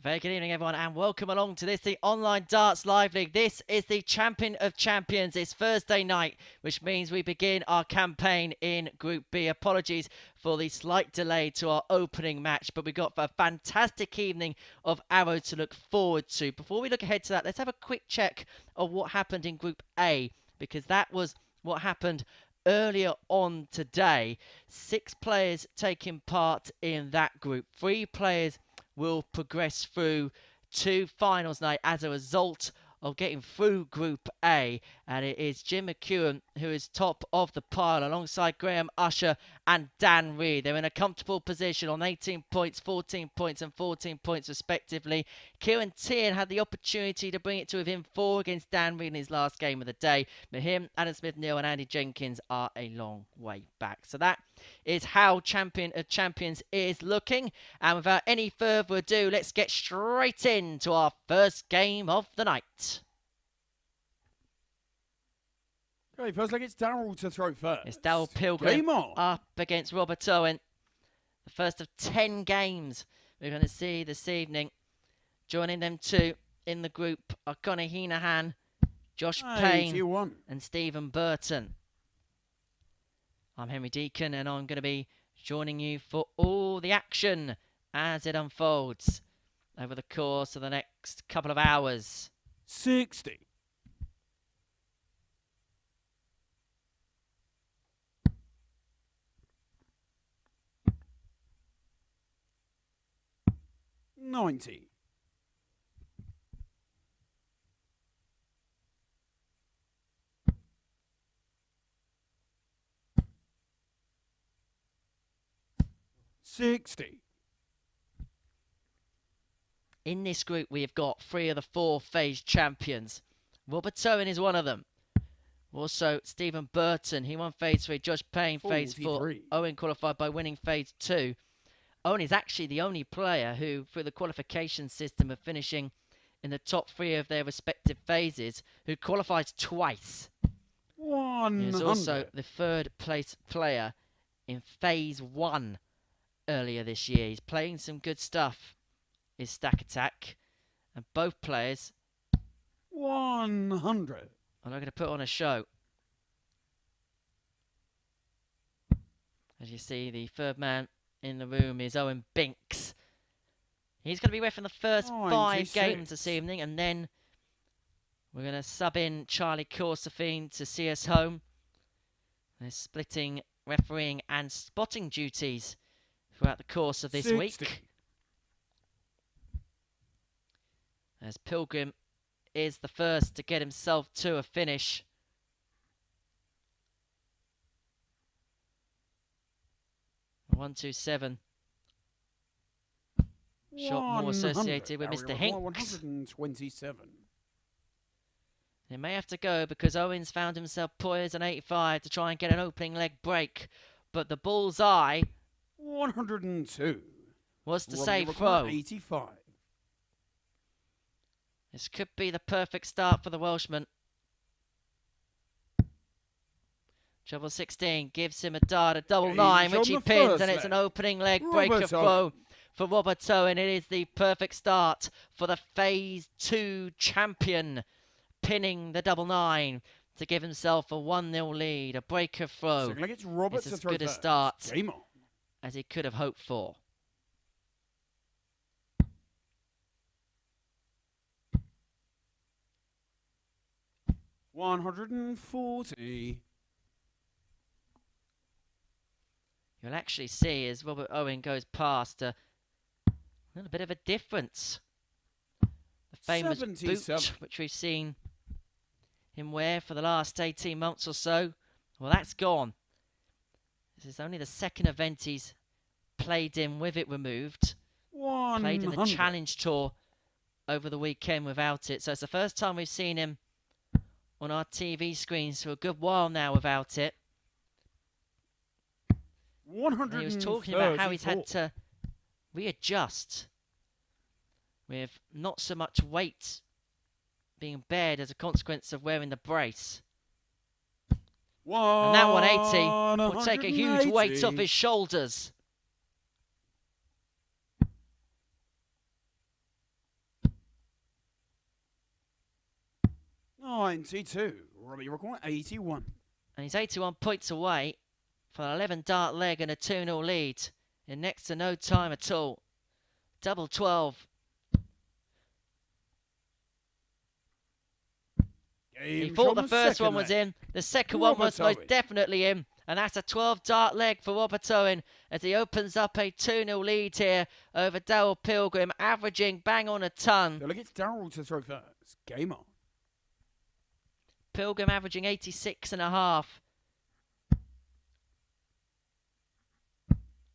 Very good evening, everyone, and welcome along to the Online Darts Live League. This is the Champion of Champions. It's Thursday night, which means we begin our campaign in Group B. Apologies for the slight delay to our opening match, but we've got a fantastic evening of Arrow to look forward to. Before we look ahead to that, let's have a quick check of what happened in Group A, because that was what happened earlier on today. 6 players taking part in that group. 3 players will progress through to finals night as a result of getting through Group A, and it is Jim McEwen who is top of the pile alongside Graham Usher and Dan Reed. They're in a comfortable position on 18 points, 14 points and 14 points respectively. Kieran Tierney had the opportunity to bring it to within 4 against Dan Reed in his last game of the day, but him, Adam Smith-Neil and Andy Jenkins are a long way back. So that is how Champion of Champions is looking, and without any further ado, let's get straight into our first game of the night. Okay, first leg, it's Darryl to throw first. It's Darryl Pilgrim up against Robert Owen. The first of 10 games we're going to see this evening. Joining them two in the group are Conor Heneghan, Josh Payne and Stephen Burton. I'm Henry Deacon, and I'm going to be joining you for all the action as it unfolds over the course of the next couple of hours. 60. $90. 60. In this group, we have got 3 of the 4 phase champions. Robert Owen is one of them. Also, Stephen Burton, he won phase 3. Josh Payne, phase 4. Owen qualified by winning phase 2. Owen is actually the only player who, through the qualification system of finishing in the top 3 of their respective phases, who qualifies twice. 100. He's also the 3rd place player in phase 1 earlier this year. He's playing some good stuff, is Stack Attack, and both players 100 are going to put on a show. As you see, the 3rd man in the room is Owen Binks. He's going to be ref in the first 5 games this evening, and then we're going to sub in Charlie Corsafine to see us home. They're splitting refereeing and spotting duties throughout the course of this 60. week. As Pilgrim is the first to get himself to a finish. $127. Shot more associated with Mr. Hinks. 127. He may have to go because Owens found himself poised on 85 to try and get an opening leg break, but the bullseye 102 was to say throw. 85. This could be the perfect start for the Welshman. Treble 16 gives him a dart, a double 9, which he pins, and it's an opening leg breaker throw for Robert Owen. It is the perfect start for the Phase 2 champion, pinning the double 9 to give himself a 1-0 lead, a breaker throw. It's as good a start as he could have hoped for. $140. You'll actually see as Robert Owen goes past a little bit of a difference. The famous 77. boot, which we've seen him wear for the last 18 months or so, well, that's gone. This is only the 2nd event he's played in with it removed. 100. Played in the Challenge Tour over the weekend without it. So it's the first time we've seen him on our TV screens for a good while now without it. And he was talking about how he's had to readjust with not so much weight being bared as a consequence of wearing the brace. And that 180 will take a huge weight off his shoulders. 92. Robbie require 81. And he's 81 points away for an 11 dart leg and a 2-0 lead in next to no time at all. Double 12. He thought the first one was in. The second one was most definitely in. And that's a 12 dart leg for Robert Owen as he opens up a 2-0 lead here over Darryl Pilgrim, averaging bang on a ton. So look, it's Darryl to throw first. Game on. Pilgrim averaging 86.5.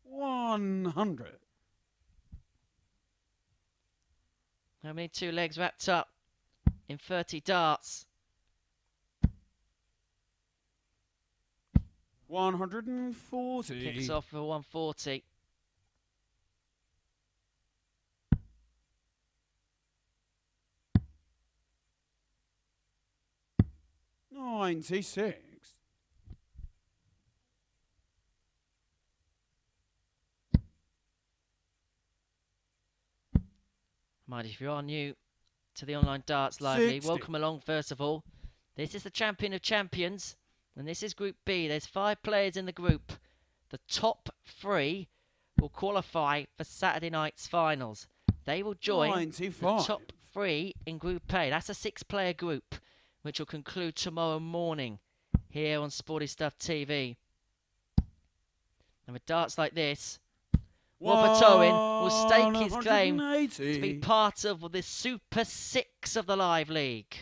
100. How many two legs wrapped up in 30 darts? 140. Kicks off for 140. $96. Mind if you are new to the online darts lively, 60. welcome along first of all. This is the champion of champions, and this is Group B. There's 5 players in the group. The top 3 will qualify for Saturday night's finals. They will join 95. the top 3 in Group A. That's a 6-player group, which will conclude tomorrow morning here on Sporty Stuff TV. And with darts like this, Robert Owen will stake his claim to be part of the Super 6 of the Live League.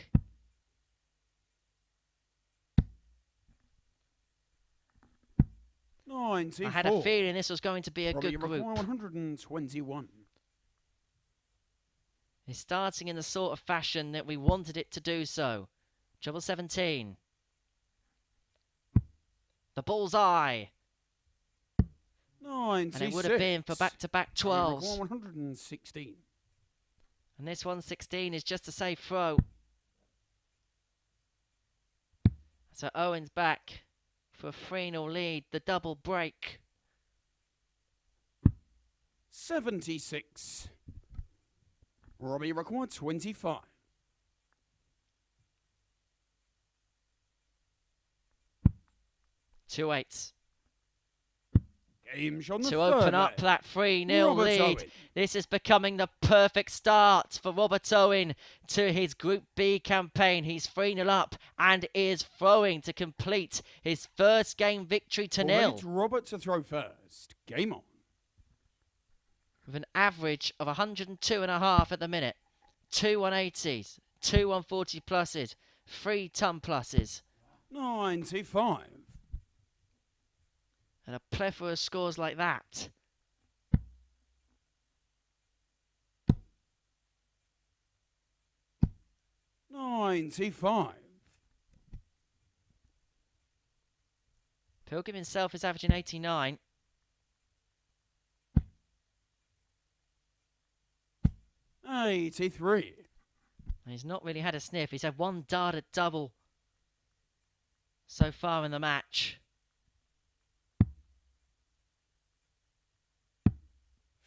I had a feeling this was going to be a good group. 121. It's starting in the sort of fashion that we wanted it to do so. Treble 17. The bullseye. 96. And it would have been for back-to-back 12s. 116. And this 116 is just a safe throw. So Owen's back for a 3-0 lead. The double break. 76. Robbie required 25. Two 8s. Game shot on the To third open up leg. that 3-0 Robert lead. Owen. This is becoming the perfect start for Robert Owen to his Group B campaign. He's 3-0 up and is throwing to complete his first game victory to nil. It's Robert to throw first. Game on. With an average of 102.5 at the minute. 2 180s, 2 140 pluses, 3 ton pluses. 95. And a plethora of scores like that. $95. Pilgrim himself is averaging 89. $83. And he's not really had a sniff. He's had one darted double so far in the match.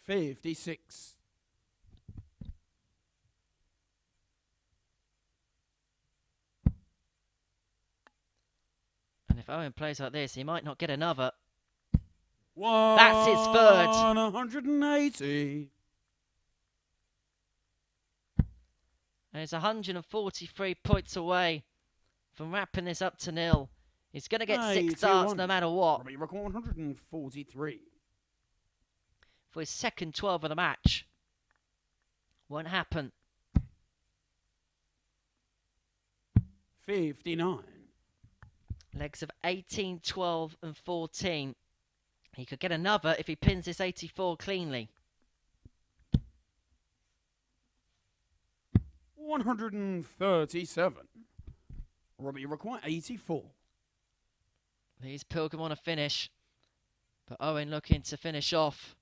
56. And if Owen plays like this, he might not get another. That's his third. 180. And it's 143 points away from wrapping this up to nil. He's going to get 6 starts no matter what. Robbie record 143. For his second 12 of the match. Won't happen. 59. Legs of 18, 12 and 14. He could get another if he pins this 84 cleanly. 137. Robbie require 84. These Pilgrim on a finish. But Owen looking to finish off.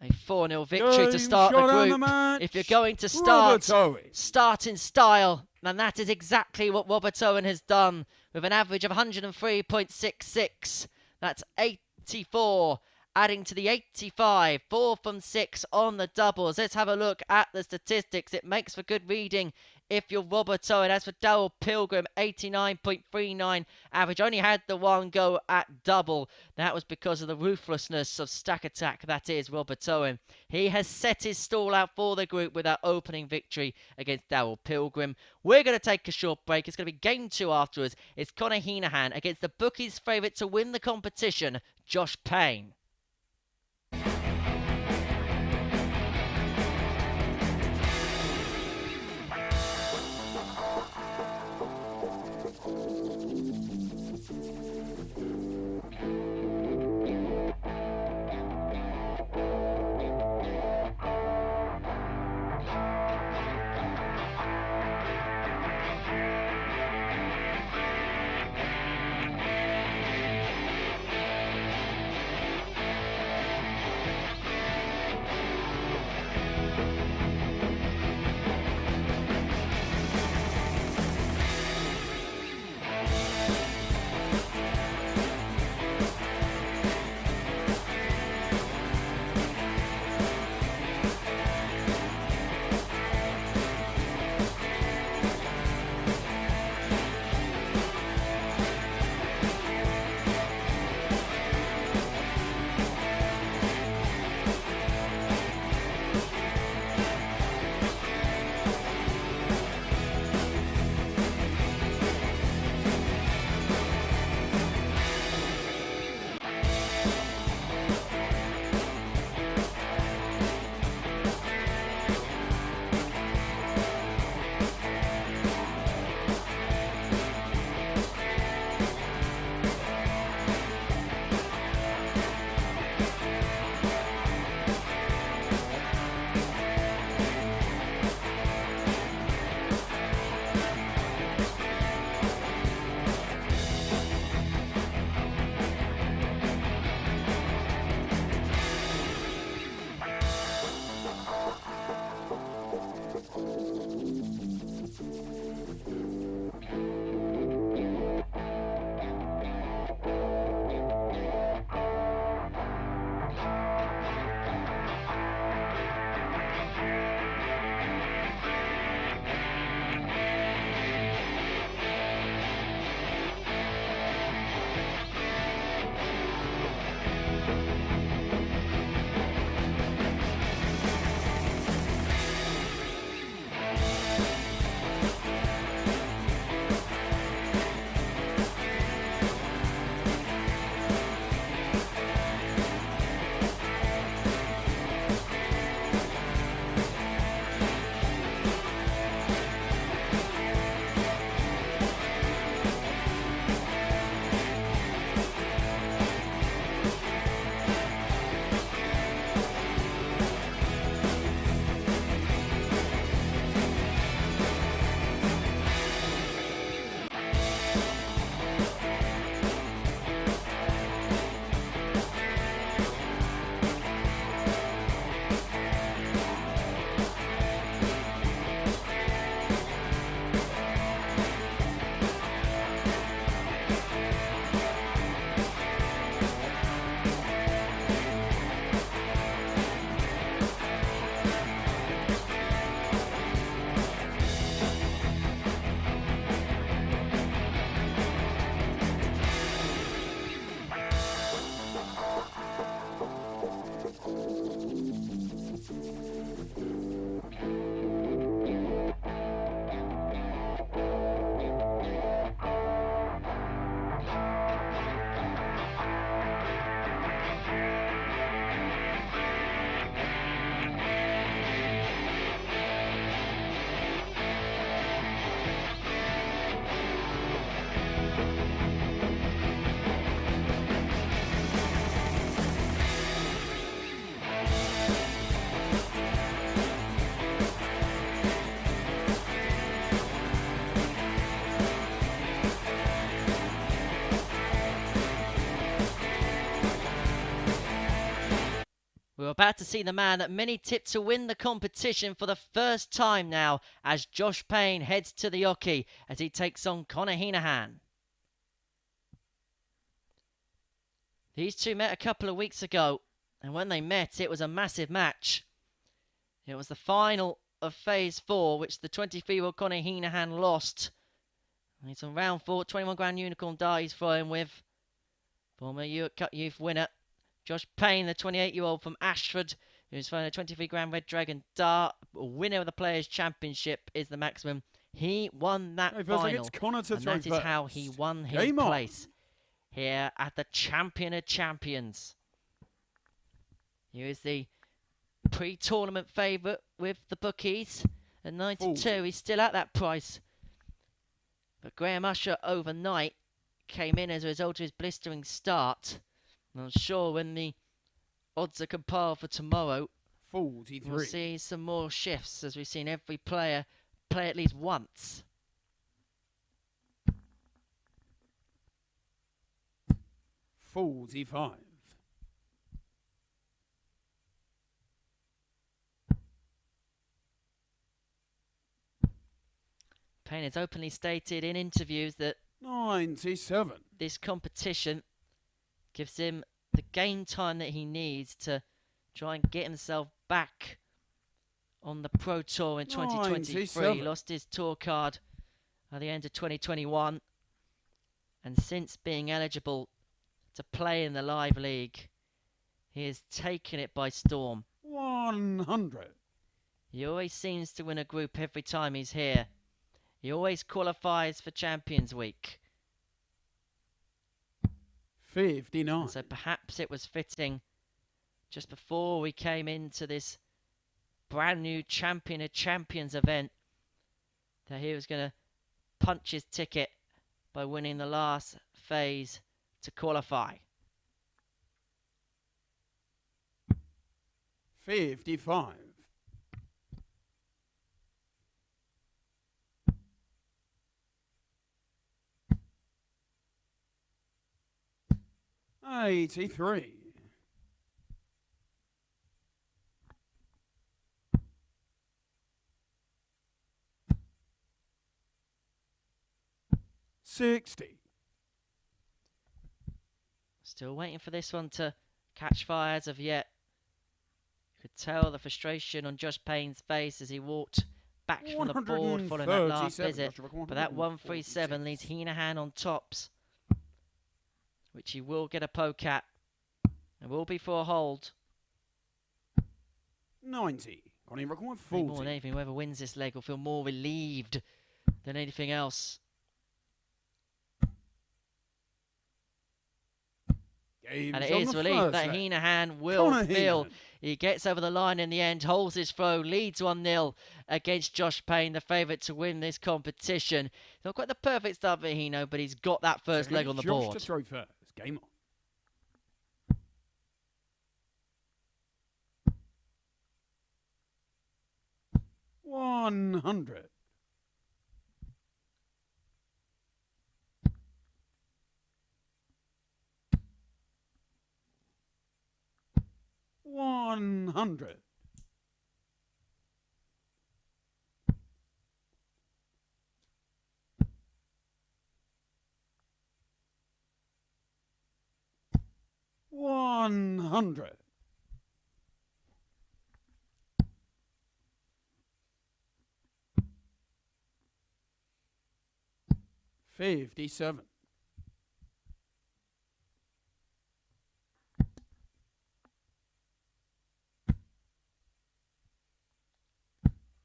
A 4-0 victory to start the group. If you're going to start in style, then that is exactly what Robert Owen has done with an average of 103.66. That's 84, adding to the 85. 4 from 6 on the doubles. Let's have a look at the statistics. It makes for good reading if you're Robert Owen. As for Darryl Pilgrim, 89.39 average. Only had the one go at double. That was because of the ruthlessness of Stack Attack, that is Robert Owen. He has set his stall out for the group with that opening victory against Darryl Pilgrim. We're going to take a short break. It's going to be game 2 afterwards. It's Conor Heneghan against the bookies' favourite to win the competition, Josh Payne. We're about to see the man that many tipped to win the competition for the first time now, as Josh Payne heads to the Oki as he takes on Conor Heneghan. These two met a couple of weeks ago, and when they met, it was a massive match. It was the final of Phase 4, which the 23-year-old Conor Heneghan lost. He's on round 4, 21 grand unicorn dart he's throwing with. Former Europe Cup Youth winner Josh Payne, the 28-year-old from Ashford, who's throwing a 23 grand Red Dragon dart. Winner of the Players' Championship is the maximum. He won that final, and that is how he won his place here at the Champion of Champions. Here is the pre-tournament favourite with the bookies at 92. He's still at that price. But Graham Usher overnight came in as a result of his blistering start. And I'm sure when the odds are compiled for tomorrow, 43. we'll see some more shifts, as we've seen every player play at least once. 45. Payne has openly stated in interviews that 97. This competition gives him the game time that he needs to try and get himself back on the Pro Tour in 2023. 97. He lost his tour card at the end of 2021. And since being eligible to play in the Live League, he has taken it by storm. 100. He always seems to win a group every time he's here. He always qualifies for Champions Week. 59. And so perhaps it was fitting, just before we came into this brand new Champion of Champions event, that he was going to punch his ticket by winning the last phase to qualify. 55. 83. 60. Still waiting for this one to catch fire as of yet. You could tell the frustration on Josh Payne's face as he walked back from the board following that last visit. But that 137 leaves Heneghan on tops, which he will get a poke at. It will be for a hold. 90. Only record 40. More than anything, whoever wins this leg will feel more relieved than anything else. And it is relief that Heneghan will feel. He gets over the line in the end, holds his throw, leads 1-0 against Josh Payne, the favourite to win this competition. Not quite the perfect start for Heno, but he's got that first leg on the board. To throw first. Game on. 100. 100. 100. 57.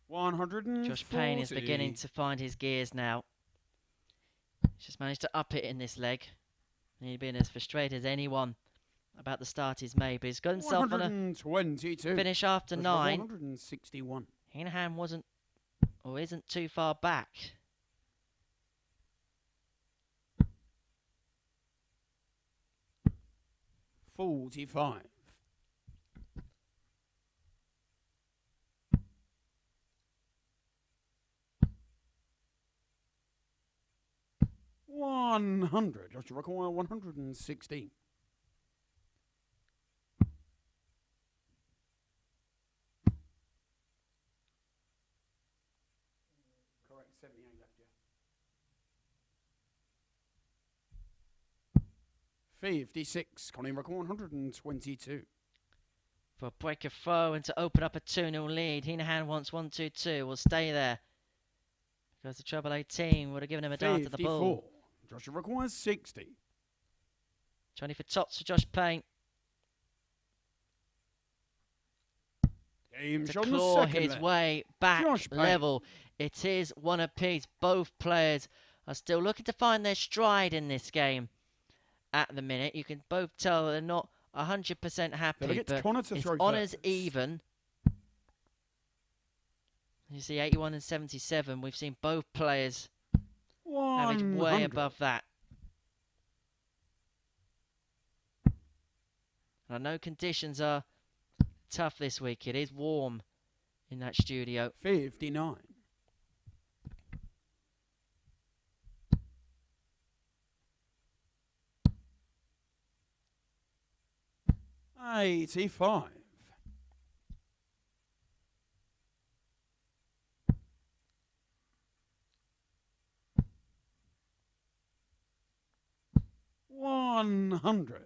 140. Josh Payne is beginning to find his gears now. He's just managed to up it in this leg. He's been as frustrated as anyone about the start he's made, but he's got himself on a finish after 9. 161. Heneghan wasn't or isn't too far back. 45. 100. Just require 116. Correct, 78 left, yeah. 56. Connie record 122. for a break of throw and to open up a 2-0 lead. Heneghan wants 1-2-2. Will stay there. Goes to treble 18. Would have given him a dart at the ball. 54. Joshua requires 60. 20 for tops for Josh Payne. Game To shot on the claw second his leg. way back Josh Payne. level. It is one apiece. Both players are still looking to find their stride in this game at the minute. You can both tell they're not 100% happy, but it's honours even. You see 81 and 77. We've seen both players average way above that. I know conditions are tough this week. It is warm in that studio. 59. $85. $100.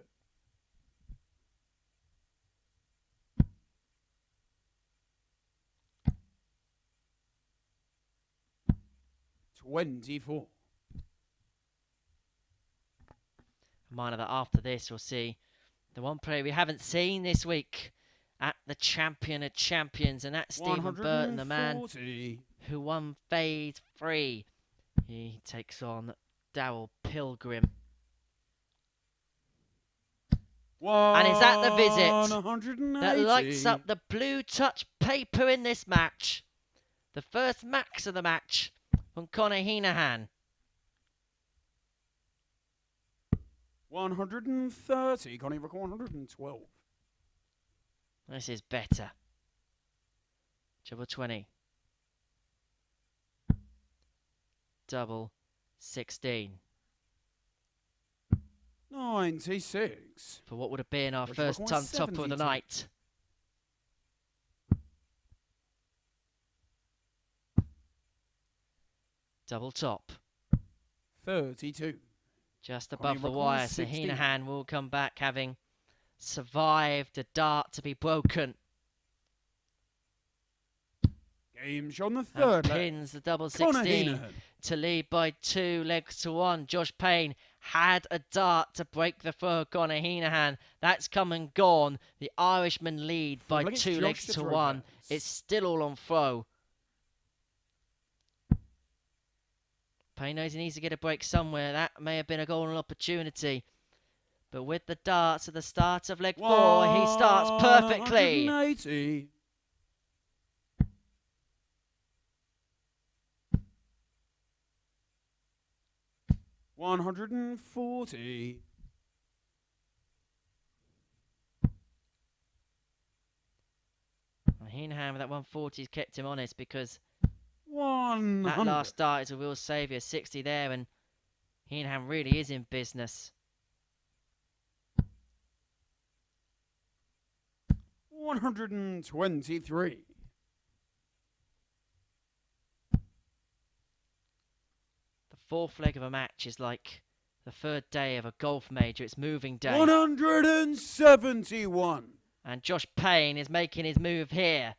$24. Reminder that after this, we'll see the one player we haven't seen this week at the Champion of Champions, and that's Stephen Burton, the man who won Phase 3. He takes on Darryl Pilgrim. And is that the visit that lights up the blue touch paper in this match? The first max of the match from Conor Heneghan. 130. Connie record 112. This is better. Double 20. Double 16. 96. For what would have been our first ton topper of the night. Double top. 32. Just above the wire, so Heneghan will come back having survived a dart to be broken. Game shot on the third leg. Pins the double 16 to lead by 2 legs to 1. Josh Payne had a dart to break the throw of Conor Heneghan. That's come and gone. The Irishman lead by 2 legs to 1. It's still all on throw. Payne knows he needs to get a break somewhere. That may have been a golden opportunity. But with the darts at the start of leg 4, he starts perfectly. 180. $140. Heneghan with that 140 has kept him honest, because 100. that last dart is a real saviour. 60 there, and Heneghan really is in business. 123. The fourth leg of a match is like the third day of a golf major. It's moving day. 171. And Josh Payne is making his move here.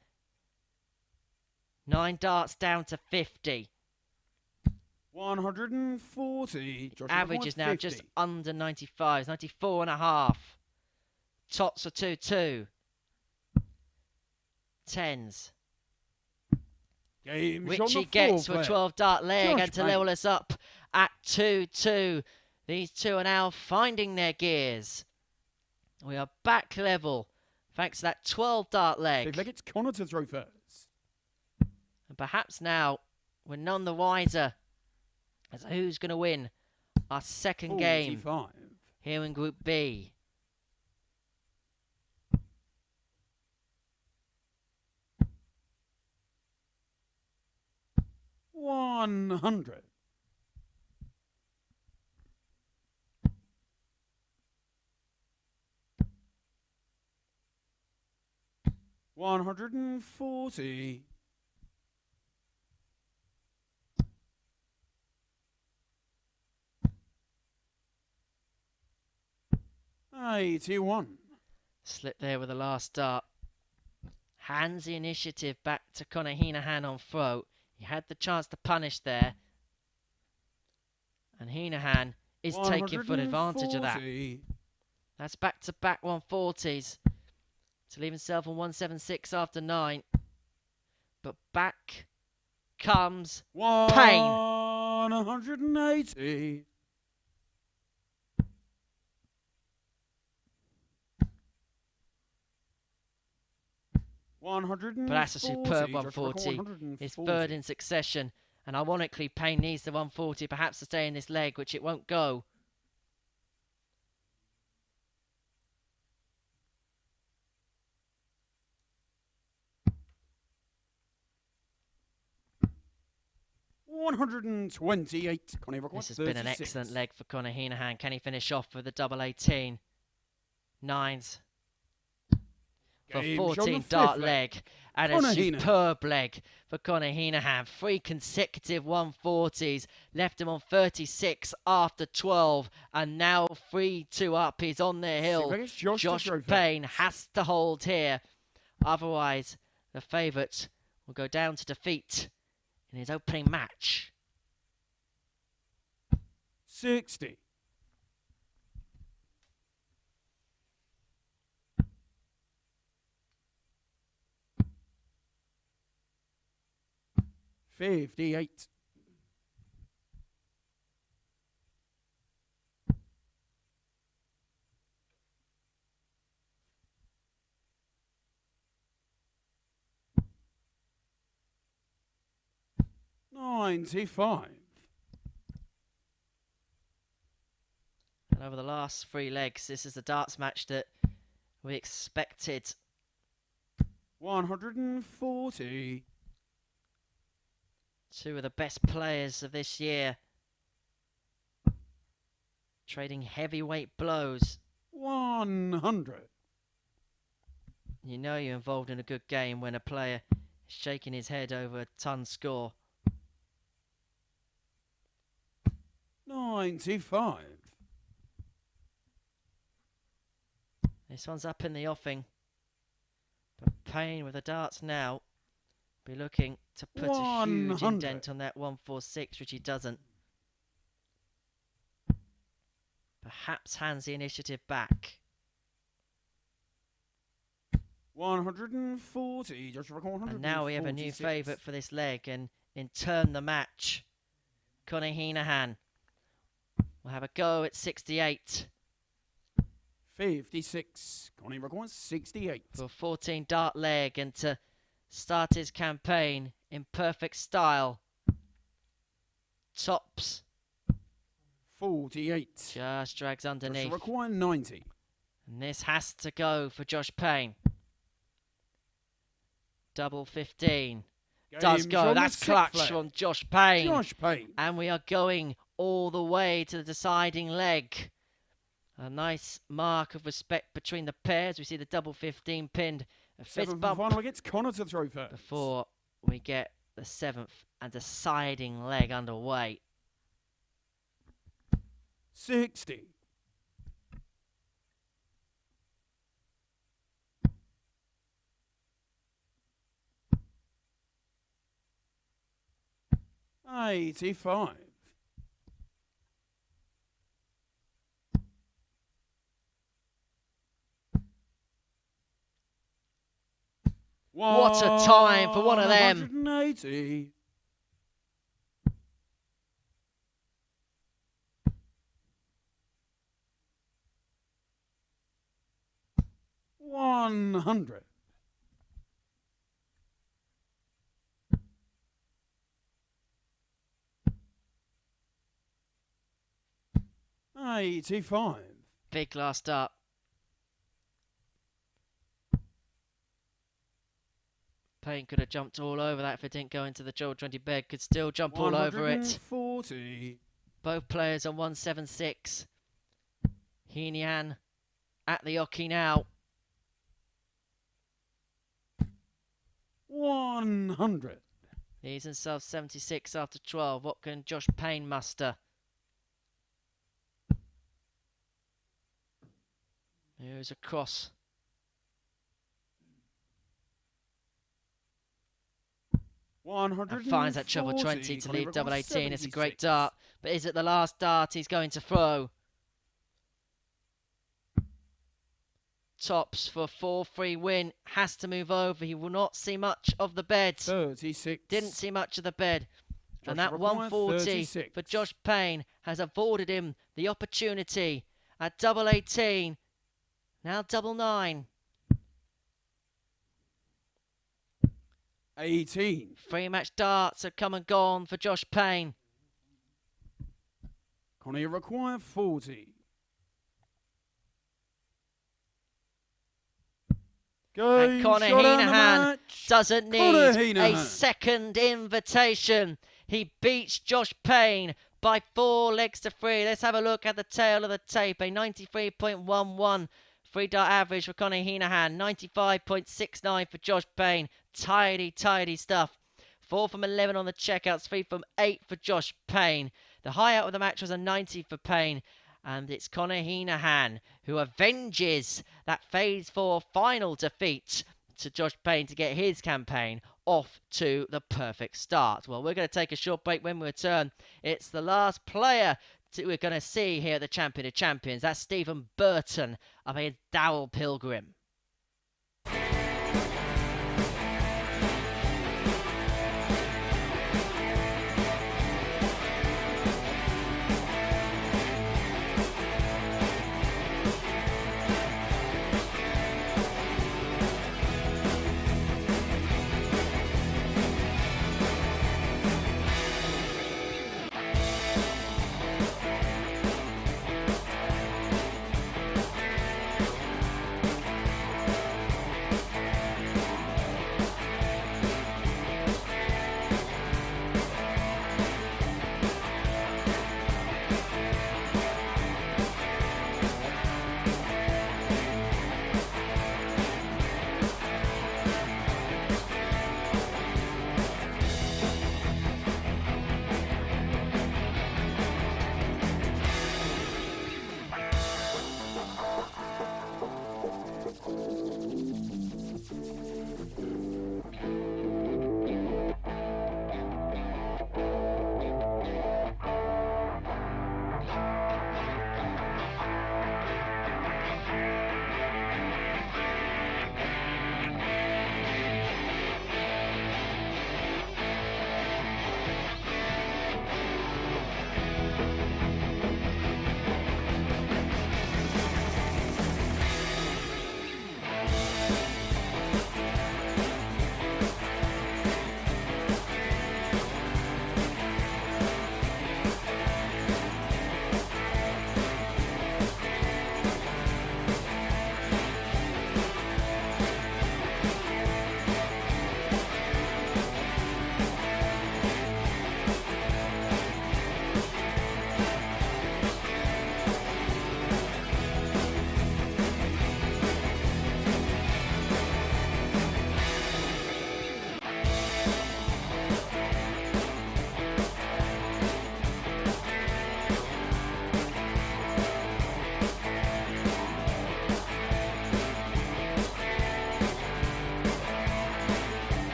9 darts down to 50. 140. Average is now just under 95. 94 and a half. Tots are 2-2. 10s. Game which he gets for a 12 dart leg, and to level us up at 2-2. These two are now finding their gears. We are back level thanks to that 12 dart leg. Big leg, it's Conor to throw first. And perhaps now we're none the wiser as to who's going to win our second game here in Group B. $100. $140. $81. Slip there with the last dart. Hands the initiative back to Conor Heneghan on throat. He had the chance to punish there. And Heneghan is taking full advantage of that. 140. That's back-to-back 140s to leave himself on 176 after 9. But back comes Payne. 180. But that's a superb 140. His third in succession. And ironically, Payne needs the 140 perhaps to stay in this leg, which it won't go. $128. This has been an excellent leg for Conor Heneghan. Can he finish off with the double 18? Nines for 14 dart leg. And a superb leg for Conor Heneghan. 3 consecutive 140s. Left him on 36 after 12. And now 3-2 up. He's on the hill. Josh Payne has to hold here. Otherwise, the favourite will go down to defeat in his opening match. 60. $58. $95. And over the last 3 legs, this is the darts match that we expected. 140. 2 of the best players of this year. Trading heavyweight blows. 100. You know you're involved in a good game when a player is shaking his head over a ton score. 95. This one's up in the offing. But Payne with the darts now be looking to put a huge indent on that 146, which he doesn't. Perhaps hands the initiative back. 140. Just 146. And now we have a new favourite for this leg, and in turn the match. Conor Heneghan will have a go at 68. 56. Conor records 68. For a 14 dart leg, and to start his campaign in perfect style. Tops. 48. Just drags underneath. Require 90. And this has to go for Josh Payne. Double 15. Does go. That's clutch from Josh Payne. Josh Payne. And we are going all the way to the deciding leg. A nice mark of respect between the pairs. We see the double 15 pinned. A fist bump final against Conor to throw first. Before we get the 7th and deciding leg underway. 60. $85. What a time for one of them. 180. $100. $85. Big last up. Payne could have jumped all over that if it didn't go into the Joel 20 bed. Could still jump all over it. 140. Both players on 176. Heneghan at the hockey now. 100. He's himself 76 after 12. What can Josh Payne muster? Here's a cross. And finds that treble 20 to leave double 18. It's a great 76. dart, but is it the last dart he's going to throw? Tops for 4-3 win. Has to move over. He will not see much of the bed. 36. Didn't see much of the bed. And that required 140 36. for Josh Payne has avoided him the opportunity at double 18. Now double 9. 18. 3-match darts have come and gone for Josh Payne. Conor required 40. And Conor Heneghan doesn't need a second invitation. He beats Josh Payne by 4 legs to 3. Let's have a look at the tail of the tape. A 93.11 free dart average for Conor Heneghan. 95.69 for Josh Payne. Tidy stuff. 4 from 11 on the checkouts. 3 from 8 for Josh Payne. The high out of the match was a 90 for Payne. And it's Conor Heneghan who avenges that Phase 4 final defeat to Josh Payne to get his campaign off to the perfect start. Well, we're going to take a short break. When we return, it's the last player we're going to see here at the Champion of Champions. That's Stephen Burton up against Darryl Pilgrim.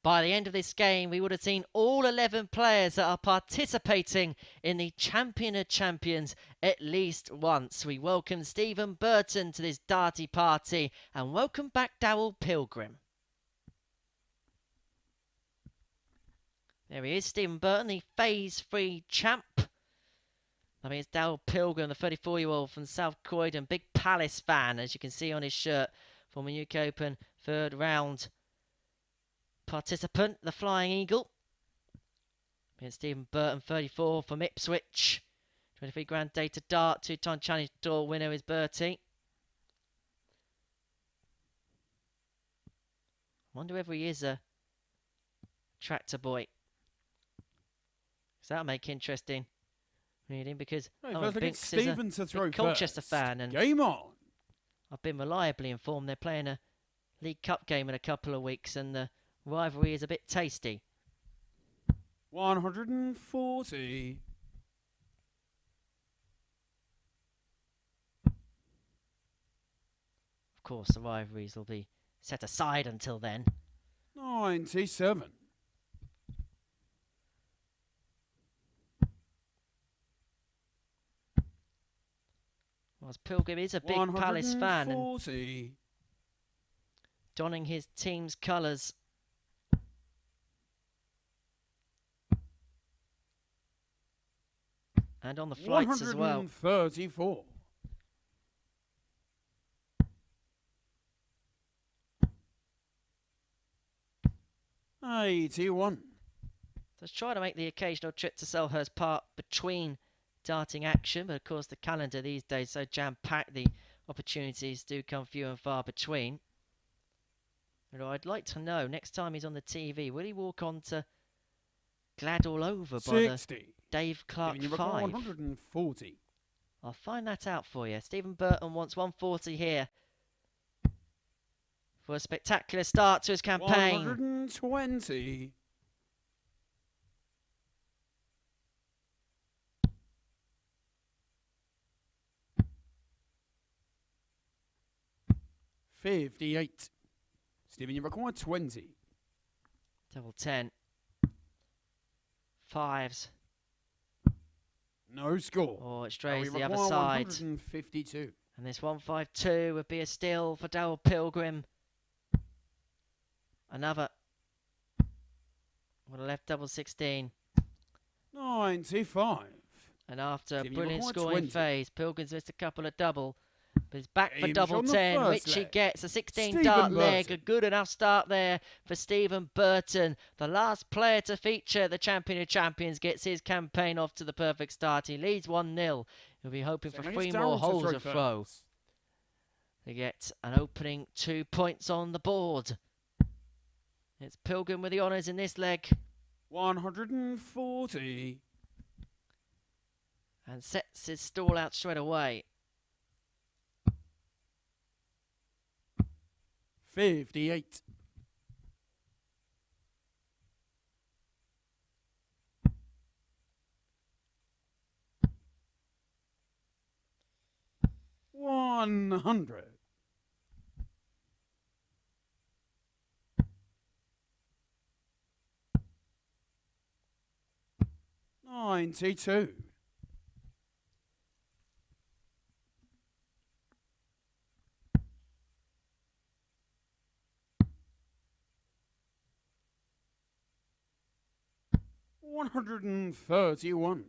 By the end of this game, we would have seen all 11 players that are participating in the Champion of Champions at least once. We welcome Stephen Burton to this darty party and welcome back Darryl Pilgrim. There he is, Stephen Burton, the Phase 3 champ. I mean, it's Darryl Pilgrim, the 34-year-old from South Croydon, big Palace fan, as you can see on his shirt, former UK Open third round participant, the Flying Eagle. And Stephen Burton, 34, from Ipswich. 23 grand data dart, two-time Challenge Tour winner is Bertie. Wonder whether he is a tractor boy. So that'll make interesting reading, because Owen Binks is a Colchester fan, and game on. I've been reliably informed they're playing a League Cup game in a couple of weeks, and the rivalry is a bit tasty. 140. Of course, the rivalries will be set aside until then. 97. Whilst Pilgrim is a big Palace fan and donning his team's colours. And on the flights as well. 134. $81. Let's try to make the occasional trip to Selhurst Park between darting action, but of course the calendar these days is so jam-packed, the opportunities do come few and far between. Although I'd like to know, next time he's on the TV, will he walk on to Glad All Over by the Dave Clark 5? 140. I'll find that out for you. Stephen Burton wants 140 here for a spectacular start to his campaign. 120. $58. Stephen, you require 20. Double 10. Fives. No score. Oh, it strays the other side. 152. And this 152 would be a steal for Darryl Pilgrim. Another. Would have left double 16. 95. And after a Stephen, brilliant scoring 20. phase, Pilgrim's missed a couple of double. But he's back for Aims double on the 10, first which he leg. gets. A 16 Stephen dart leg, a Burton. good enough start there for Stephen Burton. The last player to feature at the Champion of Champions gets his campaign off to the perfect start. He leads 1-0. He'll be hoping for 3 more holes of throw to get an opening 2 points on the board. It's Pilgrim with the honours in this leg. 140. And sets his stall out straight away. 58. $100. 92. $131.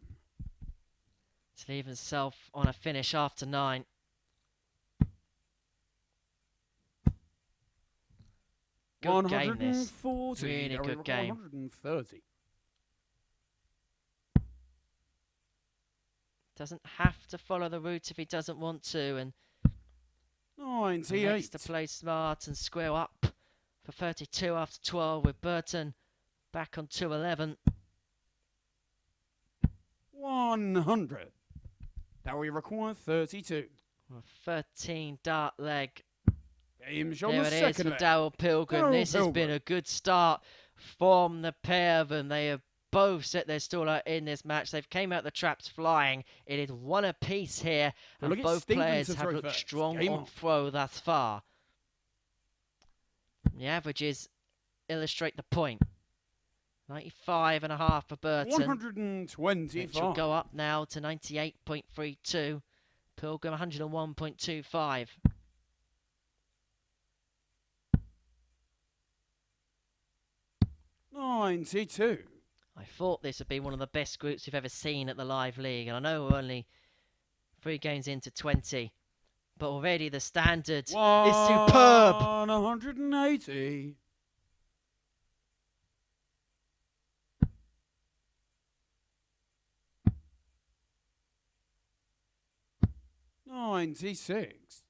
To leave himself on a finish after 9. Good game this. 140. Really good game. 130. Doesn't have to follow the route if he doesn't want to, and 98. likes to play smart and square up for 32 after 12 with Burton back on 211. 100. That we require 32. A 13 dart leg. Games on There the it is second for leg. Darryl Pilgrim. This has been a good start from the pair of them. They have both set their stall out in this match. They've came out the traps flying. It is one apiece here, Well, and look at both Stephen players to have throw looked first. strong Game on on. throw thus far. The averages illustrate the point. 95.5 for Burton. 125. Which will go up now to 98.32. Pilgrim 101.25. $92. I thought this would be one of the best groups we've ever seen at the Live League, and I know we're only 3 games into 20, but already the standard is superb. 180. $96.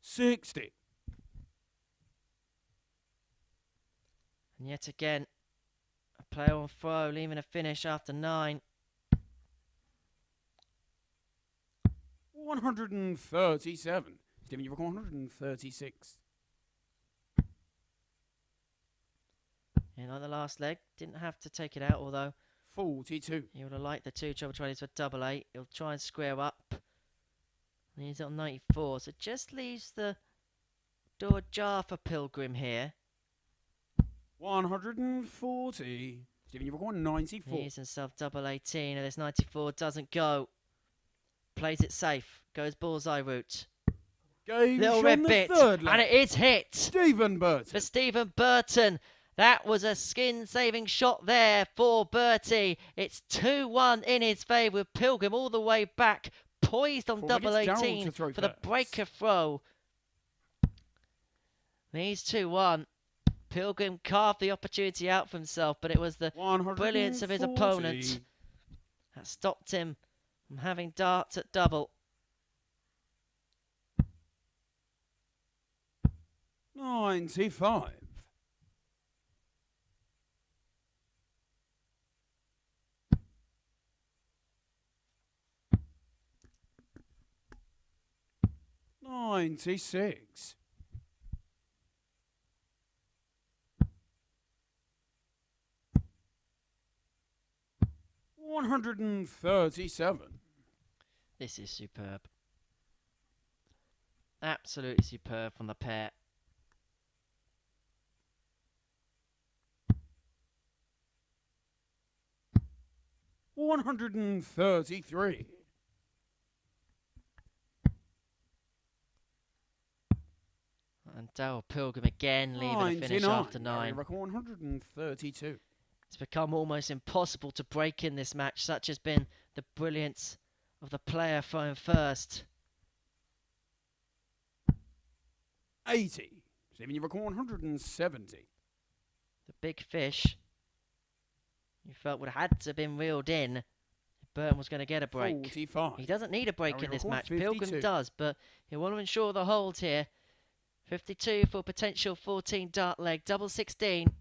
$60. And yet again, a player on throw, leaving a finish after 9. 137. Stephen, you've got 136. And like the last leg, didn't have to take it out, although 42. he would have liked the 2 treble 20s for double 8. He'll try and square up. And he's on 94, so just leaves the door ajar for Pilgrim here. 140. Stephen, you've got 94. He's himself double 18, and this 94 doesn't go. Plays it safe, goes bullseye route. Game Little red bit, and it is hit. Stephen Burton. For Stephen Burton. That was a skin-saving shot there for Bertie. It's 2-1 in his favour with Pilgrim all the way back, poised on double 18 for the breaker throw. These 2-1. Pilgrim carved the opportunity out for himself, but it was the brilliance of his opponent that stopped him from having darts at double. 95. $96. $137. This is superb. Absolutely superb from the pair. $133. And Darryl Pilgrim again leaving a finish after 9. 132. It's become almost impossible to break in this match. Such has been the brilliance of the player thrown first. 80. Stephen, you've got 170. The big fish you felt would have had to have been reeled in if Burton was going to get a break. 45. He doesn't need a break in this match. 52. Pilgrim does, but he'll want to ensure the hold here. 52 for potential 14 dart leg, double 16.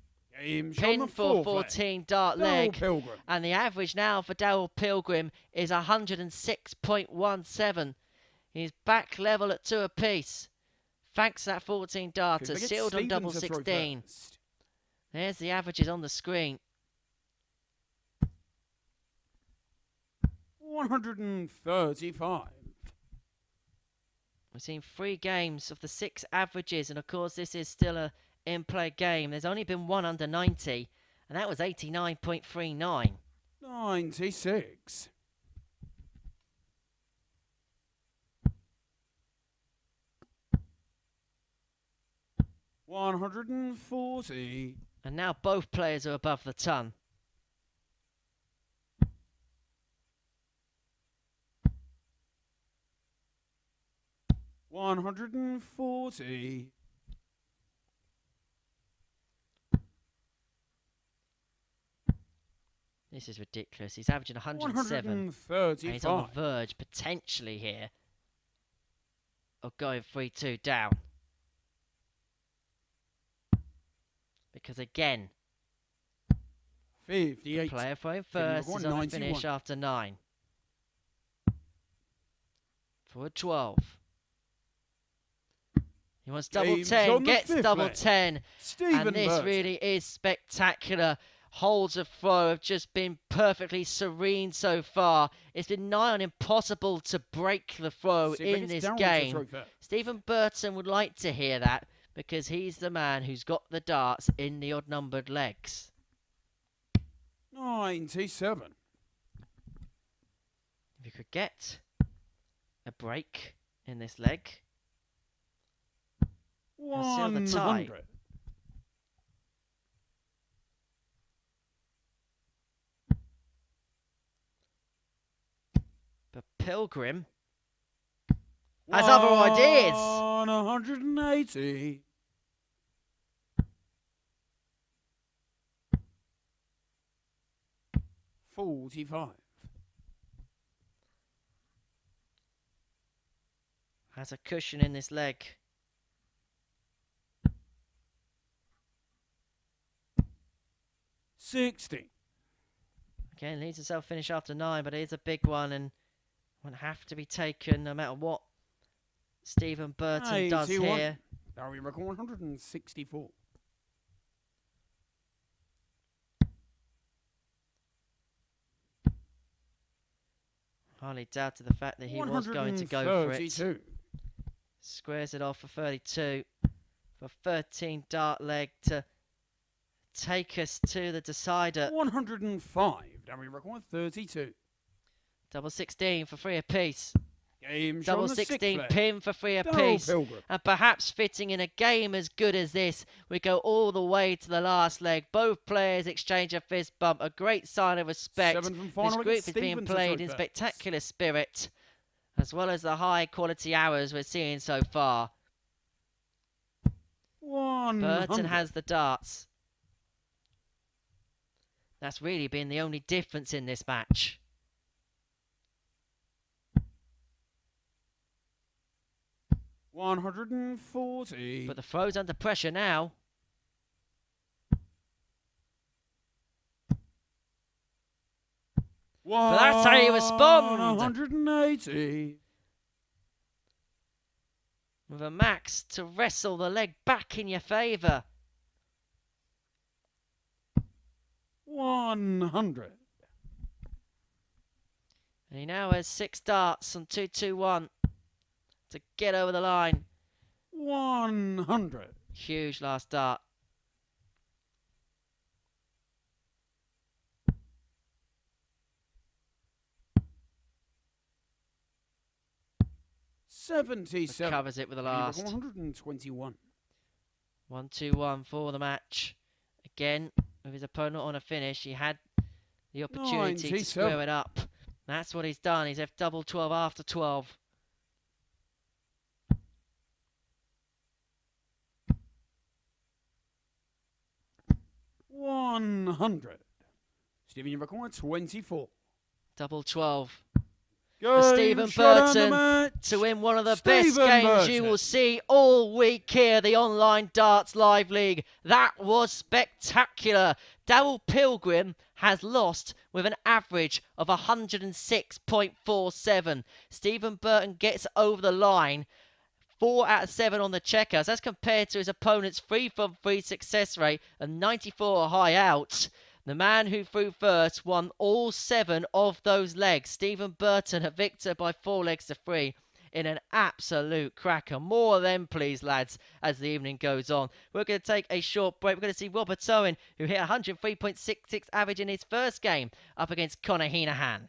Pin for 14 dart leg. Pilgrim. And the average now for Darryl Pilgrim is 106.17. He's back level at 2 apiece. Thanks to that 14 darter, sealed on double 16. There's the averages on the screen. 135. We've seen 3 games of the 6 averages, and of course this is still a in-play game. There's only been 1 under 90, and that was 89.39. 96. $140. And now both players are above the ton. $140. This is ridiculous. He's averaging 107. And he's on the verge, potentially here, of going 3-2 down. Because again, 58. Player throwing first is on the finish after 9. For a 12. He wants double 10, gets double 10. Stephen And this Burton. really is spectacular. holds of throw have just been perfectly serene so far. It's been nigh on impossible to break the throw in this game. Stephen Burton would like to hear that because he's the man who's got the darts in the odd-numbered legs. 97. If you could get a break in this leg, and seal the tie. 100. But Pilgrim has other ideas. 180. $45. Has a cushion in this leg. $60. Again, leads himself finish after 9, but it is a big one and won't have to be taken no matter what Stephen Burton does here. Darryl Pilgrim 164. Hardly doubted the fact that he was going to go for it. Squares it off for 32. For 13 dart leg to take us to the decider. 105. Darryl Pilgrim 32. Double 16 for 3 apiece. Game Double 16 pin for 3 apiece. And perhaps fitting in a game as good as this, we go all the way to the last leg. Both players exchange a fist bump, a great sign of respect. This group is being played in spectacular spirit, as well as the high quality hours we're seeing so far. 100. Burton has the darts. That's really been the only difference in this match. $140. But the throw's under pressure now. But that's how you respond. 180. With a max to wrestle the leg back in your favour. 100. And he now has 6 darts on 2-2-1 to get over the line. 100. Huge last dart. $77. Covers it with the last. 121. 1-2-1 for the match. Again, with his opponent on a finish, he had the opportunity to square it up. That's what he's done. He's left double 12 after 12. $100. Stephen, you record 24. Double 12. For Stephen Burton to win one of the best games you will see all week here, the Online Darts Live League. That was spectacular. Darryl Pilgrim has lost with an average of 106.47. Stephen Burton gets over the line. 4 out of 7 on the checkers. That's compared to his opponent's 3 from 3 success rate and 94 high outs. The man who threw first won all 7 of those legs. Stephen Burton, a victor by 4 legs to 3 in an absolute cracker. More of them, please, lads, as the evening goes on. We're going to take a short break. We're going to see Robert Owen, who hit 103.66 average in his first game, up against Conor Heneghan.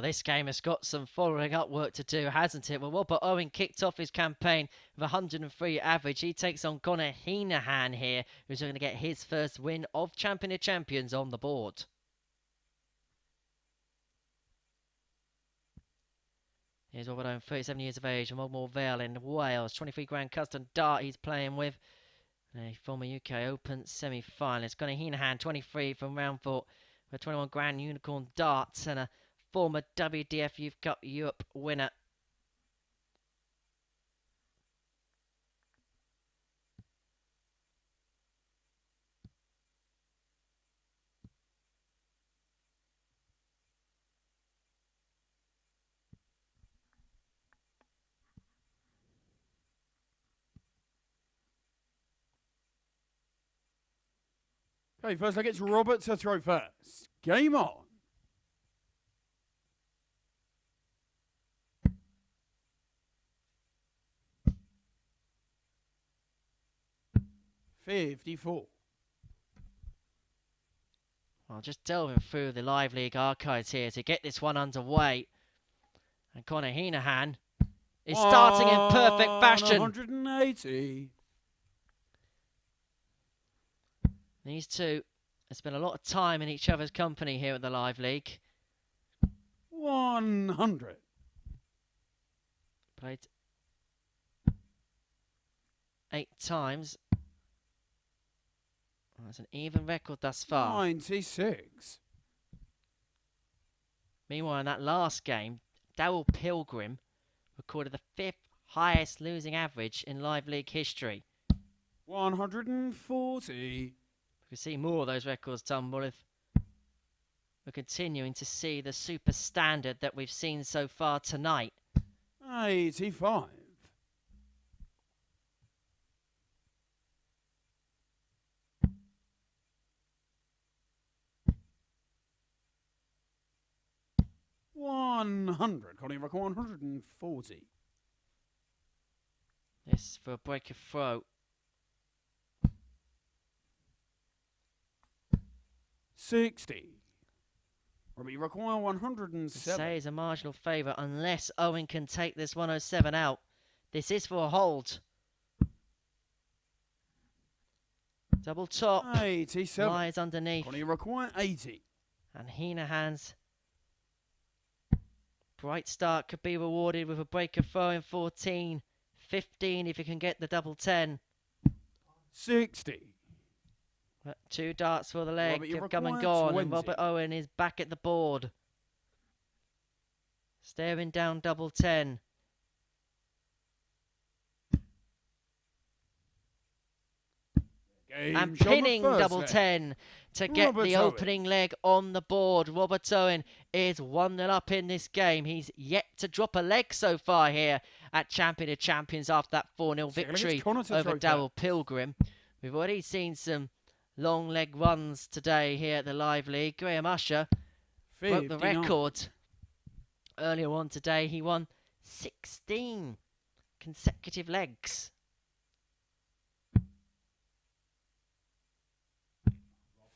Well, this game has got some following up work to do, hasn't it? Well, Robert Owen kicked off his campaign with 103 average. He takes on Conor Heneghan here, who's going to get his first win of Champion of Champions on the board. Here's Robert Owen, 37 years of age, from Mogmore Vale in Wales. 23 grand custom dart he's playing with. A former UK Open semi-finalist. Conor Heneghan, 23 from Roundfort, with 21 grand unicorn darts and a former WDF Youth Cup Europe winner. Okay, first leg, it's Robert to throw first. Game on. $54. Well, just delving through the Live League archives here to get this one underway. And Conor Heneghan is starting in perfect fashion. 180. These two have spent a lot of time in each other's company here at the Live League. 100. Played 8 times. Well, that's an even record thus far. 96. Meanwhile, in that last game, Darryl Pilgrim recorded the 5th highest losing average in Live League history. 140. We see more of those records tumble if we're continuing to see the super standard that we've seen so far tonight. 85. $100. Connie Rocker 140. This for a break of throw. 60. Robbie require 107. Say is a marginal favourite unless Owen can take this 107 out. This is for a hold. Double top. 87. Lies underneath. Connie require 80. And Heneghan's bright start could be rewarded with a break of throw in 14. 15 if you can get the double 10. 60. But 2 darts for the leg Robert, have come and gone, 20. and Robert Owen is back at the board. Staring down double 10. Game And show pinning first double leg. 10 to get Robert the Owen. opening leg on the board. Robert Owen is 1-0 up in this game. He's yet to drop a leg so far here at Champion of Champions after that 4-0 Second leg, it's victory Conor to over throw Darryl first. Pilgrim. We've already seen some long leg runs today here at the Live League. Graham Usher broke the 59. record earlier on today. He won 16 consecutive legs.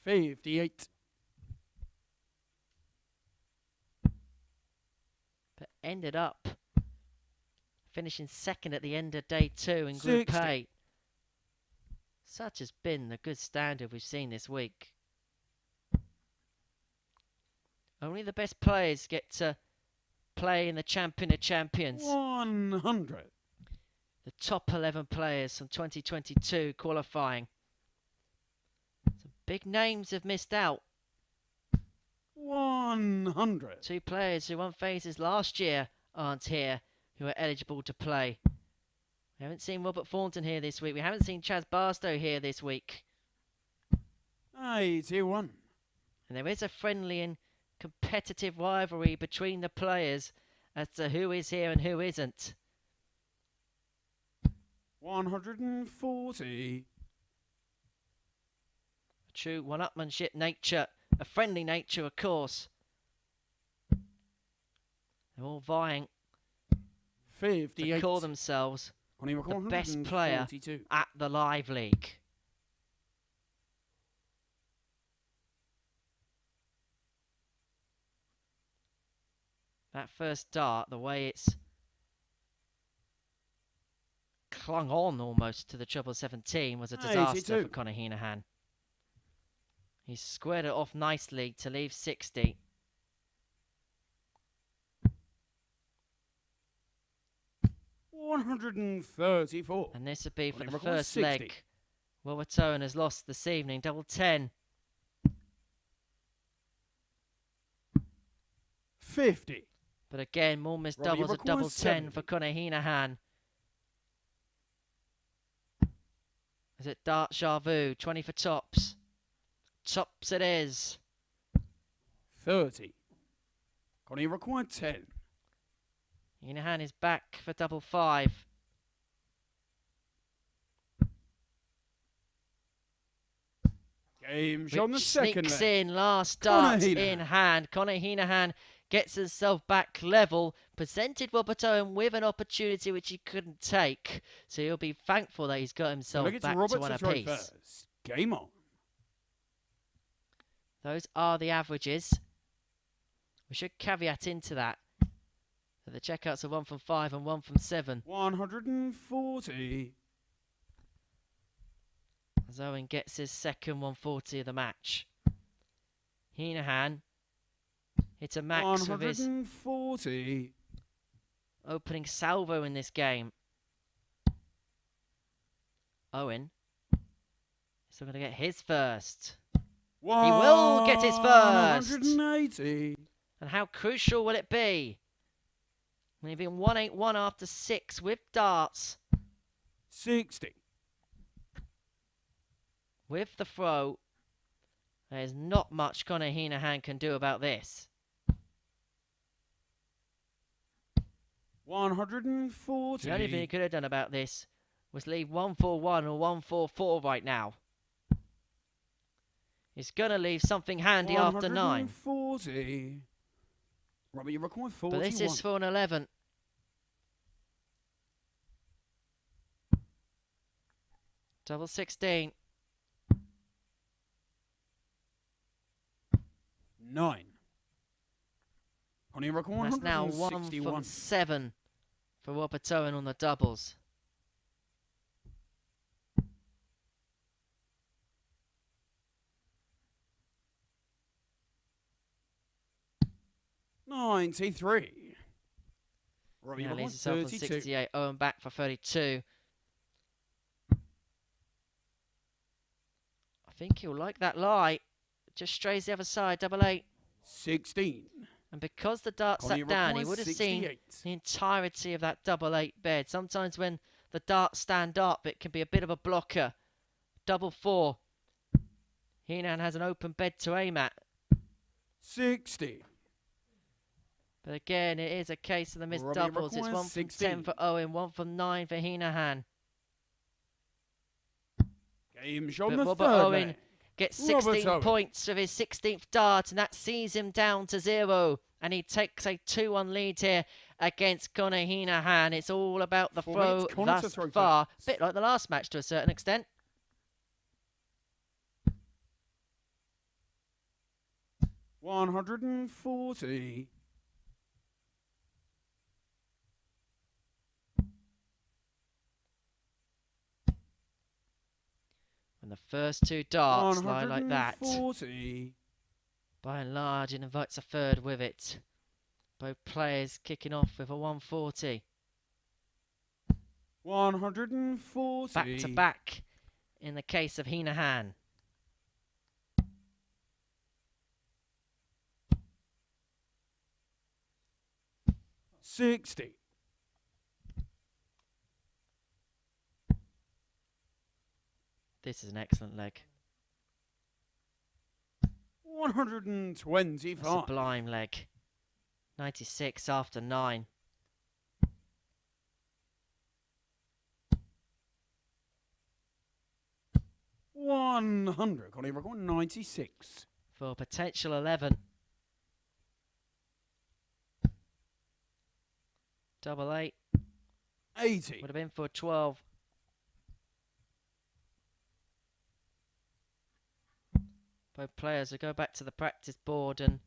$58. But ended up finishing second at the end of day 2 in Group 60. A. Such has been the good standard we've seen this week. Only the best players get to play in the Champion of Champions. 100. The top 11 players from 2022 qualifying. Some big names have missed out. 100. 2 players who won phases last year aren't here, who are eligible to play. We haven't seen Robert Thornton here this week. We haven't seen Chaz Barstow here this week. 81. And there is a friendly and competitive rivalry between the players as to who is here and who isn't. 140. A true one-upmanship nature, a friendly nature, of course. They're all vying to 58. call themselves Connie the Rocker best player 142. at the Live League. That first dart, the way it's clung on almost to the treble 17 was a disaster 82. for Conor Heneghan. He squared it off nicely to leave 60. $134. And this would be for Only the record first 60. leg. Wilbert Owen has lost this evening, double 10. 50. But again, more missed Robbie, doubles, a record double 10 70. for Conor Heneghan. Is it Dart Jarvu? 20 for tops. Tops it is. 30. Connie required 10. Heneghan is back for double 5. Game on the Which second sneaks leg. in, last Conor dart Heneghan. in hand. Conor Heneghan gets himself back level, presented Wilbert Owen with an opportunity which he couldn't take. So he'll be thankful that he's got himself Look, it's back Robert to one to throw apiece. first. Game on. Those are the averages. We should caveat into that the checkouts are 1 from 5 and 1 from 7. 140. As Owen gets his second 140 of the match. Heneghan hits a max with his 140. opening salvo in this game. Owen still going to get his first. He will get his first. 180. And how crucial will it be? We've been 181 after 6 with darts. 60. With the throw, there's not much Conor Heneghan can do about this. 140. The only thing he could have done about this was leave 141 or 144 right now. He's going to leave something handy after 9. 140. Robert, you record 41. But this is for an 11. Double 16. 9. Only record That's now 1 161. from 7 for Wilbert Owen on the doubles. $93. Robbie, Yeah, you leaves record himself on 32. 68. Owen back for 32. I think he'll like that lie. Just strays the other side, double 8. 16. And because the dart Connie sat down, he requires would have seen 68. the entirety of that double 8 bed. Sometimes when the darts stand up, it can be a bit of a blocker. Double 4. Heneghan has an open bed to aim at. 60. But again, it is a case of the missed Robbie doubles. It's 1 requires from 10 16. for Owen, 1 from 9 for Heneghan. Game shot But the Robert third Owen leg. gets Robert 16 Owen. points with his 16th dart, and that sees him down to 0. And he takes a 2-1 lead here against Conor Heneghan. It's all about the 4 throw minutes, Conor to thus throw far. first. Bit like the last match to a certain extent. $140. When the first 2 darts lie like that, 140. by and large, it invites a third with it. Both players kicking off with a 140. 140. Back to back in the case of Heneghan. $60. This is an excellent leg. 125. A sublime leg. 96 after 9. $100. Connie record 96. For a potential 11. Double 8. 80. Would have been for 12. Both players will go back to the practice board and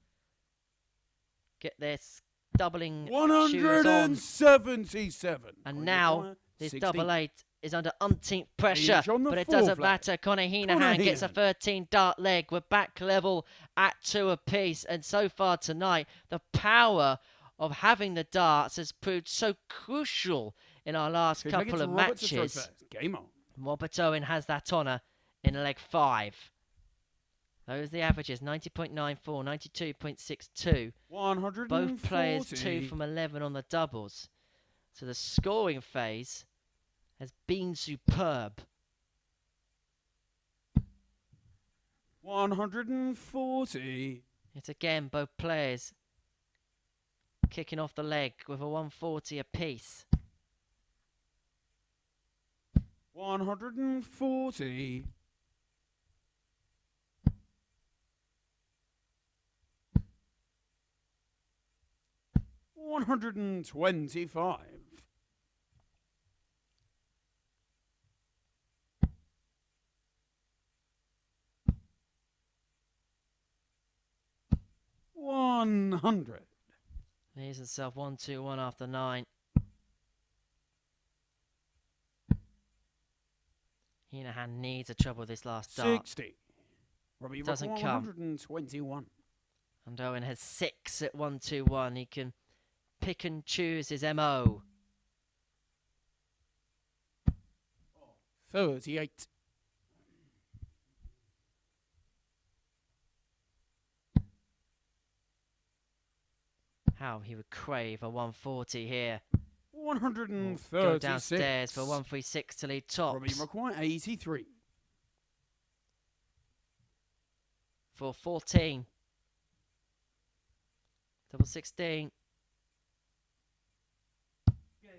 get their doubling shoes on. 177. And now this 16. double eight is under umpteenth pressure, but it doesn't matter. Conor Heneghan gets a 13 dart leg. We're back level at 2 apiece. And so far tonight, the power of having the darts has proved so crucial in our last couple of matches. Game on. Robert Owen has that honour in leg 5. Those are the averages, 90.94, 92.62. 140. Both players 2 from 11 on the doubles. So the scoring phase has been superb. 140. Yet again, both players kicking off the leg with a 140 apiece. 140. 125. 100. Here's himself 1-2-1 after 9. Heneghan needs a trouble this last dart. 60. Robbie Doesn't Rock, come. 121. And Owen has 6 at 1-2-1. He can pick and choose his MO. 38. How he would crave a 140 here. 136. Go downstairs for 136 to lead Robbie tops. Rock, 83. For 14. Double 16.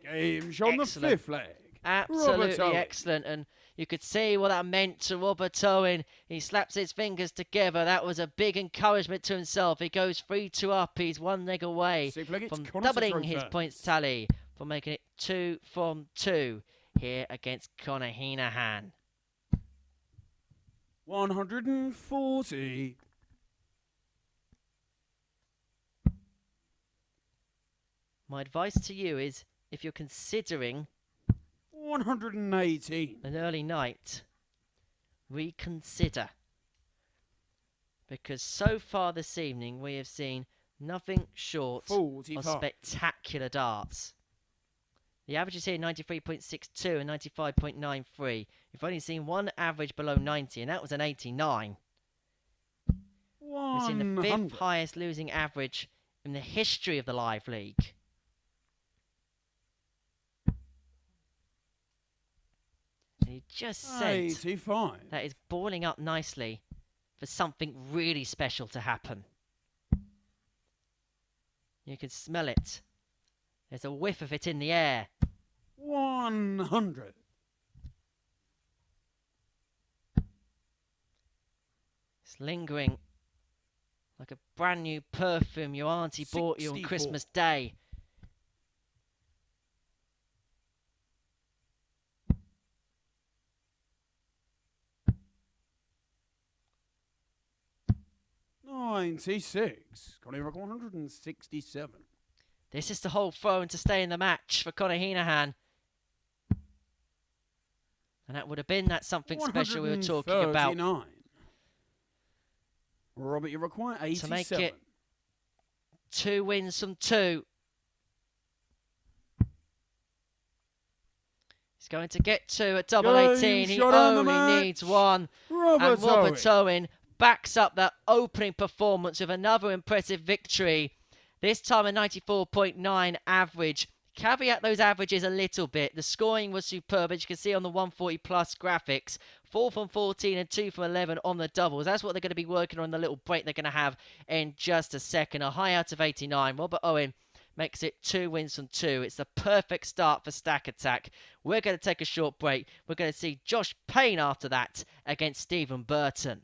Game on the Excellent. 5th leg. Absolutely Owen. excellent. And you could see what that meant to Robert Owen. He slaps his fingers together. That was a big encouragement to himself. He goes 3-2 up. He's 1 leg away from doubling his points tally, from making it 2 from 2 here against Conor Heneghan. 140. My advice to you is, if you're considering 118. an early night, reconsider. Because so far this evening we have seen nothing short 45. of spectacular darts. The average is here 93.62 and 95.93. We've only seen one average below 90, and that was an 89. We've seen the 5th highest losing average in the history of the Live League. And he just said 85. that is boiling up nicely for something really special to happen. You can smell it. There's a whiff of it in the air. 100. It's lingering like a brand new perfume your auntie bought you on 64. Christmas Day. $96. Conor Rock, 167. This is the whole throw to stay in the match for Conor Heneghan. And that would have been that something special we were talking about. 139. Robert, you require 87. To make it 2 wins from 2. He's going to get 2 at double 18. He only needs 1. And Robert Owen backs up that opening performance with another impressive victory. This time a 94.9 average. Caveat those averages a little bit. The scoring was superb, as you can see on the 140 plus graphics. 4 from 14 and 2 from 11 on the doubles. That's what they're going to be working on in the little break they're going to have in just a second. A high out of 89. Robert Owen makes it 2 wins from 2. It's the perfect start for Stack Attack. We're going to take a short break. We're going to see Josh Payne after that against Stephen Burton.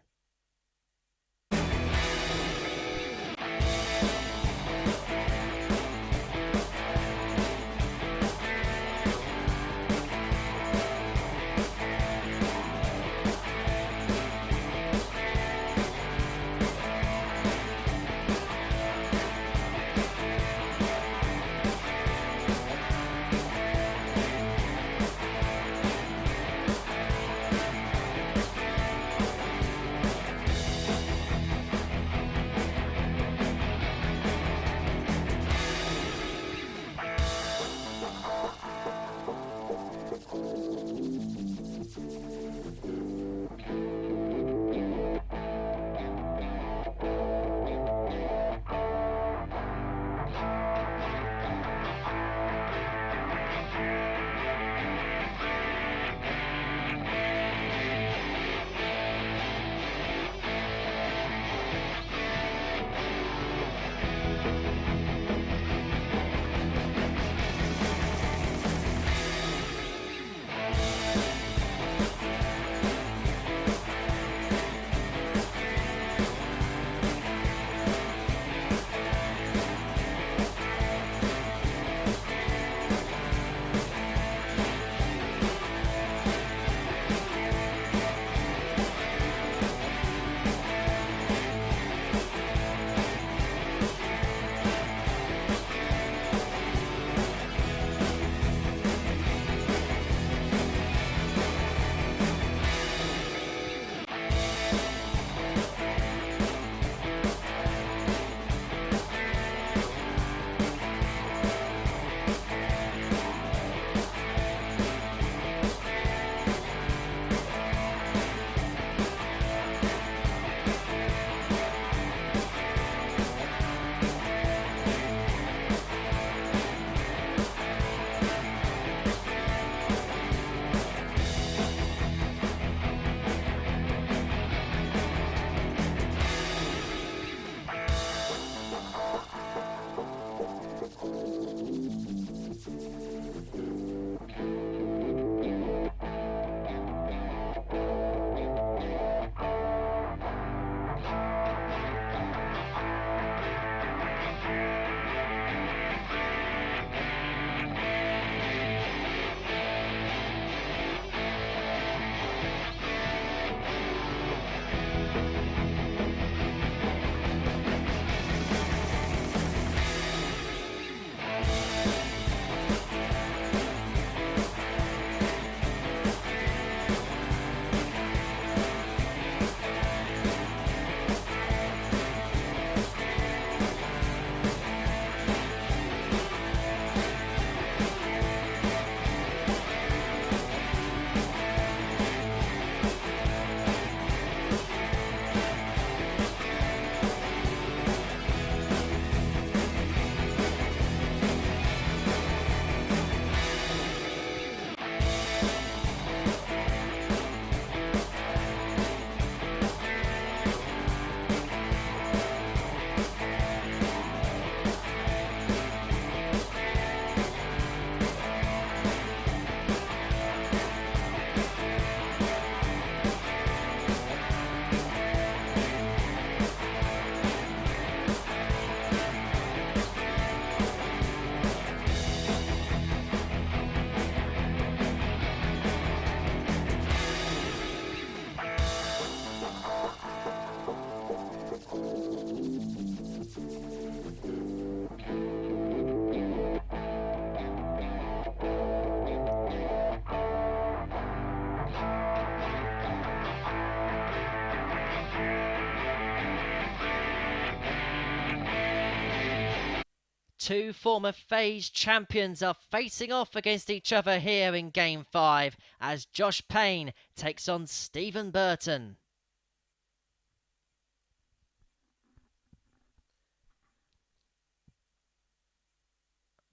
two former phase champions are facing off against each other here in Game 5 as Josh Payne takes on Stephen Burton.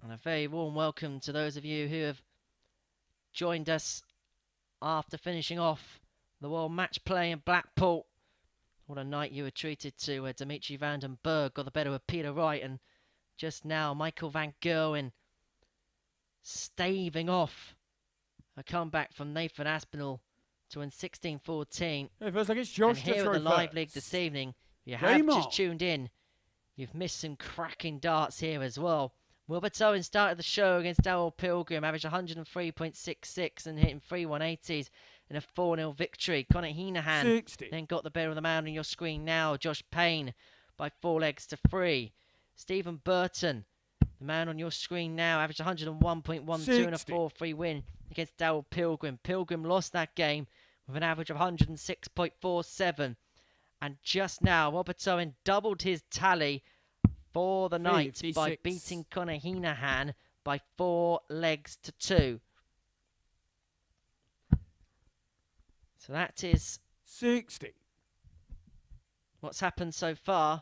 And a very warm welcome to those of you who have joined us after finishing off the World Match Play in Blackpool. What a night you were treated to. Dimitri van den Berg got the better of Peter Wright, and just now Michael van Gerwen staving off a comeback from Nathan Aspinall to win 16-14. Hey, first I guess Josh and here at the live league this evening, if you have just tuned in, you've missed some cracking darts here as well. Wilbert Owen started the show against Darryl Pilgrim, averaged 103.66 and hitting 3 180s in a 4-0 victory. Conor Heneghan 60. then got the better of the man on your screen now. Josh Payne by 4 legs to 3. Stephen Burton, the man on your screen now, averaged 101.12 and a 4-3 win against Darryl Pilgrim. Pilgrim lost that game with an average of 106.47. And just now, Wilbert Owen doubled his tally for the night by beating Conor Heneghan by 4 legs to 2. So that is 60. What's happened so far.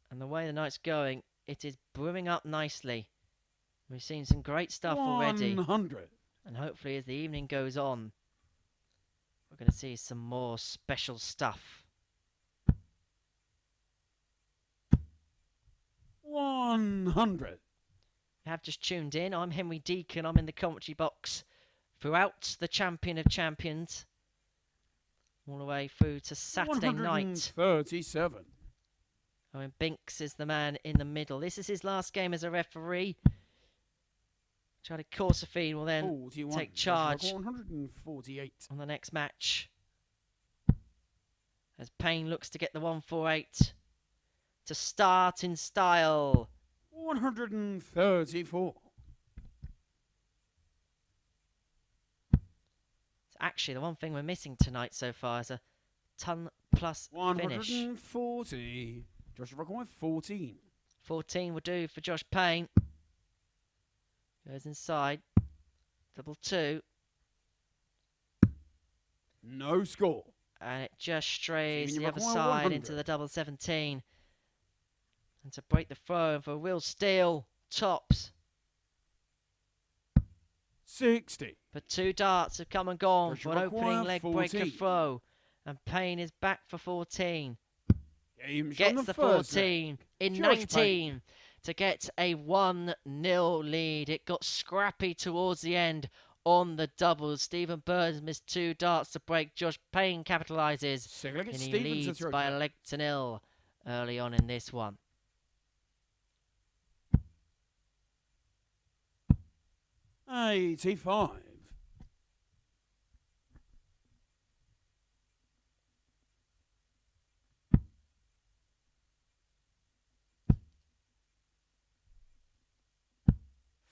And the way the night's going, it is brewing up nicely. We've seen some great stuff already. 100. And hopefully as the evening goes on, we're going to see some more special stuff. 100. If you have just tuned in, I'm Henry Deacon. I'm in the commentary box throughout the Champion of Champions, all the way through to Saturday night. 137. Owen Binks is the man in the middle. This is his last game as a referee. Charlie Corsafine will then 41. take charge 148. on the next match. As Payne looks to get the 148 to start in style. 134. It's actually the one thing we're missing tonight so far is a ton plus finish. 140. Joshua Coyne 14. 14 will do for Josh Payne. Goes inside. Double 2. No score. And it just strays Stephen, the other you're side 100. into the double 17. And to break the throw and for a real steal, tops. 60. But 2 darts have come and gone Joshua for an opening Coyne, leg 14. breaker throw. And Payne is back for 14. Games Gets on the first 14 in Josh 19 Payne. to get a 1-0 lead. It got scrappy towards the end on the doubles. Stephen Burton missed 2 darts to break. Josh Payne capitalises and he leads by a leg to 0 early on in this one. $85.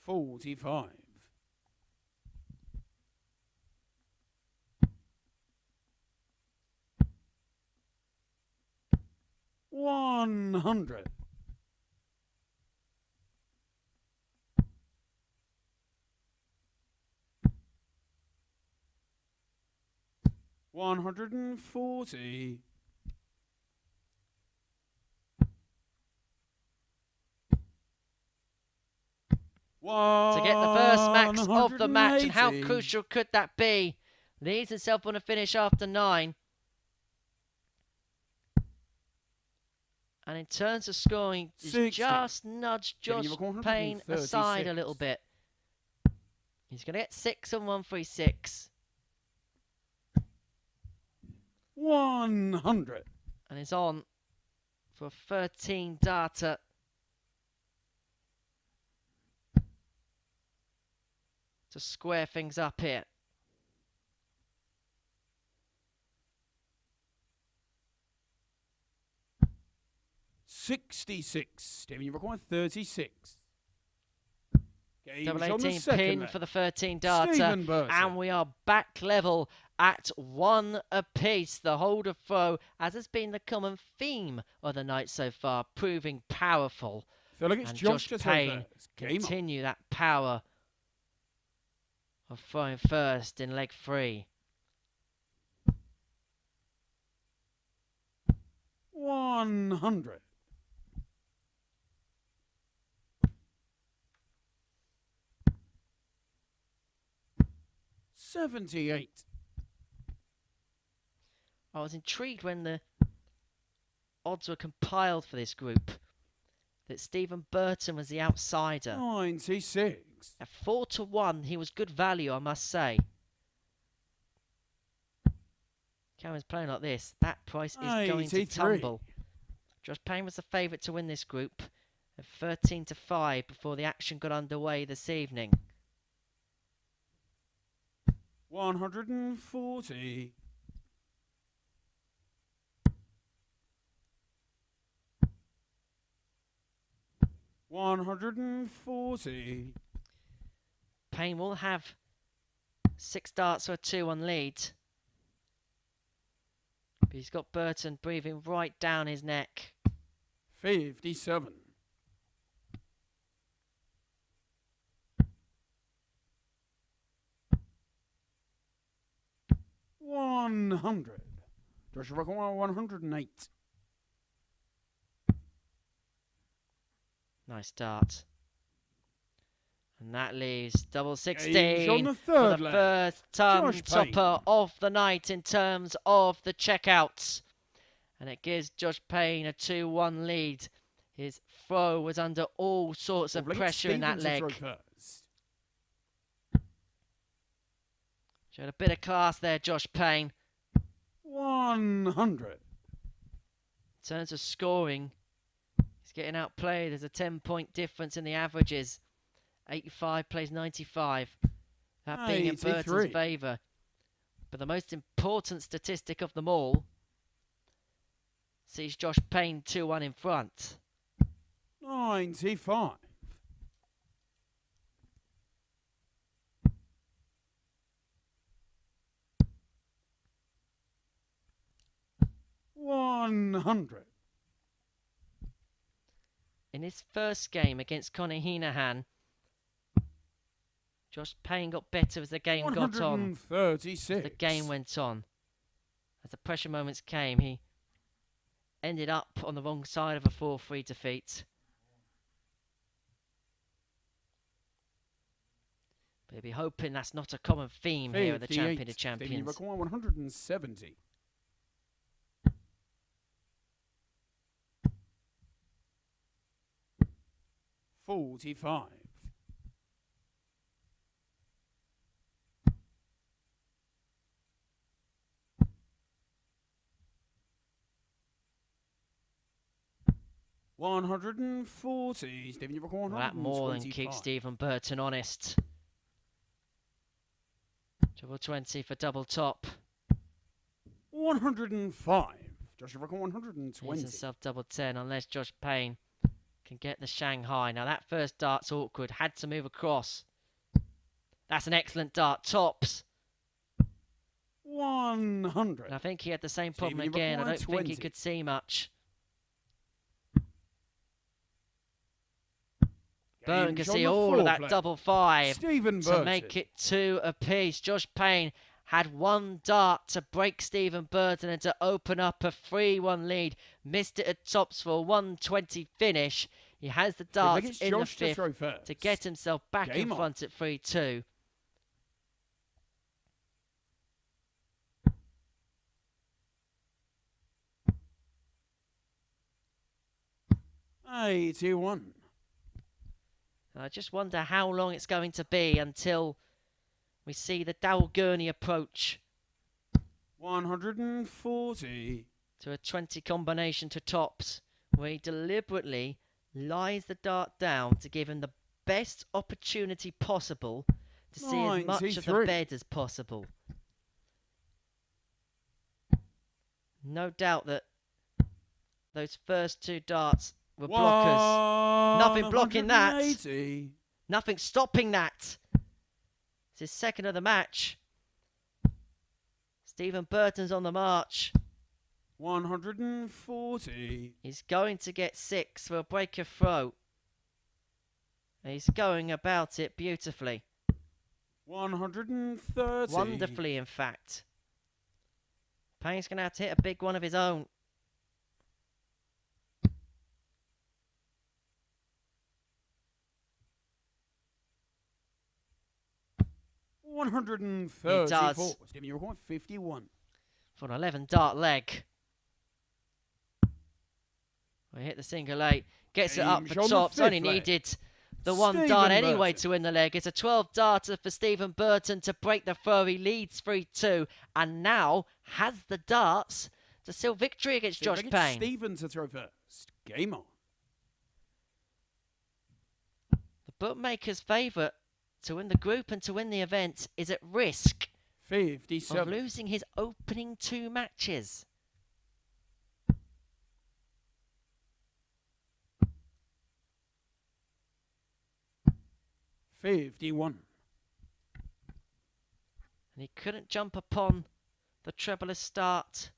45. 100. 140. 100. To get the first max of the match, and how crucial could that be? Leads himself on a finish after 9. And in terms of scoring, he's just nudged Josh Payne aside a little bit. He's going to get 6 on 136. 100. And is on for a 13 darter. To square things up here. 66. Stephen, you require 36. Double 18 pin for the 13 darter. And we are back level at 1 apiece. The hold of throw, as has been the common theme of the night so far, proving powerful. Feel like it's And Josh Josh to throw Payne first. Game on. continue that power of throwing first in leg 3. 100. $78. I was intrigued when the odds were compiled for this group that Stephen Burton was the outsider. 96. At 4 to 1, he was good value, I must say. Cameron's playing like this. That price is going to 83. tumble. Josh Payne was the favourite to win this group at 13 to 5 before the action got underway this evening. 140. 140. Payne will have 6 darts or a 2-1 lead. But he's got Burton breathing right down his neck. 57. 100. Joshua Conor 108. Nice dart. And that leaves double 16 Gage on the for third the leg. first ton Josh topper Payne. of the night in terms of the checkouts. And it gives Josh Payne a 2-1 lead. His throw was under all sorts of pressure in that leg. Showed a bit of class there, Josh Payne. 100. In terms of scoring, he's getting outplayed. There's a 10-point difference in the averages. 85 plays 95. That being in Burton's favour. But the most important statistic of them all sees Josh Payne 2-1 in front. 95. 100. In his first game against Conor Heneghan, Josh Payne got better as the game got on. 136. As the game went on. As the pressure moments came, he ended up on the wrong side of a 4-3 defeat. But he'll be hoping that's not a common theme here at the Champion of Champions. 170. 45. 140. Stephen, you've got 125. Well, that more than keeps Stephen Burton honest. Double 20 for double top. 105. Joshua Burton 120. He's himself double 10 unless Josh Payne can get the Shanghai. Now that first dart's awkward. Had to move across. That's an excellent dart. Tops. 100. And I think he had the same problem again. I don't think he could see much. Burton can see all of that double 5 to make it 2 apiece. Josh Payne had 1 dart to break Stephen Burton and to open up a 3-1 lead. Missed it at tops for a 120 finish. He has the darts in the 5th to get himself back in front at 3-2. $81. I just wonder how long it's going to be until we see the Darryl Gurney approach. 140. To a 20 combination to tops, where he deliberately lies the dart down to give him the best opportunity possible to see as much of the bed as possible. No doubt that those first 2 darts were blockers. Nothing blocking that. Nothing stopping that. It's his second of the match. Stephen Burton's on the march. 140. He's going to get 6 for a break of throat. He's going about it beautifully. 130. Wonderfully, in fact. Payne's going to have to hit a big one of his own. $134. He does. Stephen, you're going 51. For an 11 dart leg. We hit the single 8. Gets it up for tops. Only needed the 1 dart anyway to win the leg. It's a 12 darter for Stephen Burton to break the throw. He leads 3-2 and now has the darts to seal victory against Josh Payne. Stephen to throw first. Game on. The bookmaker's favourite to win the group and to win the event is at risk 57. of losing his opening 2 matches. $51. And he couldn't jump upon the trebleless start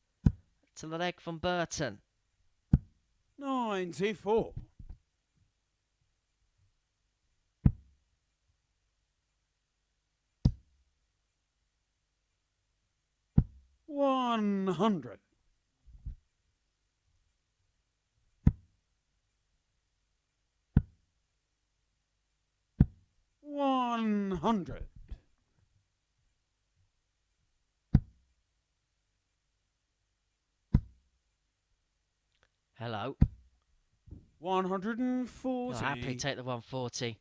to the leg from Burton. 94. $100. $100. Hello. 140. He'll happily take the 140.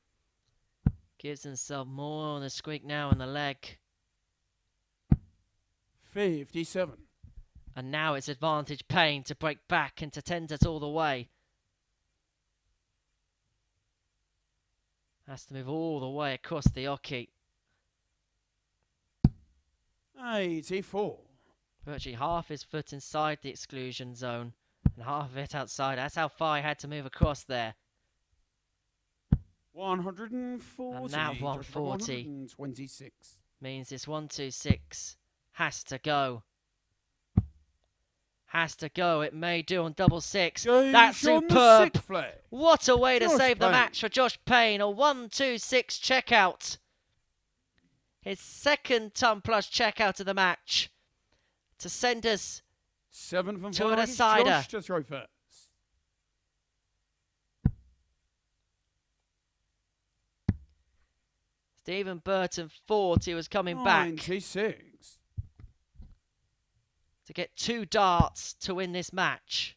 Gives himself more on the squeak now on the leg. 57. And now it's advantage Payne to break back and to tend it all the way. Has to move all the way across the oche. 84. Virtually half his foot inside the exclusion zone and half of it outside. That's how far he had to move across there. 140. And now 140. 126. Means this 126 has to go. Has to go. It may do on double 6. That's superb. What a way to save the match for Josh Payne. A 1-2-6 checkout. His second ton plus checkout of the match to send us 7 from to an decider. Josh to throw first. Stephen Burton thought he was coming back 96. to get 2 darts to win this match.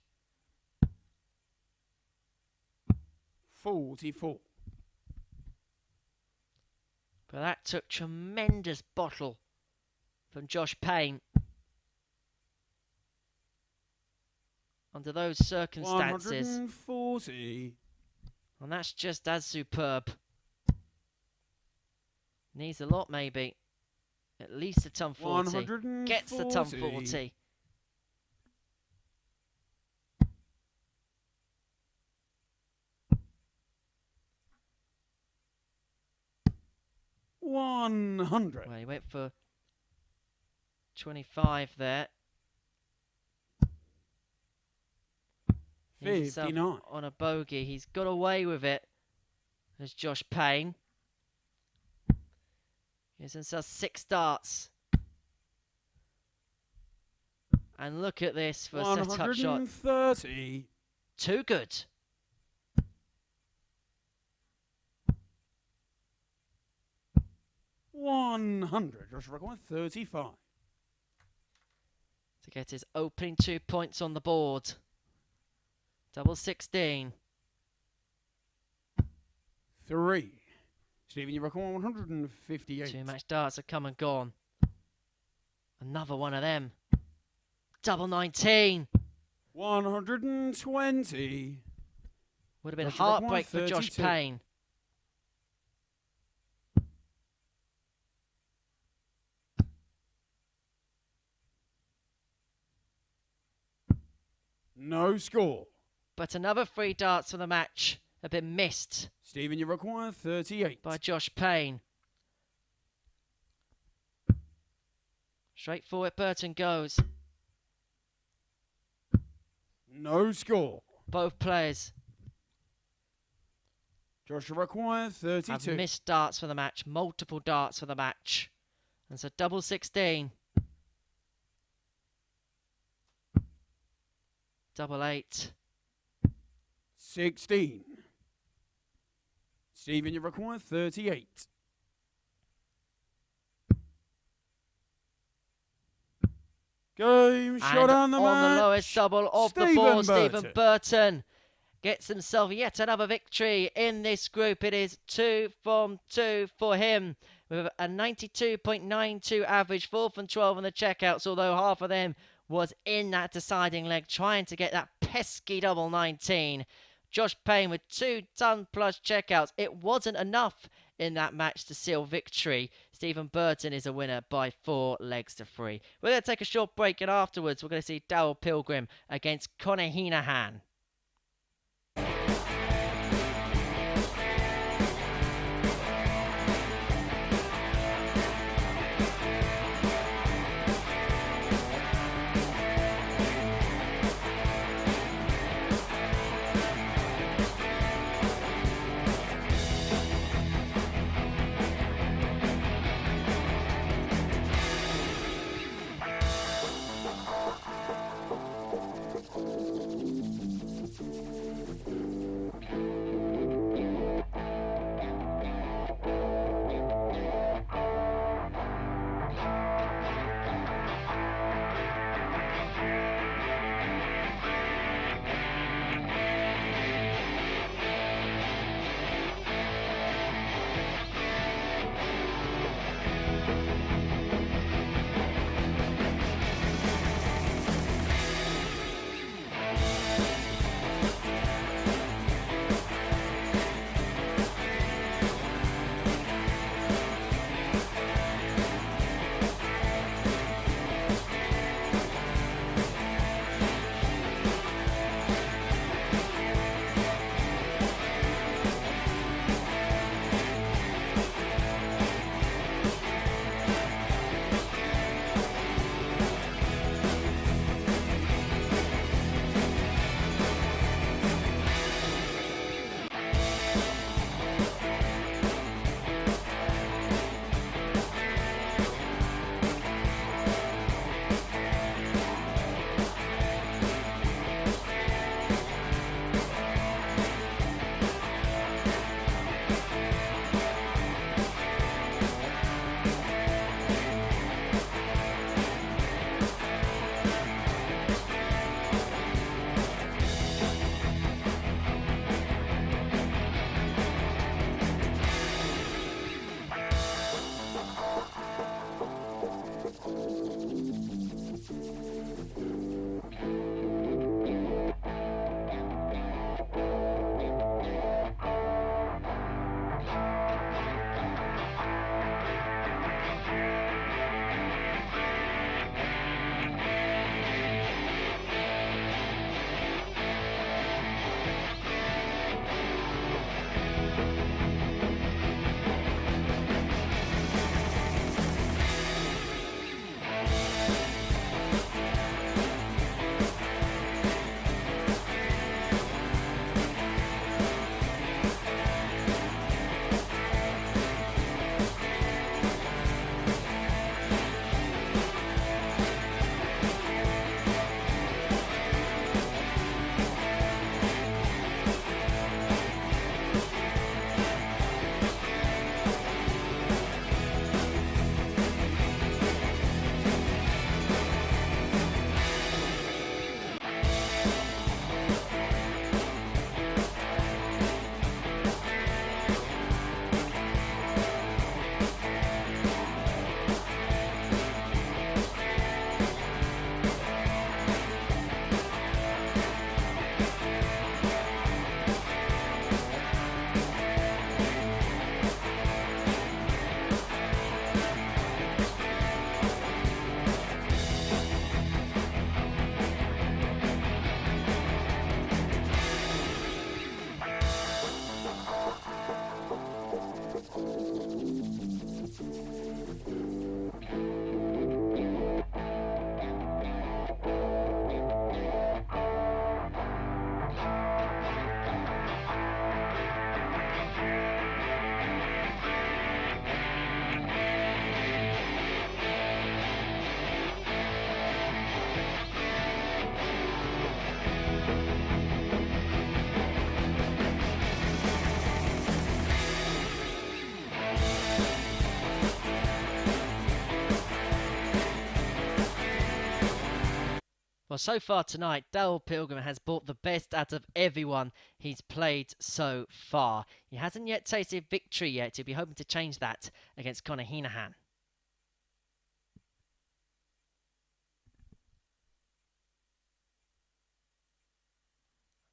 44. But that took tremendous bottle from Josh Payne. Under those circumstances. 140. And that's just as superb. Needs a lot, maybe. At least a ton 40. 140. Gets the ton 40. $100. Well, he went for 25 there. 59. On a bogey. He's got away with it. There's Josh Payne. Gives himself 6 darts. And look at this for a set-up shot. 130. Too good. $100. Josh Rucker 35. To get his opening 2 points on the board. Double 16. 3. Stephen, you reckon 158. 2 match darts have come and gone. Another one of them. Double 19. 120. Would have been a Josh Rucker heartbreak for Josh 132. Payne. No score. But another 3 darts for the match have been missed Stephen, you require 38. by Josh Payne. Straight forward, Burton goes. No score. Both players Joshua requires 32. have missed darts for the match. Multiple darts for the match. And so double 16. Double 8. 16. Stephen, you require 38. Game shot on the match. The lowest double of the board, Stephen Burton gets himself yet another victory in this group. It is 2 from 2 for him with a 92.92 average, 4 from 12 on the checkouts, although half of them was in that deciding leg trying to get that pesky double 19. Josh Payne with 2 ton plus checkouts. It wasn't enough in that match to seal victory. Stephen Burton is a winner by 4 legs to 3. We're going to take a short break, and afterwards we're going to see Darryl Pilgrim against Conor Heneghan. Well, so far tonight, Darryl Pilgrim has brought the best out of everyone he's played so far. He hasn't yet tasted victory yet. He'll be hoping to change that against Conor Heneghan.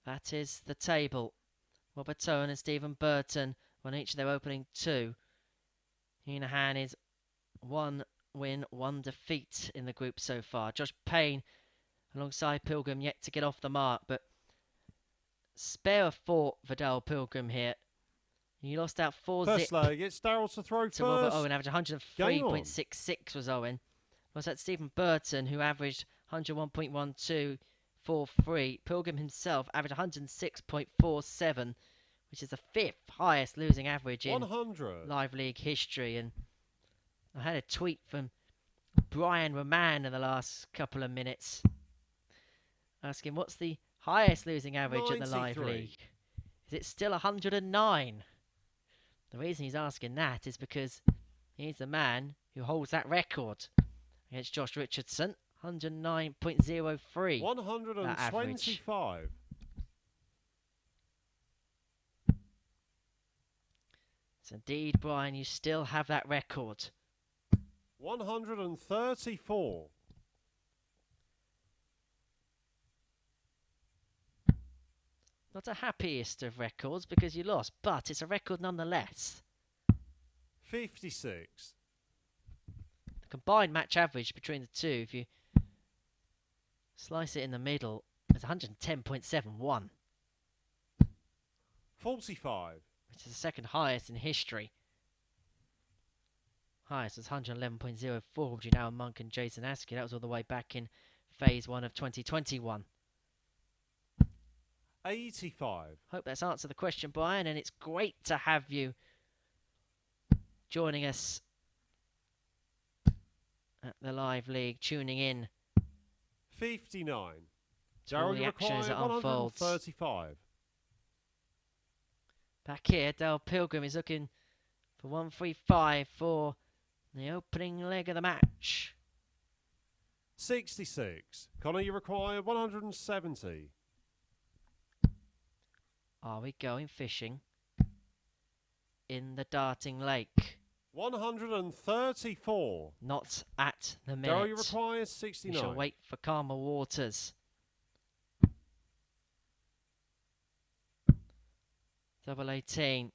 That is the table. Robert Owen and Stephen Burton won each of their opening 2. Heneghan is 1 win, 1 defeat in the group so far. Josh Payne alongside Pilgrim yet to get off the mark, but spare a thought for Darryl Pilgrim here. He lost out 4-0. First leg, it's Darryl to throw to Robert Owen, average 103.66 was Owen. Lost out Stephen Burton, who averaged 101.1243. Pilgrim himself averaged 106.47, which is the 5th highest losing average in 100 Live League history. And I had a tweet from Brian Roman in the last couple of minutes asking what's the highest losing average in the Live League. Is it still 109? The reason he's asking that is because he's the man who holds that record against Josh Richardson. 109.03. 125. So indeed, Brian, you still have that record. 134. Not the happiest of records because you lost, but it's a record nonetheless. 56. The combined match average between the two, if you slice it in the middle, is 110.71. 45. Which is the second highest in history. Highest was 111.04 between Alan Monk and Jason Askew. That was all the way back in phase 1 of 2021. 85. Hope that's answered the question, Brian, and it's great to have you joining us at the Live League, tuning in 59. to all the action as it unfolds. 135. Back here, Darryl Pilgrim is looking for 135 for the opening leg of the match. 66. Conor, you require 170. Are we going fishing in the darting lake? 134. Not at the minute. Darryl, you require 69. We shall wait for calmer waters. Double 18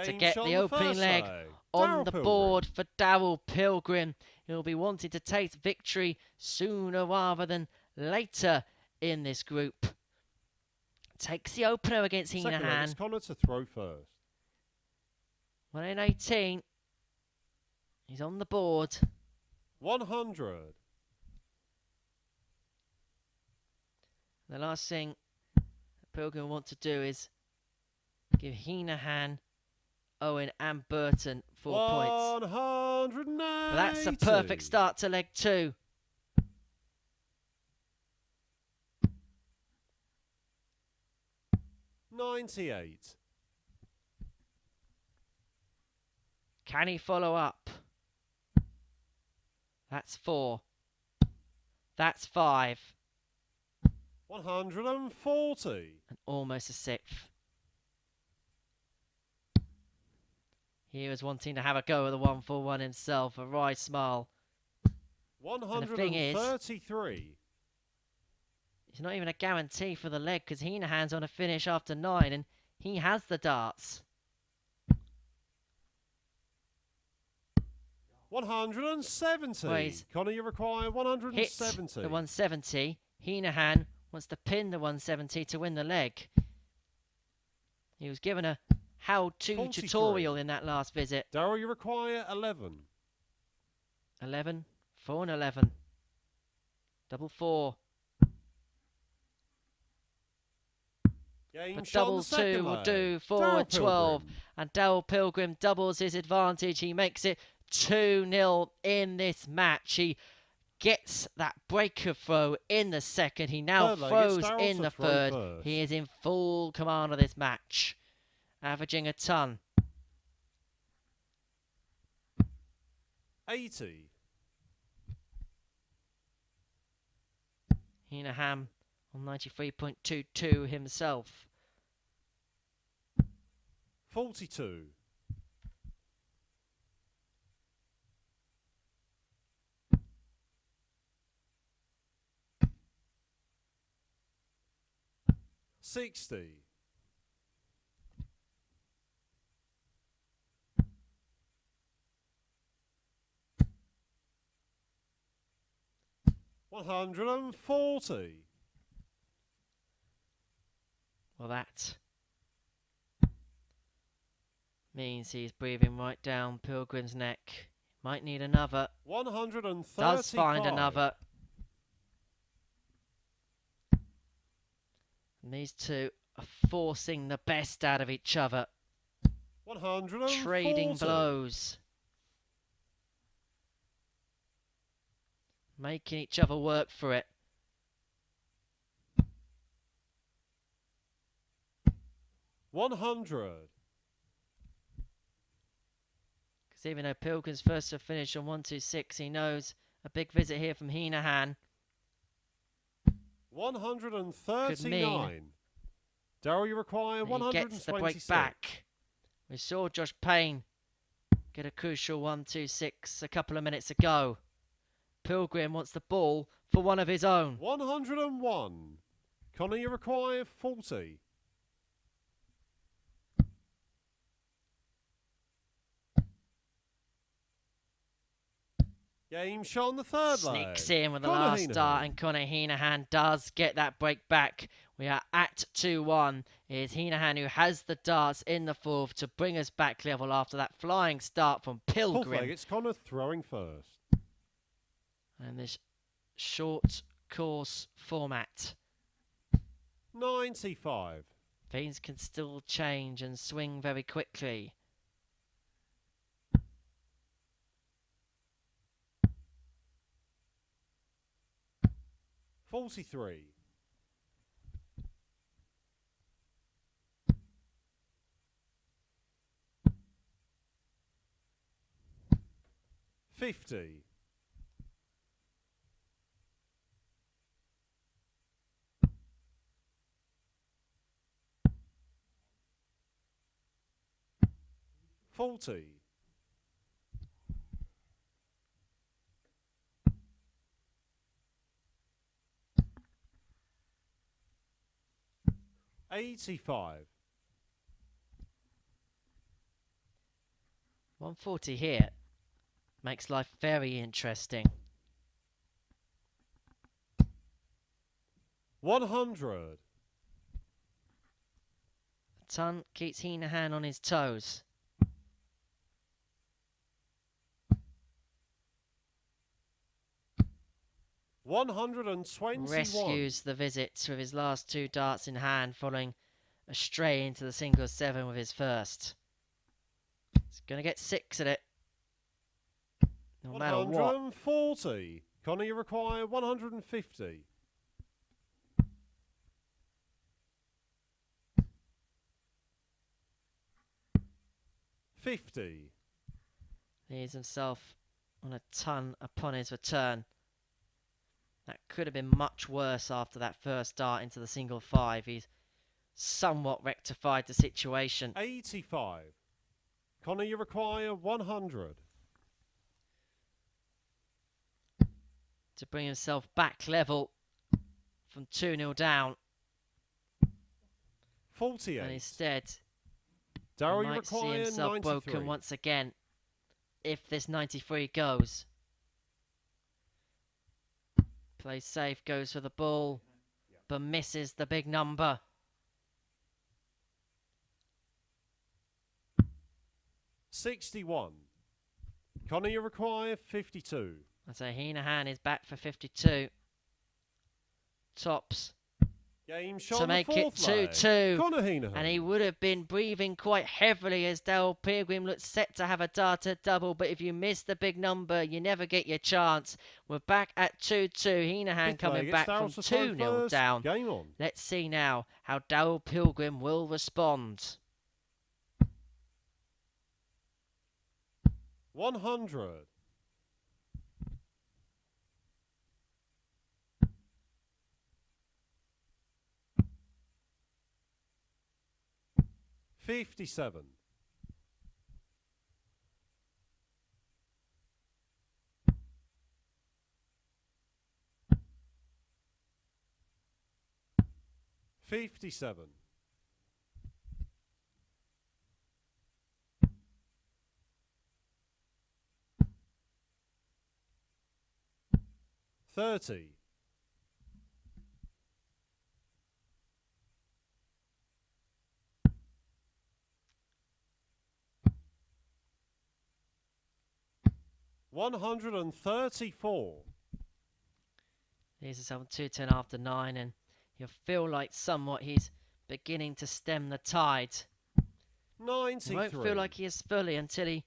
to get the opening leg on the board for Darryl Pilgrim. He'll be wanting to take victory sooner rather than later in this group. Takes the opener against Heneghan. It's Conor to throw first. 1 in 18. He's on the board. 100. The last thing Pilgrim want to do is give Heneghan, Owen and Burton 4 points. 180. But that's a perfect start to leg 2. $98. Can he follow up? That's 4. That's 5. 140. And almost a 6th. He was wanting to have a go at the 141 himself. A wry smile. 133. It's not even a guarantee for the leg because Heneghan's on a finish after 9 and he has the darts. 170. Wait. Conor, you require 170. Hit the 170. Heneghan wants to pin the 170 to win the leg. He was given a how-to 43. tutorial in that last visit. Darryl, you require 11. 11. 4 and 11. Double 4. But double 2 will do 4 and 12. And Darryl Pilgrim doubles his advantage. He makes it 2-0 in this match. He gets that breaker throw in the second. He now throws in the third. He is in full command of this match, averaging a ton. 80. Heneghan on 93.22 himself. 42. 60. 140. Well, that means he's breathing right down Pilgrim's neck. Might need another. 135. Does find another. And these two are forcing the best out of each other. 140. Trading blows. Making each other work for it. 100. Because even though Pilgrim's first to finish on 126, he knows a big visit here from Heneghan 139. Darryl, you require 126. He gets the break back. We saw Josh Payne get a crucial 126 a couple of minutes ago. Pilgrim wants the ball for one of his own. 101. Conor, you require 40. Game shot on the third leg. Sneaks in with the Conor last Heneghan. start, and Conor Heneghan does get that break back. We are at 2-1. It is Heneghan who has the darts in the fourth to bring us back level after that flying start from Fourth leg, Pilgrim. it's Conor throwing first. And this short course format. 95. Things can still change and swing very quickly. 43. 50. 40. 85. 140 here makes life very interesting. 100. A ton keeps Heneghan on his toes. 121. Rescues the visits with his last two darts in hand, following a stray into the singles 7 with his first. He's going to get 6 at it. No matter what. 140. Conor, you require 150. 50. He's himself on a ton upon his return. That could have been much worse after that first dart into the single 5. He's somewhat rectified the situation. 85. Conor, you require 100. To bring himself back level from 2-0 down. 48. And instead, Darryl, he you might see require himself 93. broken once again if this 93 goes. Plays safe, goes for the ball, but misses the big number. 61. Conor, you require 52. I'd say Heneghan is back for 52. Tops Game shot to on the make it fourth leg. 2-2. Conor Heneghan. And he would have been breathing quite heavily as Darryl Pilgrim looks set to have a darter double. But if you miss the big number, you never get your chance. We're back at 2-2. Heneghan Fifth coming leg, back it's from Darryl to throw 2-0 first. down. Game on. Let's see now how Darryl Pilgrim will respond. 100. 57. 57. 30. 134. Here's himself 2:10 after 9, and you'll feel like somewhat he's beginning to stem the tide. 93. He won't feel like he is fully until he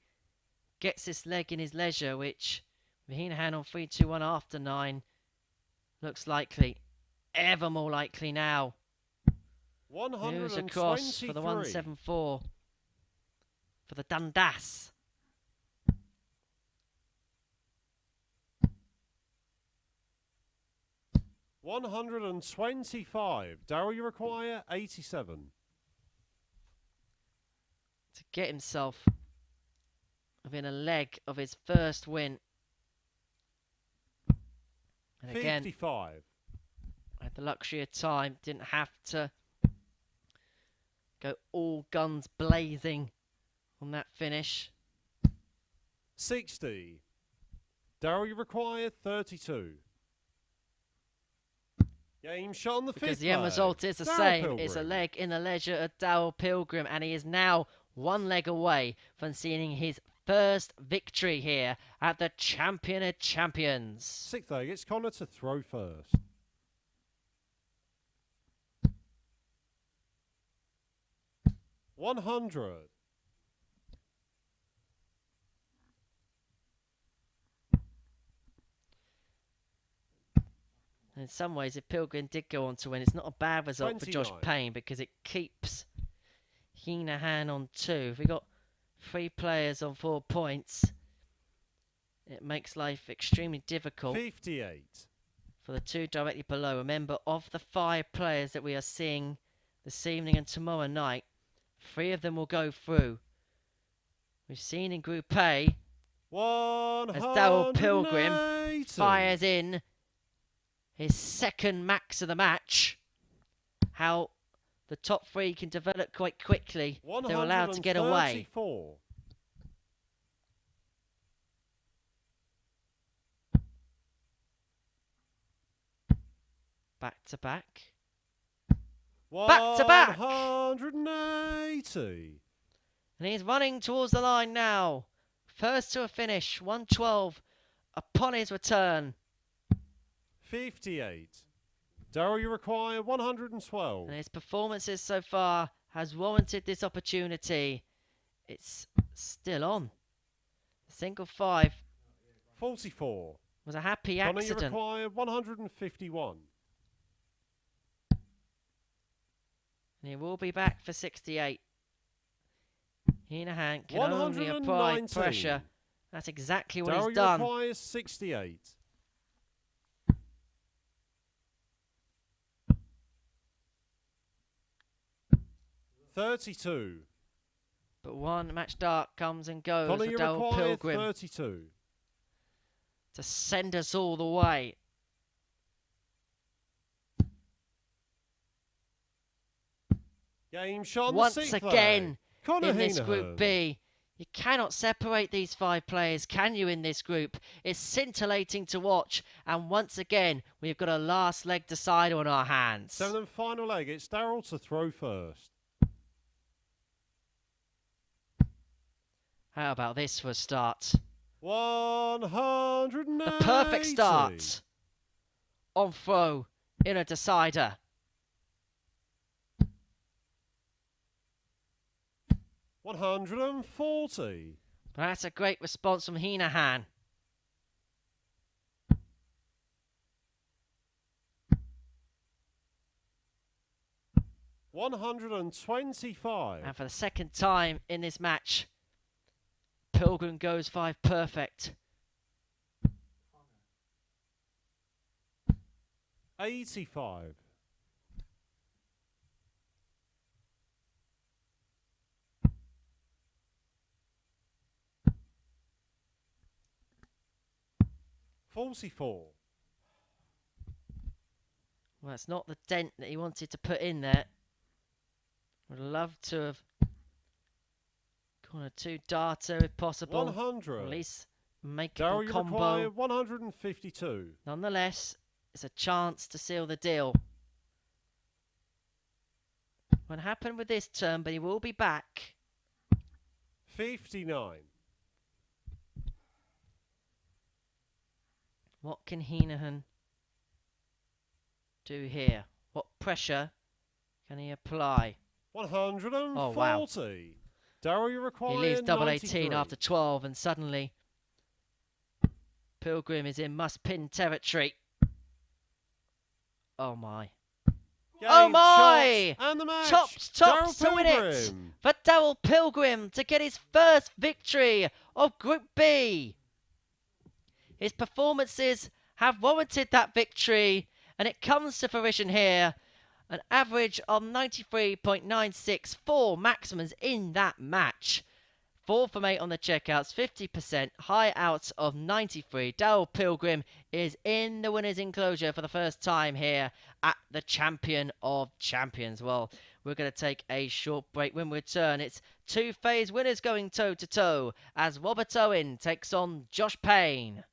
gets this leg in his leisure, which with Heneghan on 3-2-1 after 9 looks likely, ever more likely now. Moves across for the 174 for the Dundas. $125. Darryl, you require 87. To get himself within a leg of his first win. And again, 55. had the luxury of time, didn't have to go all guns blazing on that finish. 60. Darryl, you require 32. Game shot on the Because fifth the end leg. result is the Darryl same. Pilgrim. It's a leg in the leisure of Darryl Pilgrim, and he is now one leg away from seeing his first victory here at the Champion of Champions. Sixth leg, it's Conor to throw first. $100. In some ways, if Pilgrim did go on to win, it's not a bad result for Josh 29. Payne because it keeps Heneghan on 2. If we got 3 players on 4 points, it makes life extremely difficult 58. for the 2 directly below. Remember, of the 5 players that we are seeing this evening and tomorrow night, 3 of them will go through. We've seen in Group A, as Darryl Pilgrim fires in his second max of the match, how the top 3 can develop quite quickly. They're allowed to get away. 134. Back to back. 180. And he's running towards the line now. First to a finish, 112 upon his return. 58. Darryl, you require 112. And his performances so far has warranted this opportunity. It's still on. Single 5 44. was a happy Conor, you accident. require 151. And he will be back for 68. Heneghan can only apply 119. pressure. That's exactly what Darryl, he's done. you require 68. $32. But one match dark comes and goes Conor, for you Darryl require Pilgrim 32. to send us all the way. Game shot on the Once sixth again leg. Conor in this Heneghan. Group B. You cannot separate these 5 players, can you, in this group? It's scintillating to watch. And once again, we've got a last leg decider on our hands. 7th and final leg. It's Darryl to throw first. How about this for a start? 180. The perfect start on throw in a decider. $140. That's a great response from Heneghan. $125. And for the second time in this match, Pilgrim goes 5 perfect. 85. 44. Well, it's not the dent that he wanted to put in there. Would love to have gone a 2 darter if possible. 100. Or at least make Darryl, a you combo. require 152. Nonetheless, it's a chance to seal the deal. What happened with this turn, but he will be back. 59. What can Heneghan do here? What pressure can he apply? 140. Oh, wow. Darryl, you require He leaves double 93. 18 after 12, and suddenly Pilgrim is in must-pin territory. Oh, my. Game, Oh, my! shots, and the match. Tops Darryl to win it Pilgrim. for Darryl Pilgrim to get his first victory of Group B. His performances have warranted that victory, and it comes to fruition here. An average of 93.964 maximums in that match. 4 from 8 on the checkouts, 50%, high outs of 93. Darryl Pilgrim is in the winner's enclosure for the first time here at the Champion of Champions. Well, we're going to take a short break. When we return, it's 2 phase winners going toe-to-toe as Robert Owen takes on Josh Payne.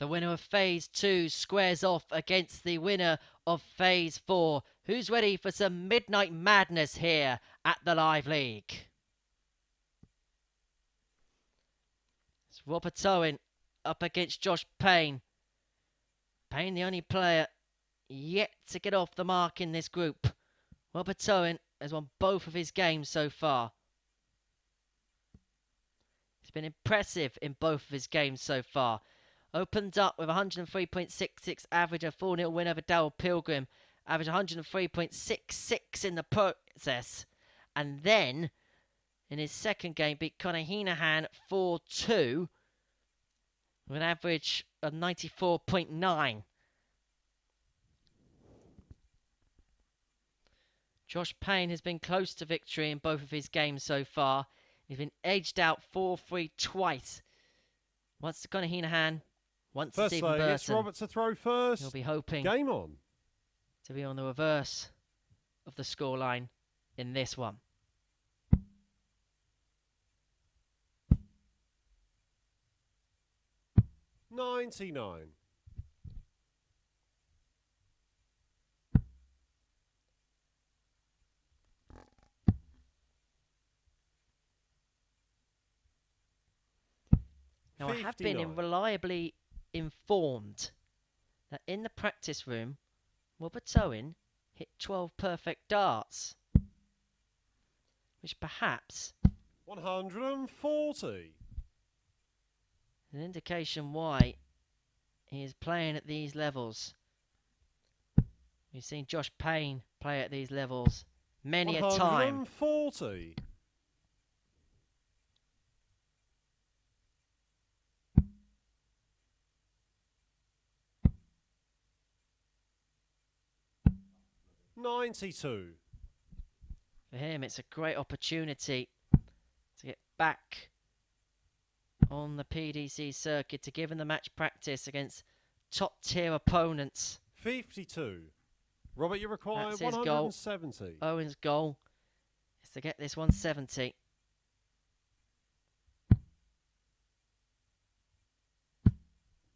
winner of Phase 2 squares off against the winner of Phase 4. Who's ready for some midnight madness here at the Live League? It's Robert Owen up against Josh Payne. Payne, the only player yet to get off the mark in this group. Robert Owen has won both of his games so far. He's been impressive in both of his games so far. Opened up with 103.66 average, a 4-0 win over Darryl Pilgrim. Average 103.66 in the process. And then, in his second game, beat Conor Heneghan 4-2 with an average of 94.9. Josh Payne has been close to victory in both of his games so far. He's been edged out 4-3 twice. Once to Conor Heneghan, once to Stephen Burton. It's Robert to throw first. He'll be hoping Game on. to be on the reverse of the scoreline in this one. $99. Now, I have been reliably informed that in the practice room, Robert Owen hit 12 perfect darts, which perhaps 140. an indication why he is playing at these levels. We've seen Josh Payne play at these levels many a time. 140. $92. For him, it's a great opportunity to get back on the PDC circuit, to give him the match practice against top-tier opponents. 52. Robert, you require That's his 170. Goal. Owen's goal is to get this 170.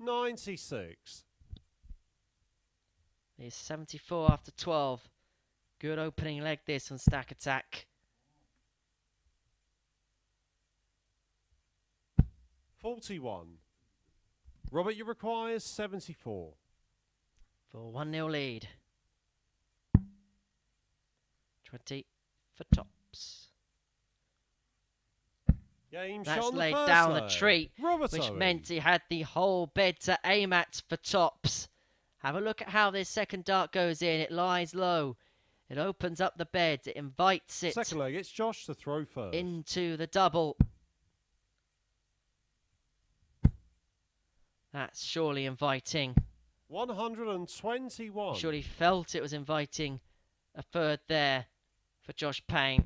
$96. He's 74 after 12. Good opening leg this on Stack Attack. 41. Robert, you require 74. For a 1-0 lead. 20 for tops. Game That's shot on the laid first down leg. the treat, Robert which Owen. meant he had the whole bed to aim at for tops. Have a look at how this second dart goes in. It lies low. It opens up the bed. It invites it Second leg, it's Josh to throw first. into the double. That's surely inviting. 121. Surely felt it was inviting a third there for Josh Payne.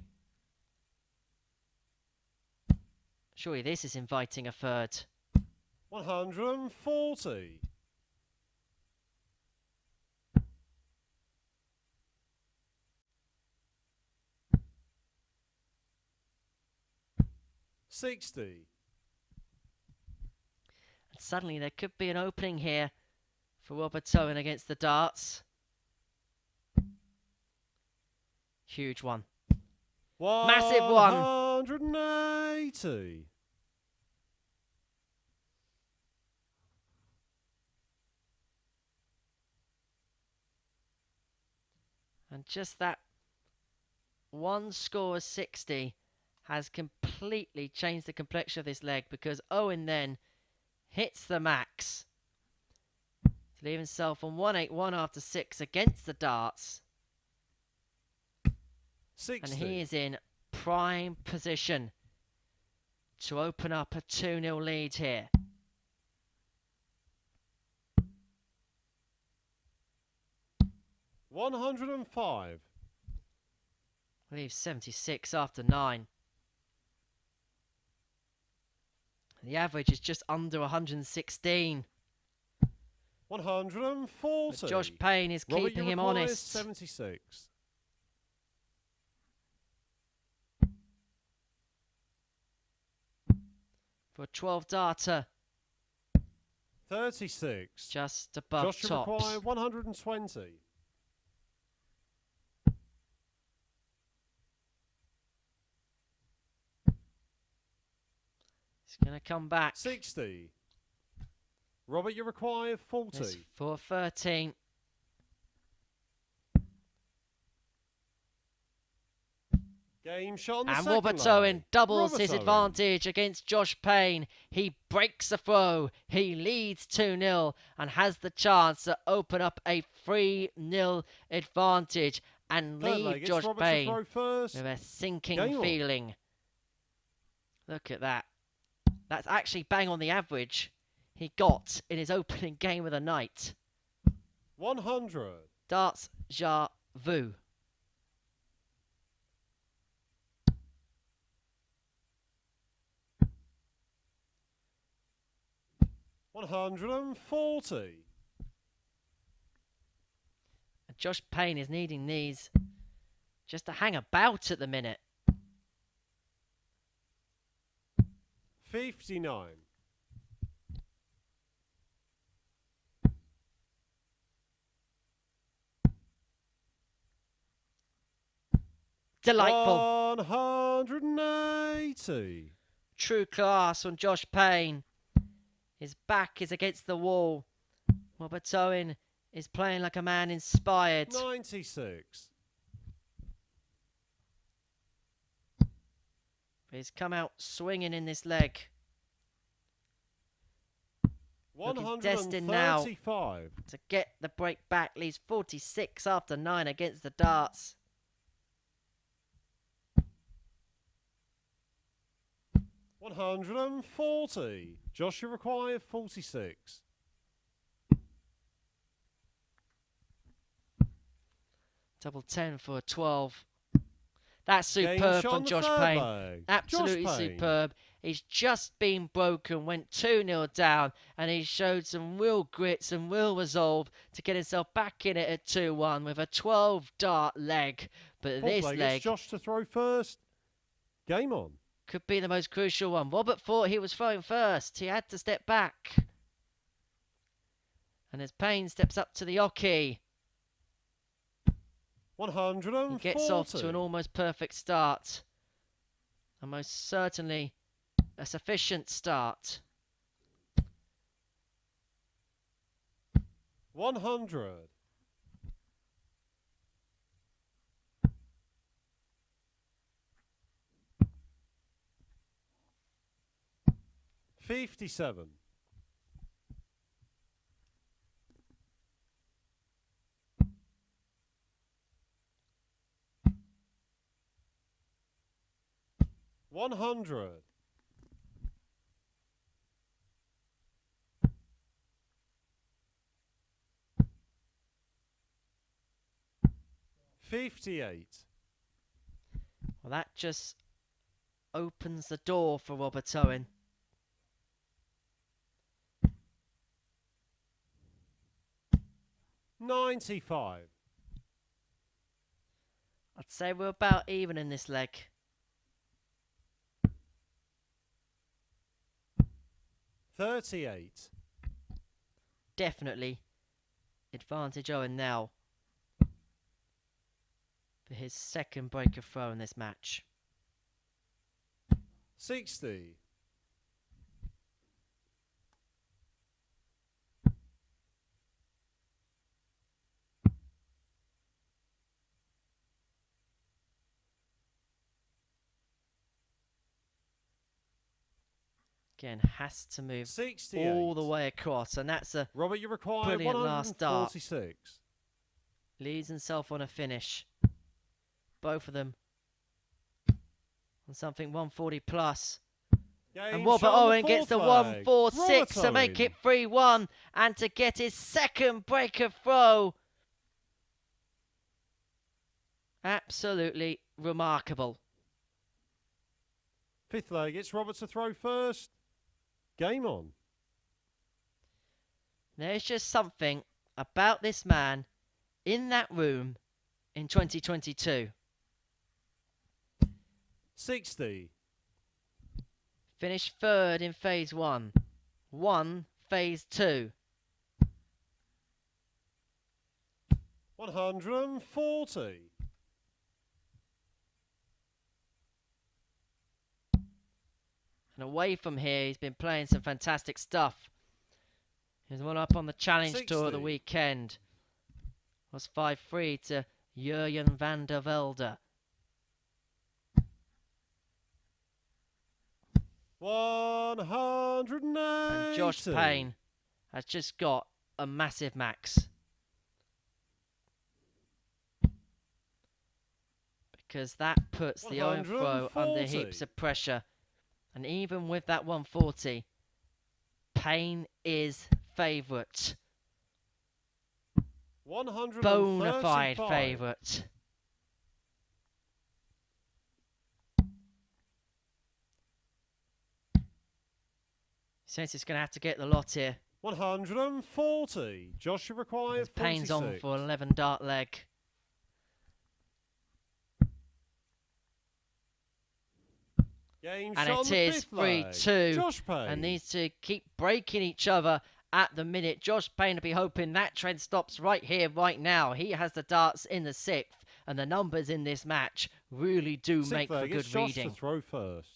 Surely this is inviting a third. 140. $60. And suddenly there could be an opening here for Robert Owen against the darts. Huge one. Massive one. 180. And just that one score of 60 has completely changed the complexion of this leg, because Owen then hits the max to leave himself on 181 after 6 against the darts. 60. And he is in prime position to open up a 2-0 lead here. $105. I believe 76 after 9. The average is just under 116. 140. But Josh Payne is Robert, keeping you him require honest. 76. For a 12 darter. 36. Just above Josh, you tops. require 120. He's going to come back. 60. Robert, you require 40. It's 413. Game shot on the And second Robert leg. Owen doubles Robert his Owen. advantage against Josh Payne. He breaks the throw. He leads 2-0 and has the chance to open up a 3-0 advantage and Third leg, leave it's Josh Robert to Payne throw first. with a sinking Game on. feeling. Look at that. That's actually bang on the average he got in his opening game of the night. 100. Darts Ja Vu. $140. Josh Payne is needing these just to hang about at the minute. 59. Delightful. 180. True class on Josh Payne. His back is against the wall. Robert Owen is playing like a man inspired. 96. He's come out swinging in this leg. Looking destined now 135. to get the break back. Leaves 46 after 9 against the darts. 140. Josh, you require 46. Double 10 for a 12. That's Game superb shot on from the Josh third Payne. leg. Absolutely Josh Payne. superb. He's just been broken, went 2-0 down, and he showed some real grit, some real resolve to get himself back in it at 2-1 with a 12-dart leg. But Fourth this leg, leg it's Josh to throw first. Game on. could be the most crucial one. Robert thought he was throwing first. He had to step back. And as Payne steps up to the oche, 140. he gets off to an almost perfect start. And most certainly a sufficient start. 100. $57. $100. $58. Well, that just opens the door for Robert Owen. $95. I'd say we're about even in this leg. $38. Definitely advantage Owen now for his second break of throw in this match. 60. Again, has to move 68. all the way across, and that's a Robert, you require brilliant last dart. 146. leads himself on a finish. Both of them on something 140 plus. And Robert Owen gets the 146 to make it 3-1 and to get his second break of throw. Absolutely remarkable. Fifth leg, it's Robert to throw first. Game on. There's just something about this man in that room in 2022. 60. Finished third in phase one. Won phase 2. 140. And away from here, he's been playing some fantastic stuff. He's one up on the Challenge 60. Tour of the weekend. Was 5-3 to Jurjen van der Velde. 180. And Josh Payne has just got a massive max. Because that puts the Owen throw under heaps of pressure. And even with that 140, Payne is favourite. Bona fide favourite. Since it's going to have to get the lot here. 140. Josh, you require 46. Payne's on for 11 dart leg. Game And shot it is on the fifth 3-2. Josh Payne. And these two keep breaking each other at the minute. Josh Payne will be hoping that trend stops right here, right now. He has the darts in the 6th. And the numbers in this match really do make for good reading. To throw first.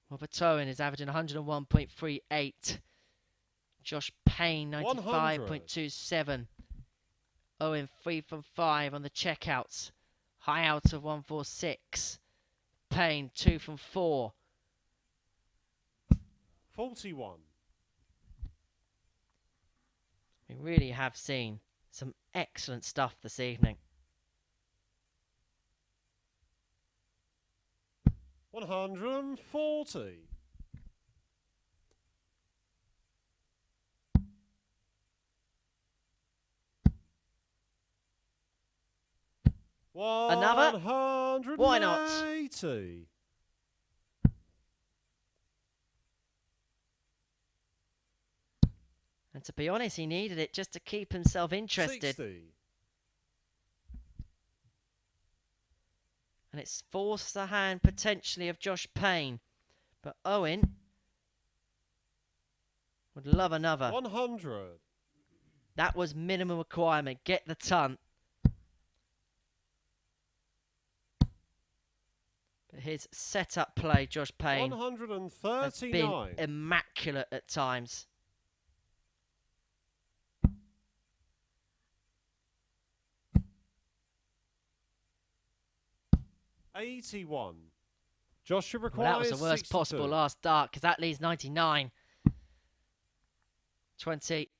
Robert Owen is averaging 101.38. Josh Payne 95.27. Owen 3 from 5 on the checkouts. High out of 146. Payne 2 from 4. 41. We really have seen some excellent stuff this evening. 140. 'Another? Why not? 180. And to be honest, he needed it just to keep himself interested. 60. And it's forced the hand potentially of Josh Payne. But Owen would love another. 100. That was minimum requirement. Get the ton. But his setup play, Josh Payne, has 139. been immaculate at times. $81. Joshua requires Well, that was the worst 62. possible last dart, because that leaves 99. 20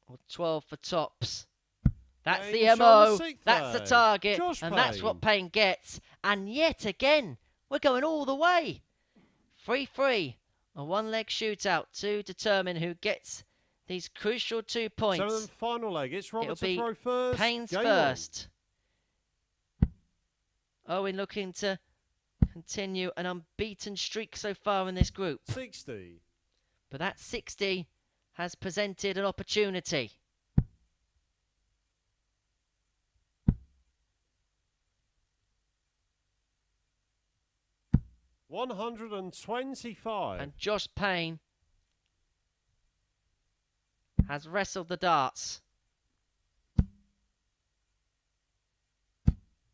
or 12 for tops. That's Payne the shot MO. the sixth That's the leg. target. Josh And that's what Payne gets. And yet again, we're going all the way. 3-3. A one-leg shootout to determine who gets these crucial 2 points. Seventh final leg. It's Robert It'll to be throw first. Payne's Game first. Owen looking to continue an unbeaten streak so far in this group. on. 60. But that 60 has presented an opportunity. $125. And Josh Payne has wrestled the darts.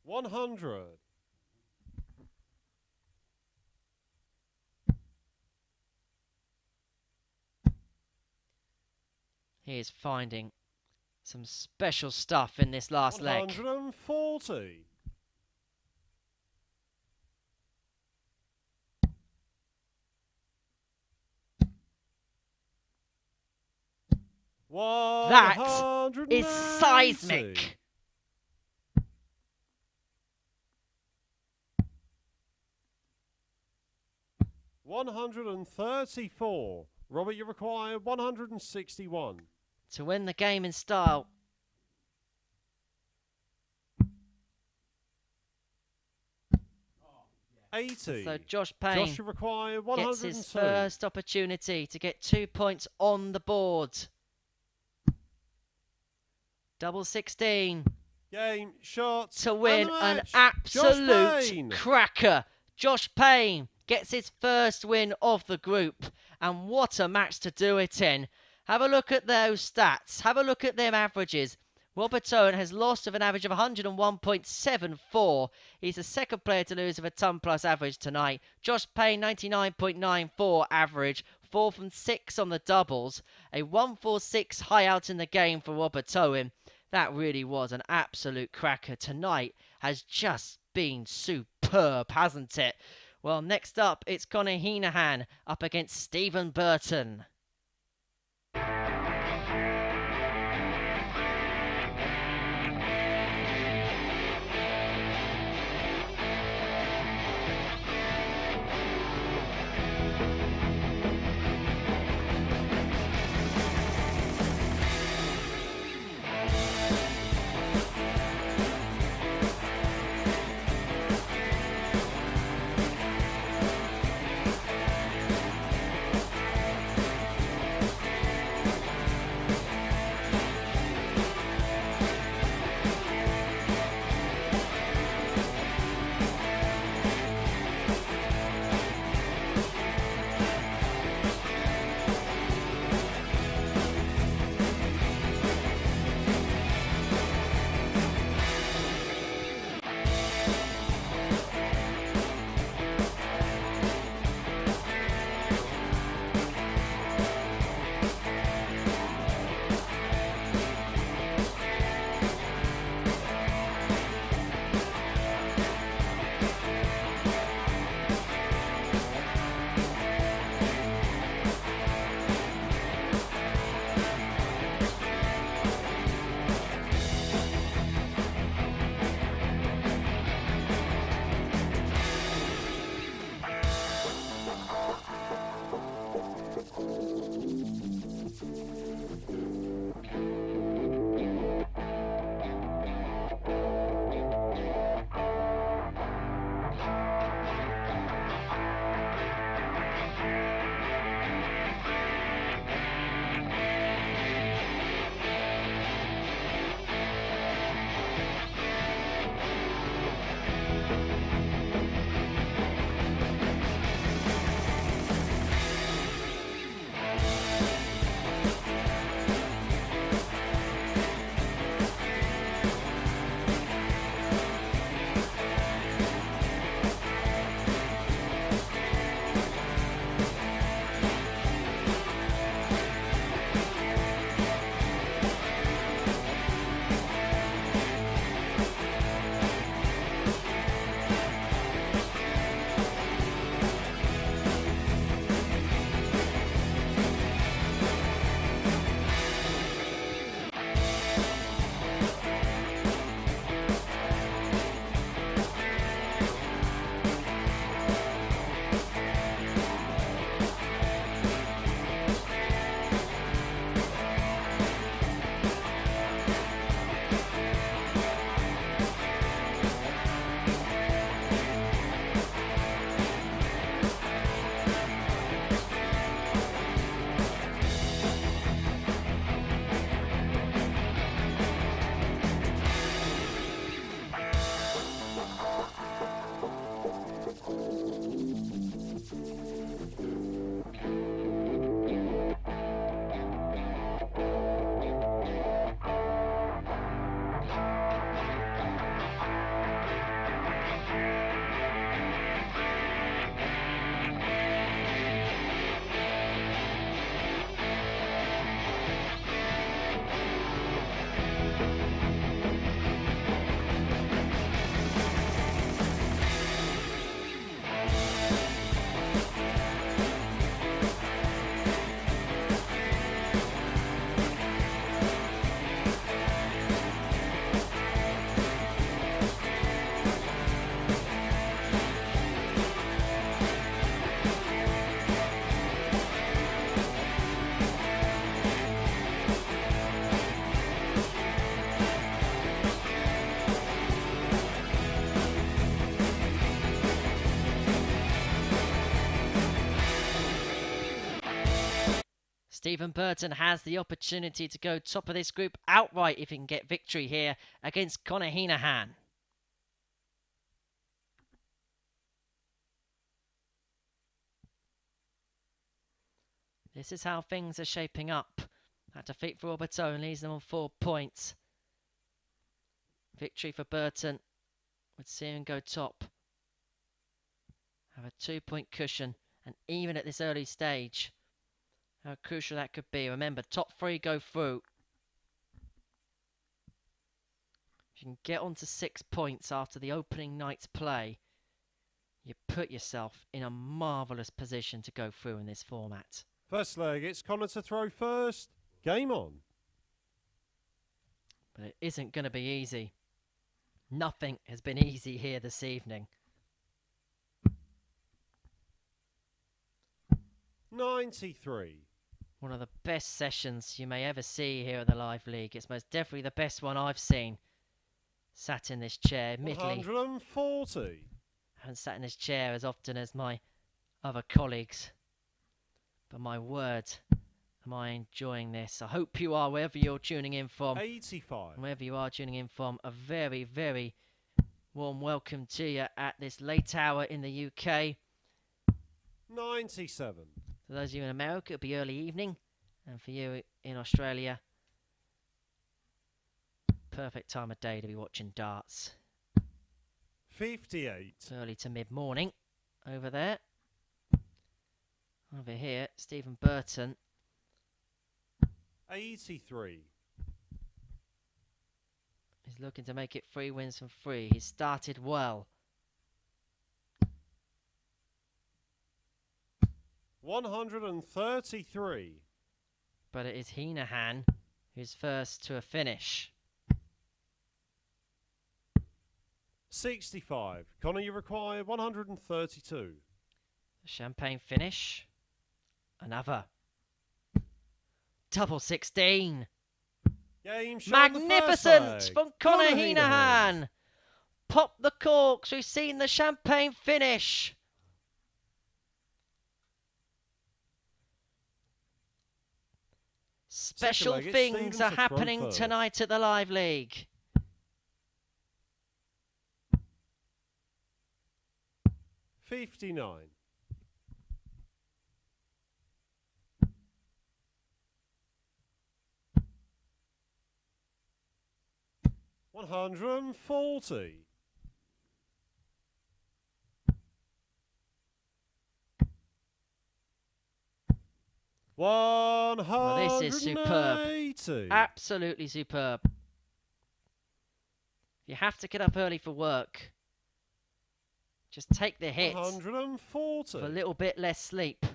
100. He is finding some special stuff in this last leg. 140. That is seismic. $134. Robert, you require 161. To win the game in style. $80. So Josh Payne Josh, you require gets his 102. first opportunity to get 2 points on the board. Double 16 Game, shot, to win and the an match. absolute Payne. cracker. Josh Payne gets his first win of the group. And what a match to do it in. Have a look at those stats. Have a look at their averages. Robert Owen has lost with an average of 101.74. He's the second player to lose with a ton plus average tonight. Josh Payne, 99.94 average. 4 from 6 on the doubles. A 146 high out in the game for Robert Owen. That really was an absolute cracker. Tonight has just been superb, hasn't it? Well, next up, it's Conor Heneghan up against Stephen Burton. Stephen Burton has the opportunity to go top of this group outright if he can get victory here against Conor Heneghan. This is how things are shaping up. That defeat for Owen leaves them on 4 points. Victory for Burton would see him go top. Have a 2-point cushion, and even at this early stage, how crucial that could be. Remember, top 3 go through. If you can get on to 6 points after the opening night's play, you put yourself in a marvellous position to go through in this format. First leg, it's Conor to throw first. Game on. But it isn't going to be easy. Nothing has been easy here this evening. 93. One of the best sessions you may ever see here at the Live League. It's most definitely the best one I've seen. Sat in this chair, admittedly. 140. I haven't sat in this chair as often as my other colleagues. But my word, am I enjoying this. I hope you are, wherever you're tuning in from. 85. Wherever you are tuning in from, a very, very warm welcome to you at this late hour in the UK. 97. For those of you in America, it'll be early evening. And for you in Australia, perfect time of day to be watching darts. 58. It's early to mid-morning over there. Over here, Stephen Burton. 83. He's looking to make it 3 wins from 3. He's started well. 133. But it is Heneghan who's first to a finish. 65. Conor, you require 132. The champagne finish. Another. Double 16. Game shot on the first Magnificent leg. from Conor Heneghan. Pop the corks. We've seen the champagne finish. Special leg, it's things Stevens are to throw happening first. tonight at the Live League. 59. 140. 180. Well, this is superb. Absolutely superb. If you have to get up early for work, just take the hit 140. for a little bit less sleep.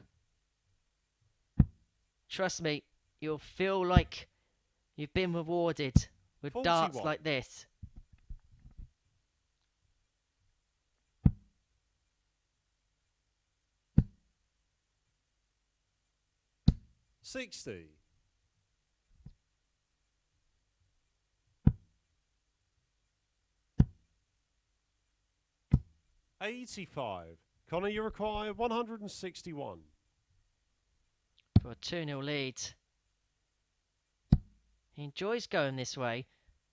Trust me, you'll feel like you've been rewarded with 41. darts like this. 60. 85. Conor, you require 161. For a 2-0 lead. He enjoys going this way.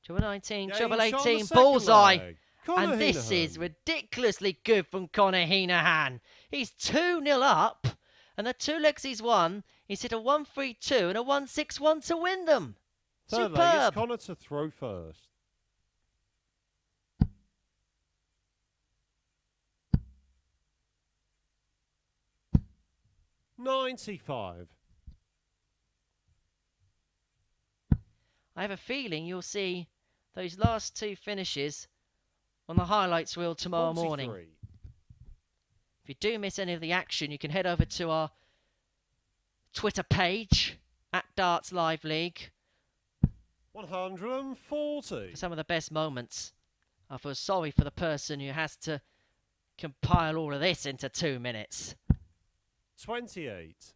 Treble 19, Yeah, treble he shot on the 18, second bullseye. leg. Conor And this Heneghan. is ridiculously good from Conor Heneghan. He's 2-0 up, and the 2 legs he's won, he's hit a 1-3-2 and a 1-6-1 to win them. Third leg, Superb. it's Conor to throw first. $95. I have a feeling you'll see those last 2 finishes on the highlights reel tomorrow morning. 43. If you do miss any of the action, you can head over to our Twitter page at Darts Live League 140. for some of the best moments. I feel sorry for the person who has to compile all of this into 2 minutes. 28.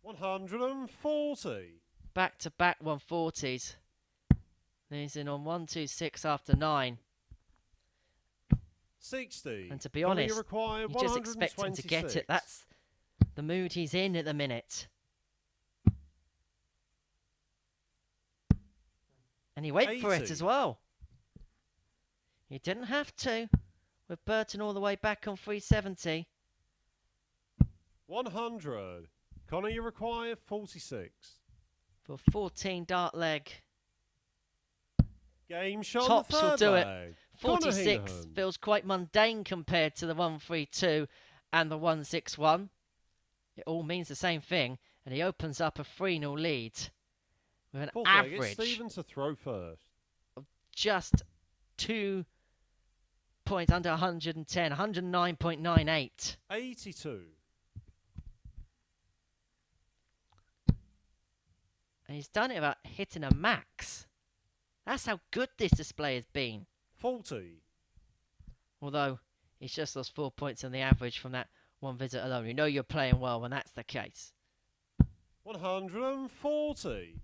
140. Back-to-back 140s. He's in on 126 after 9. 60. And to be Conor, honest, you require you just expect him to get it. 126. That's the mood he's in at the minute. And he went for it 80. as well. He didn't have to, with Burton all the way back on 370. 100. Conor, you require 46. For 14 dart leg. Game shot Tops on the will third do it. leg. 46 Heneghan. feels quite mundane compared to the 132 and the 161. It all means the same thing, and he opens up a 3-0 lead with an Fourth leg, it's average Stephen to throw first. of just 2 points under 110, 109.98. 82. And he's done it about hitting a max. That's how good this display has been. 40. Although he's just lost 4 points on the average from that one visit alone. You know you're playing well when that's the case. 140.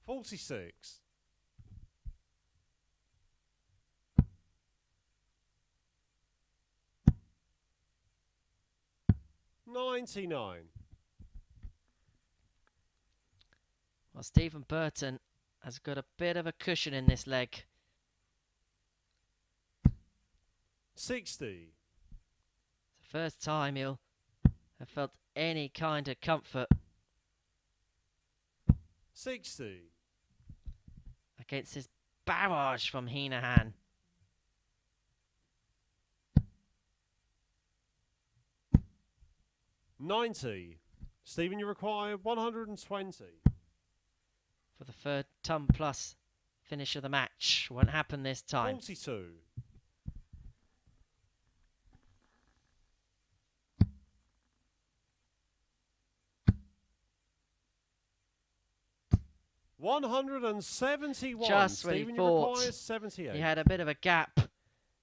46. 99. Well, Stephen Burton has got a bit of a cushion in this leg. 60. It's the first time he'll have felt any kind of comfort 60. against this barrage from Heneghan. 90. Stephen, you require 120. For the third ton plus finish of the match. Won't happen this time. 42. 171. Just when he Stephen, you thought require 78. he had a bit of a gap.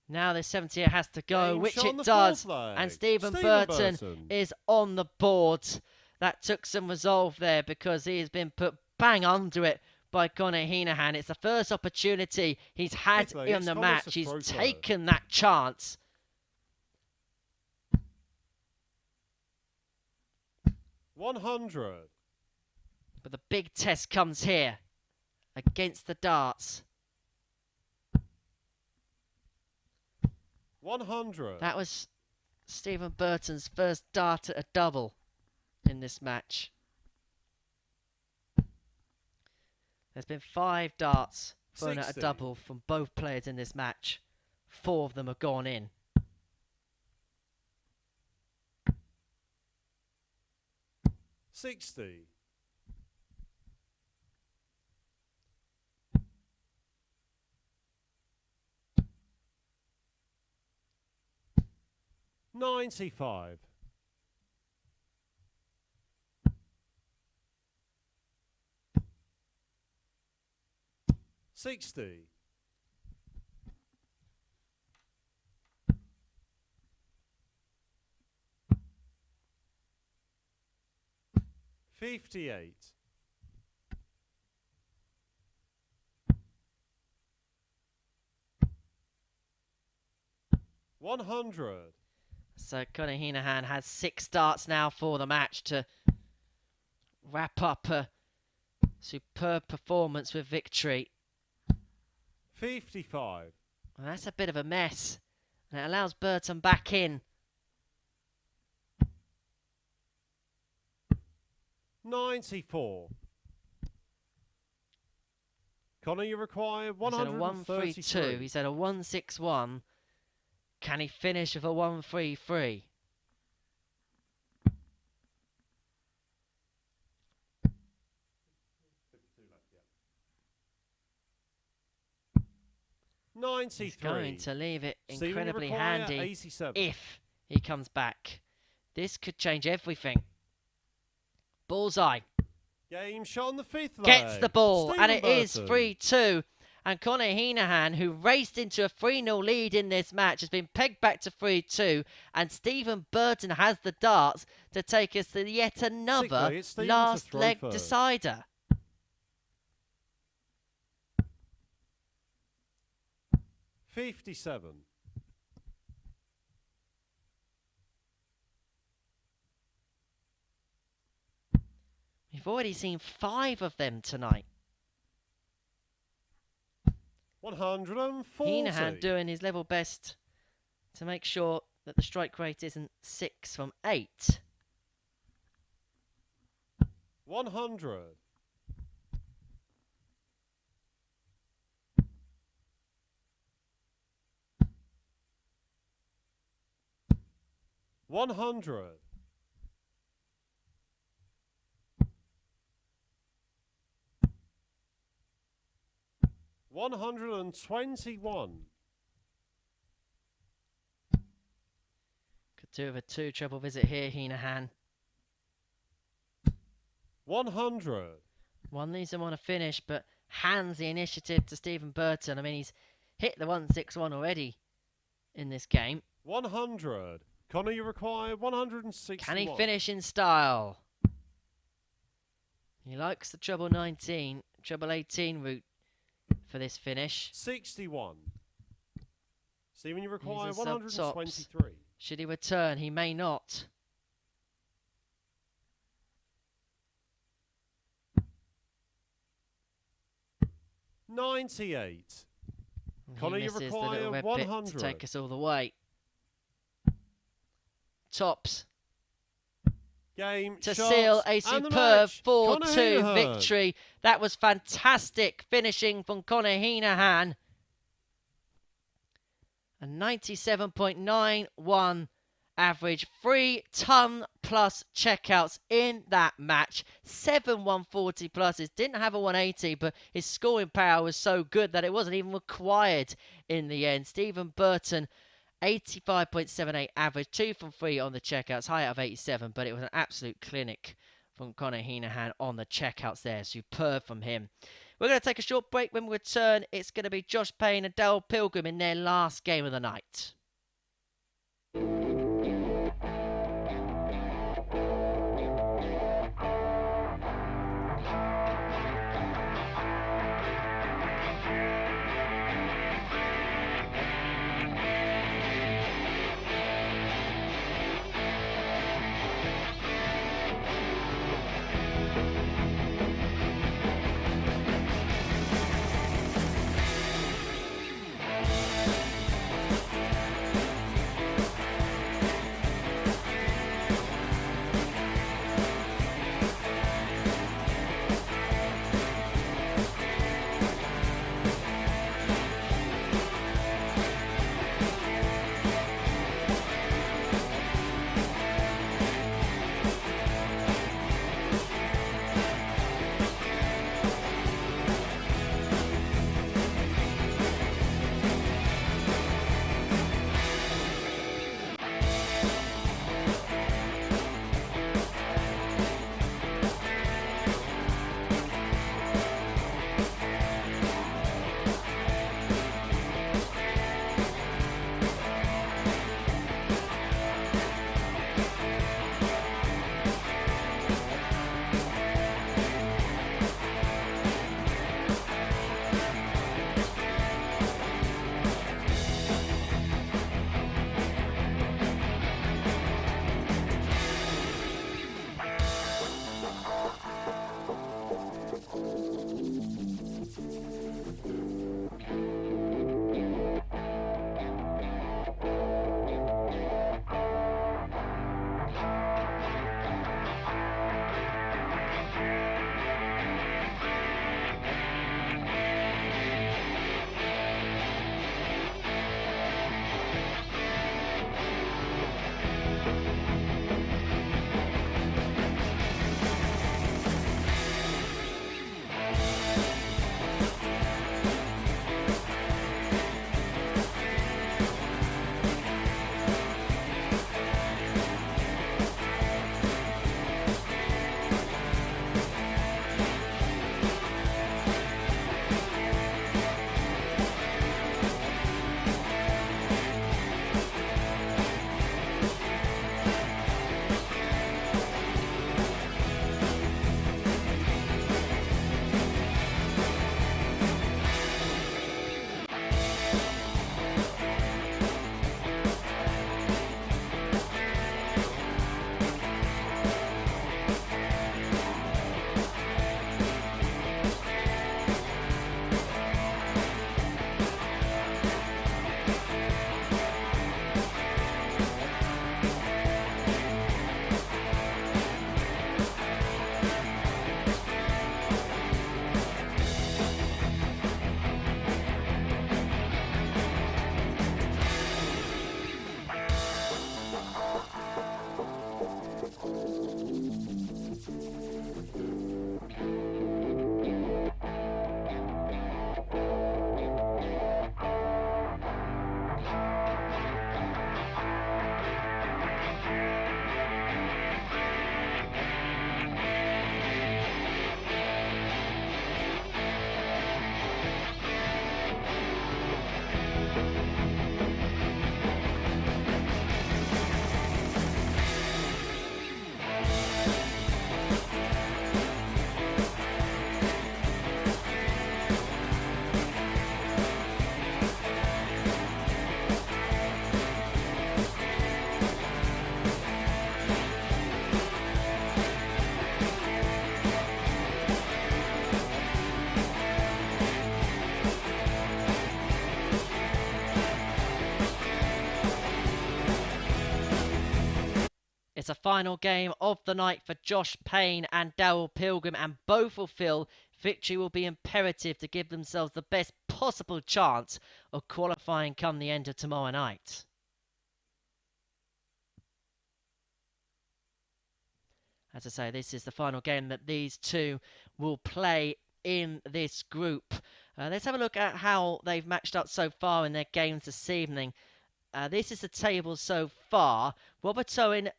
Now this 78 has to go, Game which shot on it the does. fourth leg. And Stephen Stephen Burton is on the board. That took some resolve there because he has been put bang under it by Conor Heneghan. It's the first opportunity he's had Fifth leg, in it's the Conor to match. He's throw first. taken that chance. 100. But the big test comes here against the darts. 100. That was Stephen Burton's first dart at a double in this match. There's been 5 darts thrown at a 60. double from both players in this match. 4 of them have gone in. 60. 95. 60. 58. 100. So Conor Heneghan has 6 darts now for the match to wrap up a superb performance with victory. 55. Well, that's a bit of a mess. And it allows Burton back in. 94. Conor, you require He's at a 132. 132. He's at a 161. Can he finish with a 133? He's 93. going to leave it Stephen, you incredibly require handy 87. if he comes back. This could change everything. Bullseye. Game shot on the 5th leg. Gets the ball, Stephen and it is Burton. 3-2. And Conor Heneghan, who raced into a 3-0 lead in this match, has been pegged back to 3-2. And Stephen Burton has the darts to take us to yet another Particularly, it's Stephen to last throw leg first. decider. 57. We've already seen 5 of them tonight. 140. Heneghan doing his level best to make sure that the strike rate isn't 6 from 8. 100. 100. 121. Could do with a 2 treble visit here, Heneghan. 100. One leaves him on a finish, but hands the initiative to Stephen Burton. I mean, he's hit the 161 already in this game. 100. Conor, you require 161. Can he finish in style? He likes the treble 19, treble 18 route for this finish. 61. Stephen, you require These are sub-tops. 123. Should he return? He may not. $98. He Conor, you misses the require little red bit 100. to take us all the way. Tops Game to shots, seal a and the superb match. 4-2 Conor Heneghan. victory. That was fantastic finishing from Conor Heneghan. A 97.91 average, 3-ton plus checkouts in that match. 7 140 pluses. Didn't have a 180, but his scoring power was so good that it wasn't even required in the end. Stephen Burton, 85.78 average, 2 from 3 on the checkouts, high out of 87, but it was an absolute clinic from Conor Heneghan on the checkouts there. Superb from him. We're going to take a short break. When we return, it's going to be Josh Payne and Darryl Pilgrim in their last game of the night. It's a final game of the night for Josh Payne and Darryl Pilgrim, and both will feel victory will be imperative to give themselves the best possible chance of qualifying come the end of tomorrow night. As I say, this is the final game that these two will play in this group. Let's have a look at how they've matched up so far in their games this evening. This is the table so far. Robert Owen,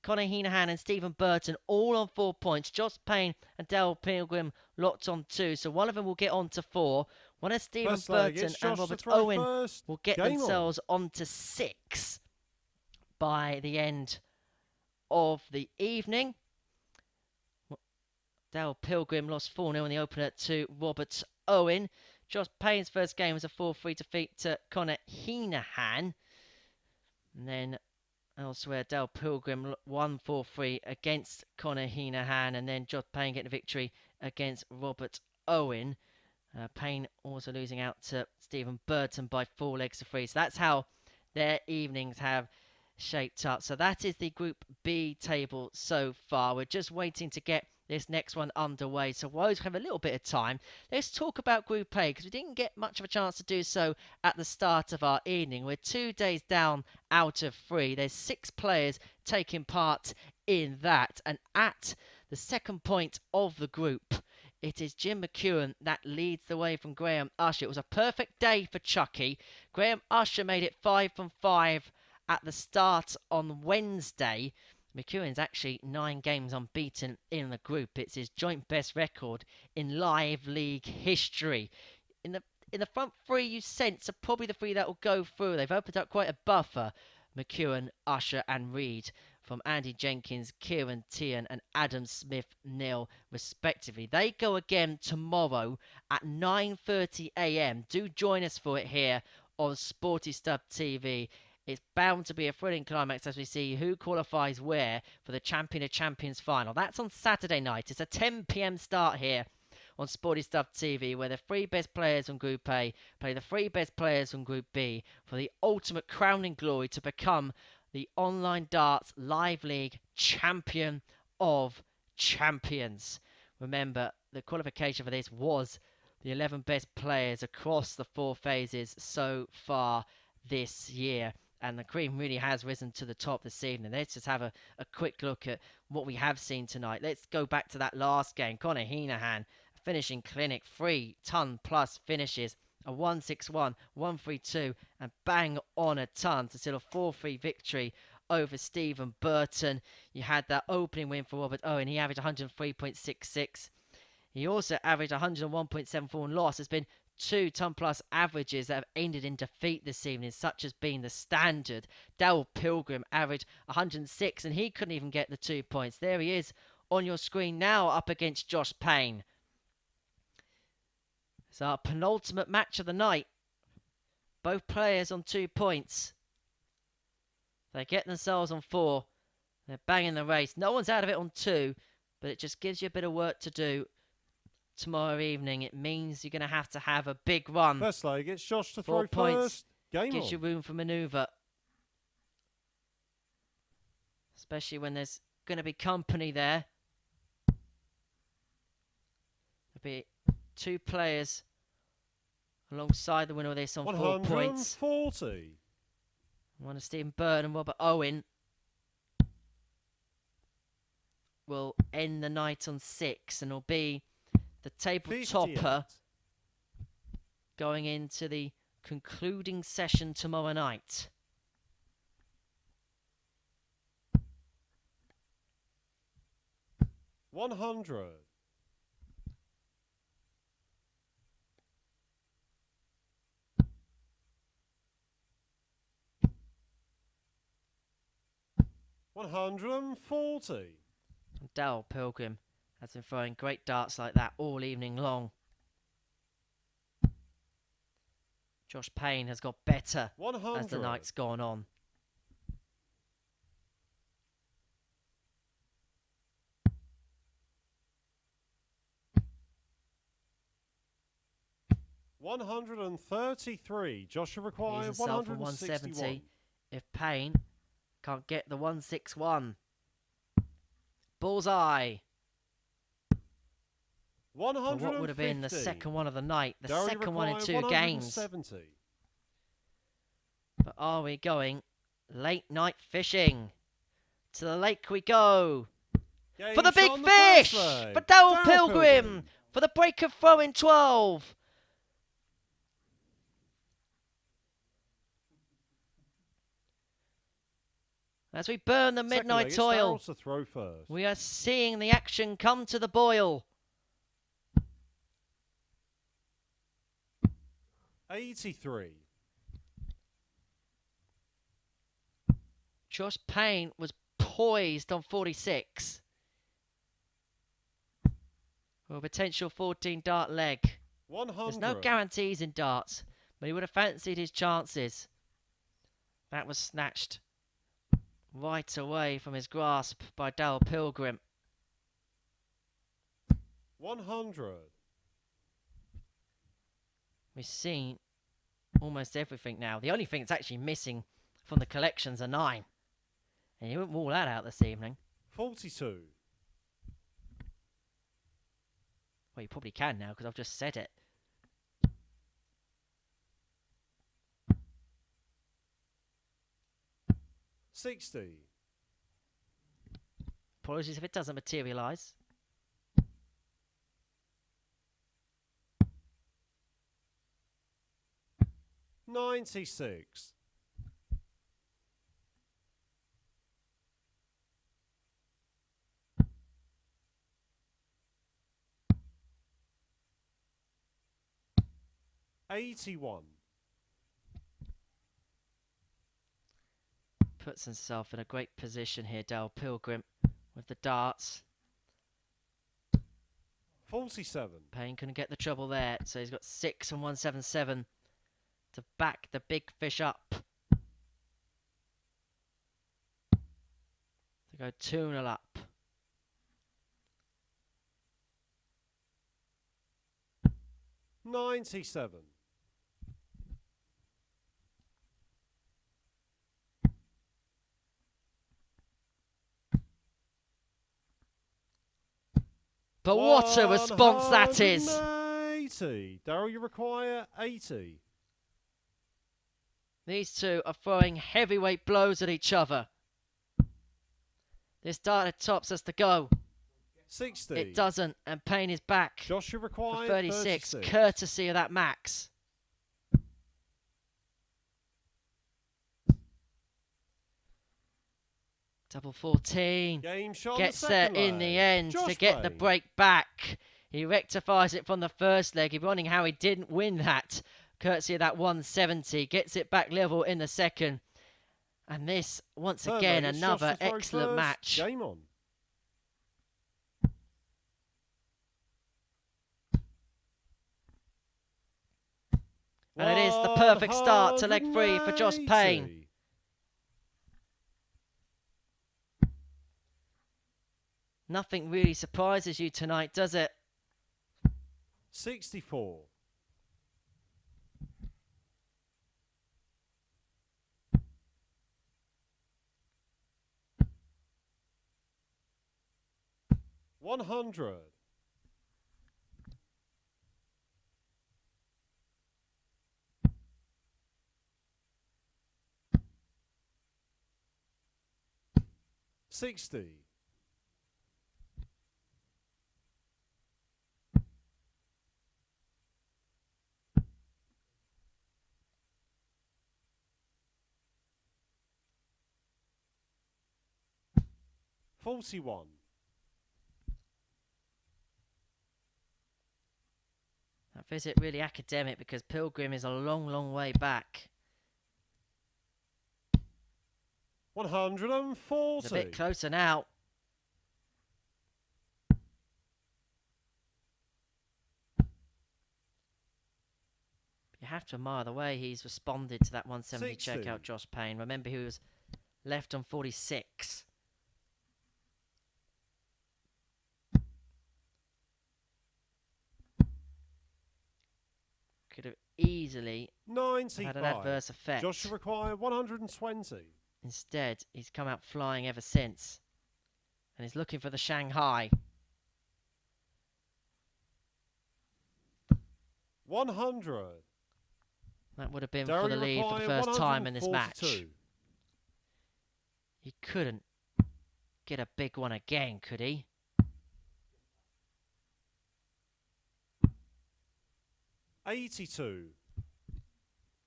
Conor Heneghan and Stephen Burton all on 4 points. Josh Payne and Darryl Pilgrim locked on 2. So one of them will get on to 4. One of Stephen Burton and Robert Owen will get themselves on to 6 by the end of the evening. Darryl Pilgrim lost 4-0 in the opener to Robert Owen. Josh Payne's first game was a 4-3 defeat to Conor Heneghan. And then elsewhere, Darryl Pilgrim won 4-3 against Conor Heneghan. And then Josh Payne getting a victory against Robert Owen. Payne also losing out to Stephen Burton by 4 legs to 3. So that's how their evenings have shaped up. So that is the Group B table so far. We're just waiting to get this next one underway, so we'll have a little bit of time. Let's talk about Group A, because we didn't get much of a chance to do so at the start of our evening. We're 2 days down out of 3. There's 6 players taking part in that, and at the second point of the group, it is Jim McEwen that leads the way from Graham Usher. It was a perfect day for Chucky. Graham Usher made it 5 from 5 at the start on Wednesday. McEwen's actually 9 games unbeaten in the group. It's his joint best record in live league history. In the front 3, you sense are probably the 3 that will go through. They've opened up quite a buffer. McEwen, Usher and Reed, from Andy Jenkins, Kieran Tian and Adam Smith-Neil respectively. They go again tomorrow at 9:30 AM. Do join us for it here on Sporty Stuff TV. It's bound to be a thrilling climax as we see who qualifies where for the Champion of Champions final. That's on Saturday night. It's a 10 PM start here on Sporty Stuff TV, where the 3 best players from Group A play the 3 best players from Group B for the ultimate crowning glory to become the Online Darts Live League Champion of Champions. Remember, the qualification for this was the 11 best players across the 4 phases so far this year. And the cream really has risen to the top this evening. Let's just have a quick look at what we have seen tonight. Let's go back to that last game. Conor Heneghan, finishing clinic, 3-ton-plus finishes. A 1-6-1, 1-3-2, and bang on a ton to seal a 4-3 victory over Stephen Burton. You had that opening win for Robert Owen. He averaged 103.66. He also averaged 101.74 and loss. There's been 2-ton-plus averages that have ended in defeat this evening, such as being the standard. Darryl Pilgrim averaged 106 and he couldn't even get the 2 points. There he is on your screen now, up against Josh Payne. It's our penultimate match of the night. Both players on 2 points. They get themselves on 4. They're banging the race. No one's out of it on 2, but it just gives you a bit of work to do tomorrow evening. It means you're going to have a big run. First leg, it's Josh to 4 throw points first. Game gives on. you room for manoeuvre. Especially when there's going to be company there. There'll be 2 players alongside the winner of this on 4 points. 140. One of Stephen Burton and Robert Owen will end the night on 6 and will be the table 58. topper going into the concluding session tomorrow night. $100. $140. Darryl Pilgrim has been throwing great darts like that all evening long. Josh Payne has got better 100. as the night's gone on. $133. Joshua requires He's himself on 161. 170. If Payne can't get the 161. Bullseye. For 150. what would have been the second one of the night. The Darryl, you second one in require 2 games. 170. But are we going late night fishing? To the lake we go. For the big fish! For Darryl Pilgrim! For the break of throw in 12. As we burn the midnight toil, To throw first. we are seeing the action come to the boil. 83. Josh Payne was poised on 46. For a potential 14 dart leg. 100. There's no guarantees in darts, but he would have fancied his chances. That was snatched right away from his grasp by Darryl Pilgrim. 100. We've seen almost everything now. The only thing that's actually missing from the collections are 9. And you wouldn't rule that out this evening. 42. Well, you probably can now because I've just said it. $60. Apologies if it doesn't materialise. 96. 81. Puts himself in a great position here, Darryl Pilgrim, with the darts. 47. Payne couldn't get the trouble there, so he's got 6 and 177 to back the big fish up. To go 2-0 up. 97. 'But what a response that is! 80. Darryl, you require 80. These two are throwing heavyweight blows at each other. This dart tops us to go. 60. It doesn't, and Payne is back. Josh, you For require 36, 36. courtesy of that max. Double 14. Game shot Gets the there second in the leg. end Josh to get the Payne. break back. He rectifies it from the first leg. If you're wondering how he didn't win that, courtesy of that 170. Gets it back level in the second. And this, once Third again, leg, it's another Josh to throw excellent first. match. Game on. And it is the perfect start to leg 3 for Josh Payne. 180. Nothing really surprises you tonight, does it? 64. 100. 60. 41. That visit really academic because Pilgrim is a long, long way back. 140. It's a bit closer now. You have to admire the way he's responded to that 170 60. checkout, Josh Payne. Remember, he was left on 46. Could have easily 95. had an adverse effect. Josh require 120. Instead, he's come out flying ever since. And he's looking for the Shanghai. 100. That would have been Darryl, for the you lead for the require first time in this 142. match. He couldn't get a big one again, could he? $82.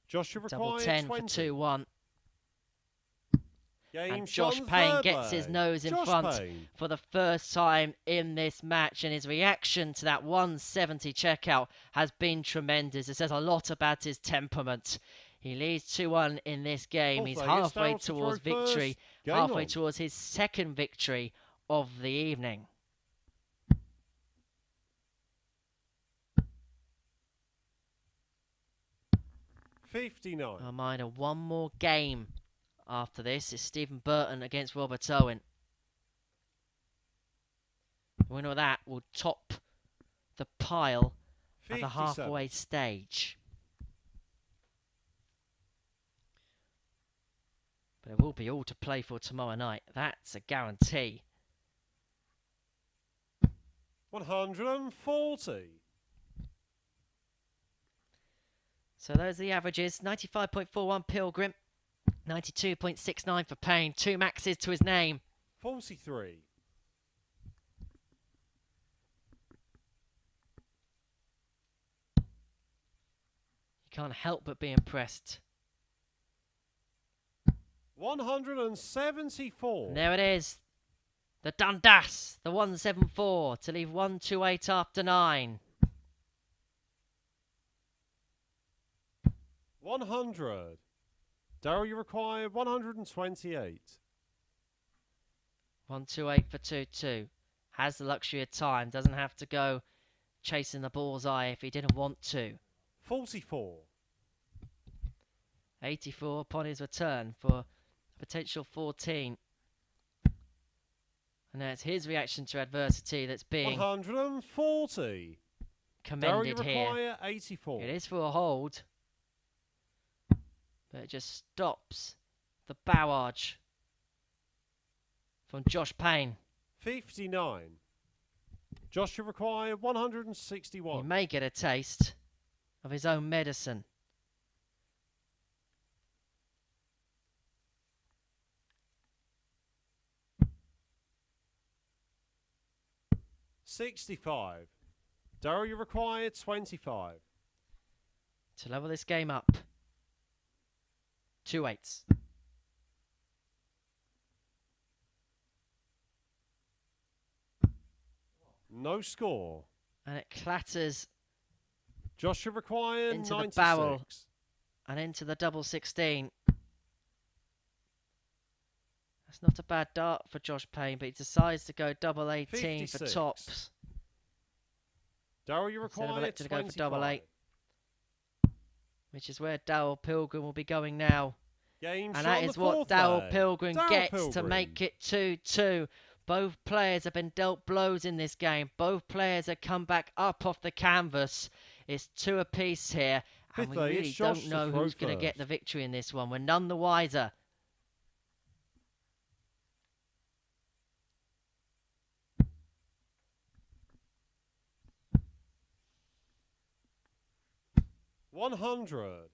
Joshua Double required 10 20. for 2-1. Game And Josh shot on the Payne third gets his leg. nose in Josh front Payne. for the first time in this match, and his reaction to that 170 checkout has been tremendous. It says a lot about his temperament. He leads 2-1 in this game. He's halfway towards victory, halfway towards his second victory of the evening. $59. A reminder, one more game after this is Stephen Burton against Robert Owen. The winner of that will top the pile at the 57. halfway stage. But it will be all to play for tomorrow night. That's a guarantee. 140. So those are the averages. 95.41 Pilgrim, 92.69 for Payne. 2 maxes to his name. 43. You can't help but be impressed. 174. And there it is. The Dundas, the 174 to leave 128 after 9. 100. Darryl, you require 128. 128 for 2-2. Has the luxury of time. Doesn't have to go chasing the bullseye if he didn't want to. 44. 84 upon his return for a potential 14. And now it's his reaction to adversity that's being 140. commended Darryl, you here. require 84. It is for a hold. But it just stops the barrage from Josh Payne. 59. Joshua require He 161. may get a taste of his own medicine. $65. Darryl, you require 25. To level this game up. 2 8s. No score. And it clatters Joshua require into 96. the barrel and into the double 16. That's not a bad dart for Josh Payne, but he decides to go double 18 for 56. tops. Darryl, you Instead of require elected to go for 25. double 8. Which is where Darryl Pilgrim will be going now. Game And shot that on is the what fourth Darryl leg. Pilgrim Darryl gets to Pilgrim. make it 2-2. Both players have been dealt blows in this game. Both players have come back up off the canvas. It's 2 apiece here. And Fifth we leg, really it's Josh don't know to throw who's going to get first. the victory in this one. We're none the wiser. $100.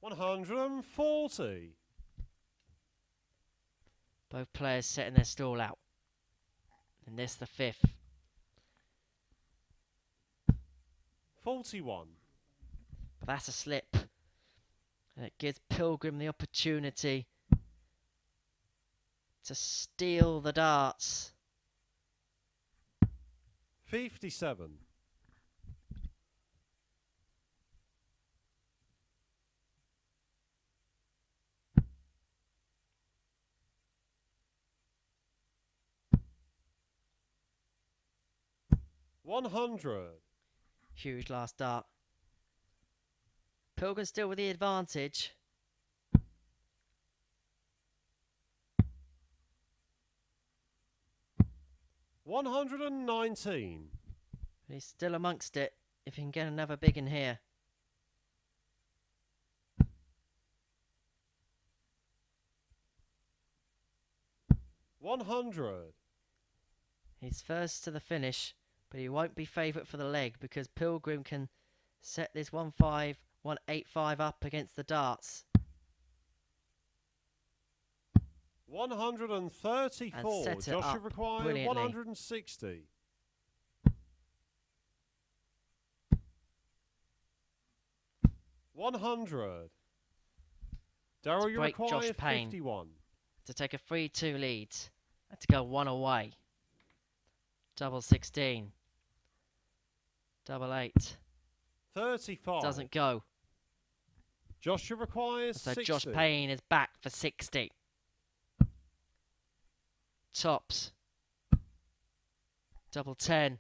$140. Both players setting their stall out. And this the 5th. 41. But that's a slip. And it gives Pilgrim the opportunity to steal the darts. 57. $100. Huge last dart. Pilgrim still with the advantage. $119. But he's still amongst it if he can get another big in here. $100. He's first to the finish, but he won't be favourite for the leg because Pilgrim can set this 1-5, 1-8-5 up against the darts. 134. And set it Josh up should require brilliantly. 160. $100. Darryl, you break require Josh Payne. 51. To take a 3-2 lead. And to go one away. Double 16. Double 8. 35. Doesn't go. Josh, you require So 60. Josh Payne is back for 60. Tops. Double 10.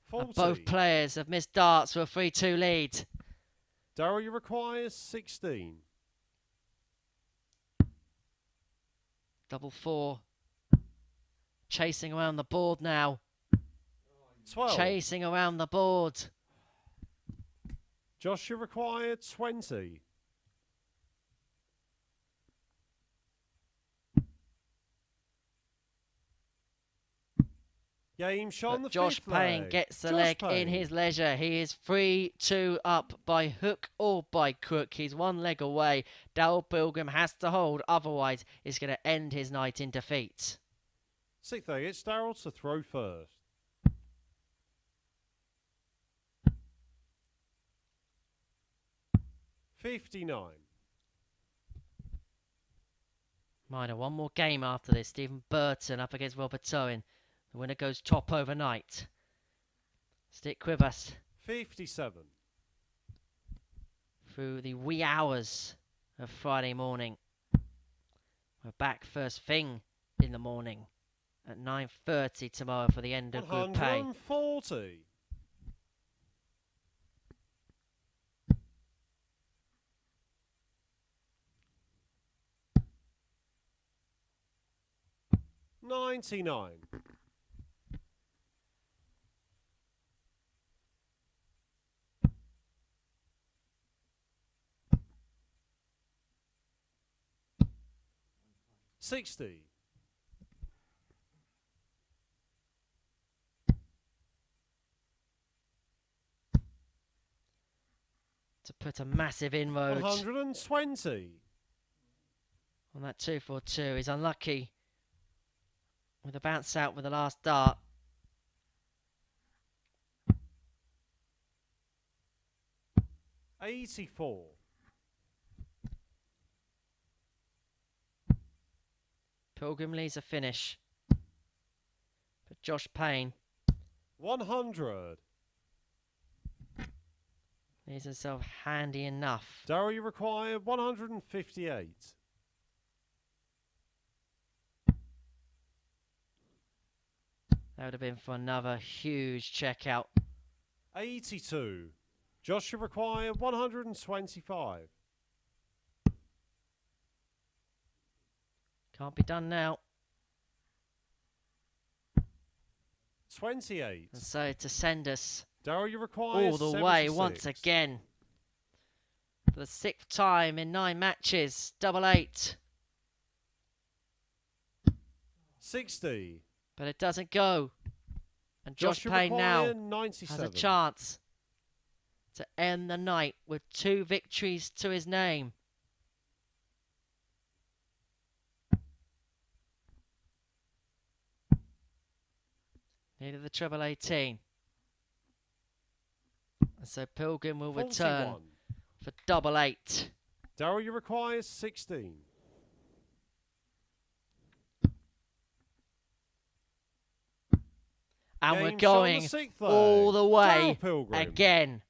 40. And both players have missed darts for a 3-2 lead. Darryl, you require 16. Double 4. Chasing around the board now. 12. Chasing around the board. Josh, you require 20. Game shot But the Josh fifth Payne leg. gets the Josh leg Payne. in his leisure. He is 3-2 up by hook or by crook. He's one leg away. Darryl Pilgrim has to hold, otherwise he's going to end his night in defeat. Sixth leg, it's Darryl to throw first. $59. Minor, one more game after this. Stephen Burton up against Robert Owen. The winner goes top overnight. Stick with us 57. through the wee hours of Friday morning. We're back first thing in the morning at 9:30 tomorrow for the end of Group A. 140. $99. $60. To put a massive inroad 120. on that 2-4-2. He's unlucky with a bounce out with the last dart. $84. Pilgrim leaves a finish. But Josh Payne 100. leaves himself handy enough. Darryl, you require 158. That would have been for another huge checkout. 82. Josh, you require 125. Can't be done now. 28. And so to send us Darryl, you require all the way 76. once again. For the 6th time in 9 matches. Double 8. 60. But it doesn't go. And Josh you Payne now require 97. has a chance to end the night with 2 victories to his name. Needed the treble 18. And so Pilgrim will 41. return for double 8. Darryl, you require 16. And we're Game shot on going the sixth all leg. the way Darryl Pilgrim. again.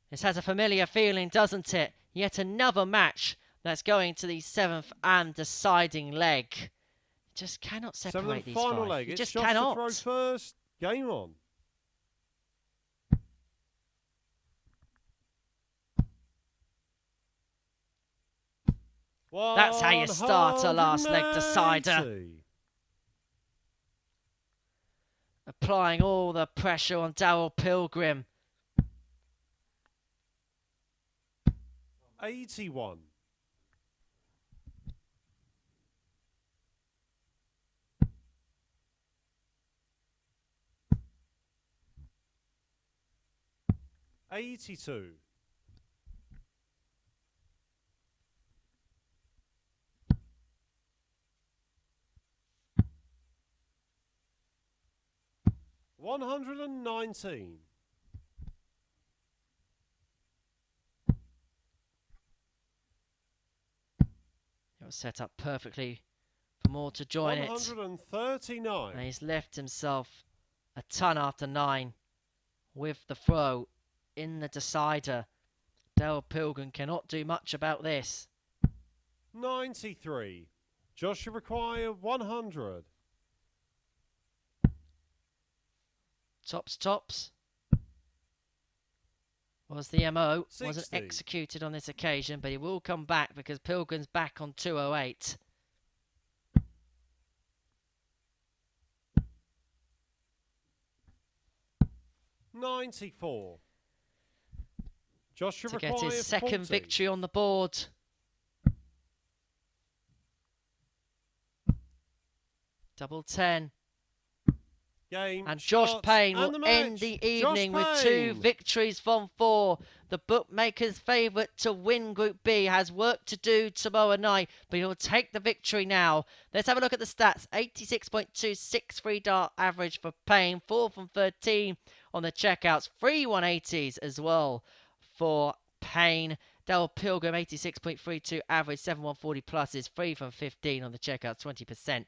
This has a familiar feeling, doesn't it? Yet another match that's going to the 7th and deciding leg. Just cannot separate Seventh these and final 5. leg. You It's just Josh cannot. to throw first. Game on. That's how you start a last leg decider. 180. applying all the pressure on Darryl Pilgrim. 81. 82. 119. 'It was set up perfectly for Moore to join it. 139. And he's left himself a ton after 9 with the throw in the decider. Darryl Pilgrim cannot do much about this. 93. Joshua require 100. Tops. Was the MO. 60. Wasn't executed on this occasion, but he will come back because Pilgrim's back on 208. 94. Joshua To get require his second 40. victory on the board. Double 10. Game, And Josh shots, Payne and will the end match. the Josh evening with 2 Payne. victories from 4. The bookmaker's favourite to win Group B has work to do tomorrow night, but he'll take the victory now. Let's have a look at the stats. 86.263 dart average for Payne, 4 from 13 on the checkouts, 3 180s as well for Payne. Darryl Pilgrim, 86.32 average, 7 140 pluses, 3 from 15 on the checkouts, 20%.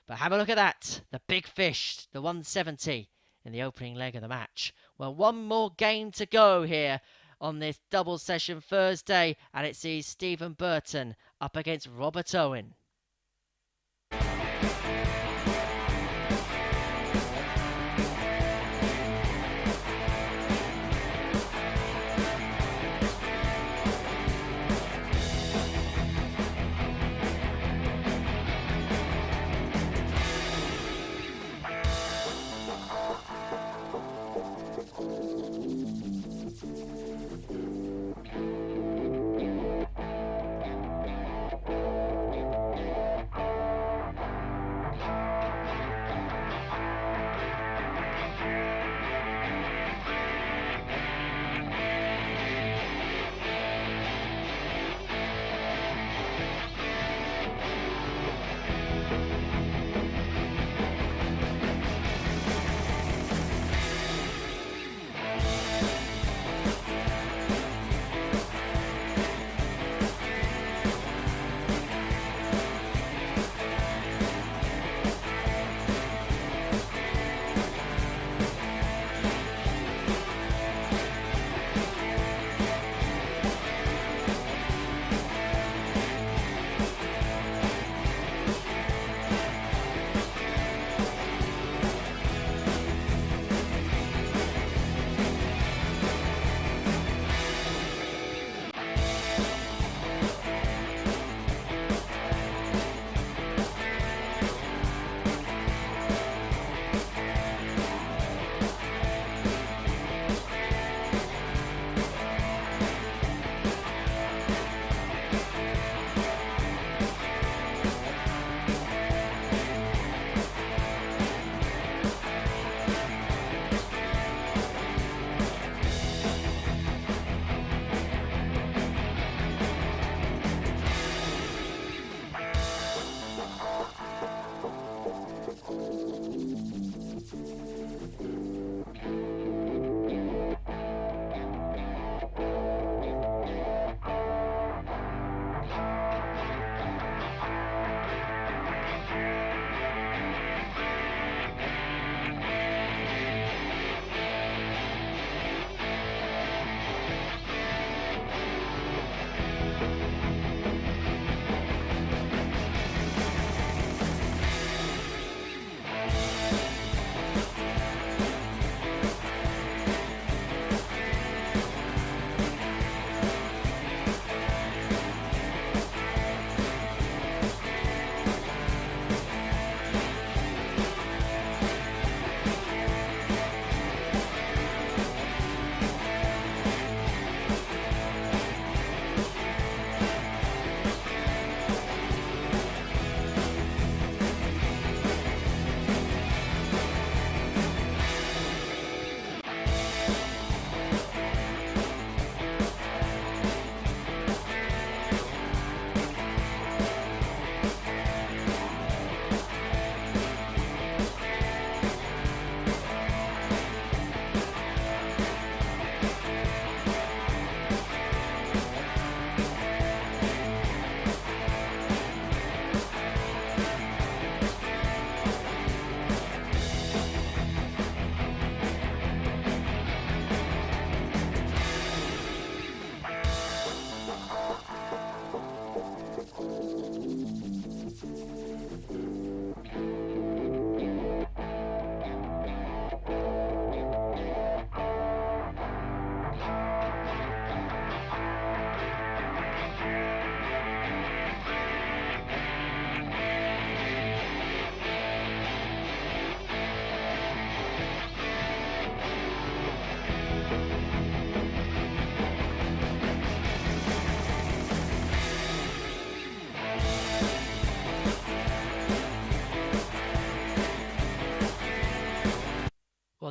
But have a look at that. The big fish, the 170 in the opening leg of the match. Well, one more game to go here on this double session Thursday, and it sees Stephen Burton up against Robert Owen.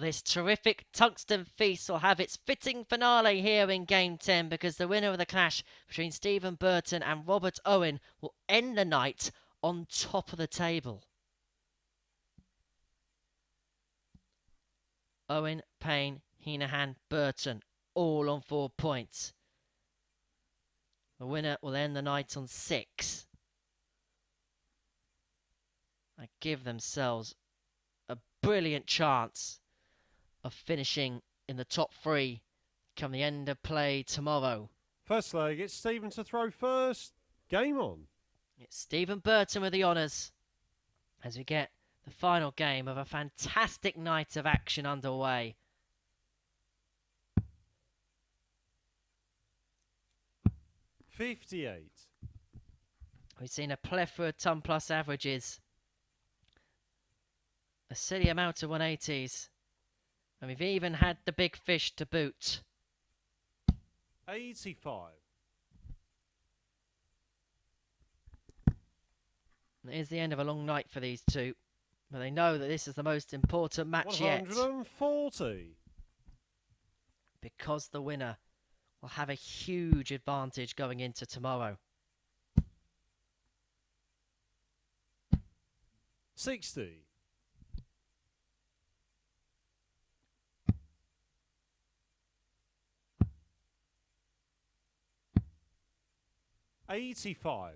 this terrific tungsten feast will have its fitting finale here in Game 10, because the winner of the clash between Stephen Burton and Robert Owen will end the night on top of the table. Owen, Payne, Heneghan, Burton, all on 4 points. The winner will end the night on 6. They give themselves a brilliant chance of finishing in the top 3 come the end of play tomorrow. First leg, it's Stephen to throw first. Game on. It's Stephen Burton with the honours as we get the final game of a fantastic night of action underway. $58. We've seen a plethora of ton plus averages, a silly amount of 180s, and we've even had the big fish to boot. 85. It is the end of a long night for these two, but they know that this is the most important match yet, 140. because the winner will have a huge advantage going into tomorrow. 60. 85.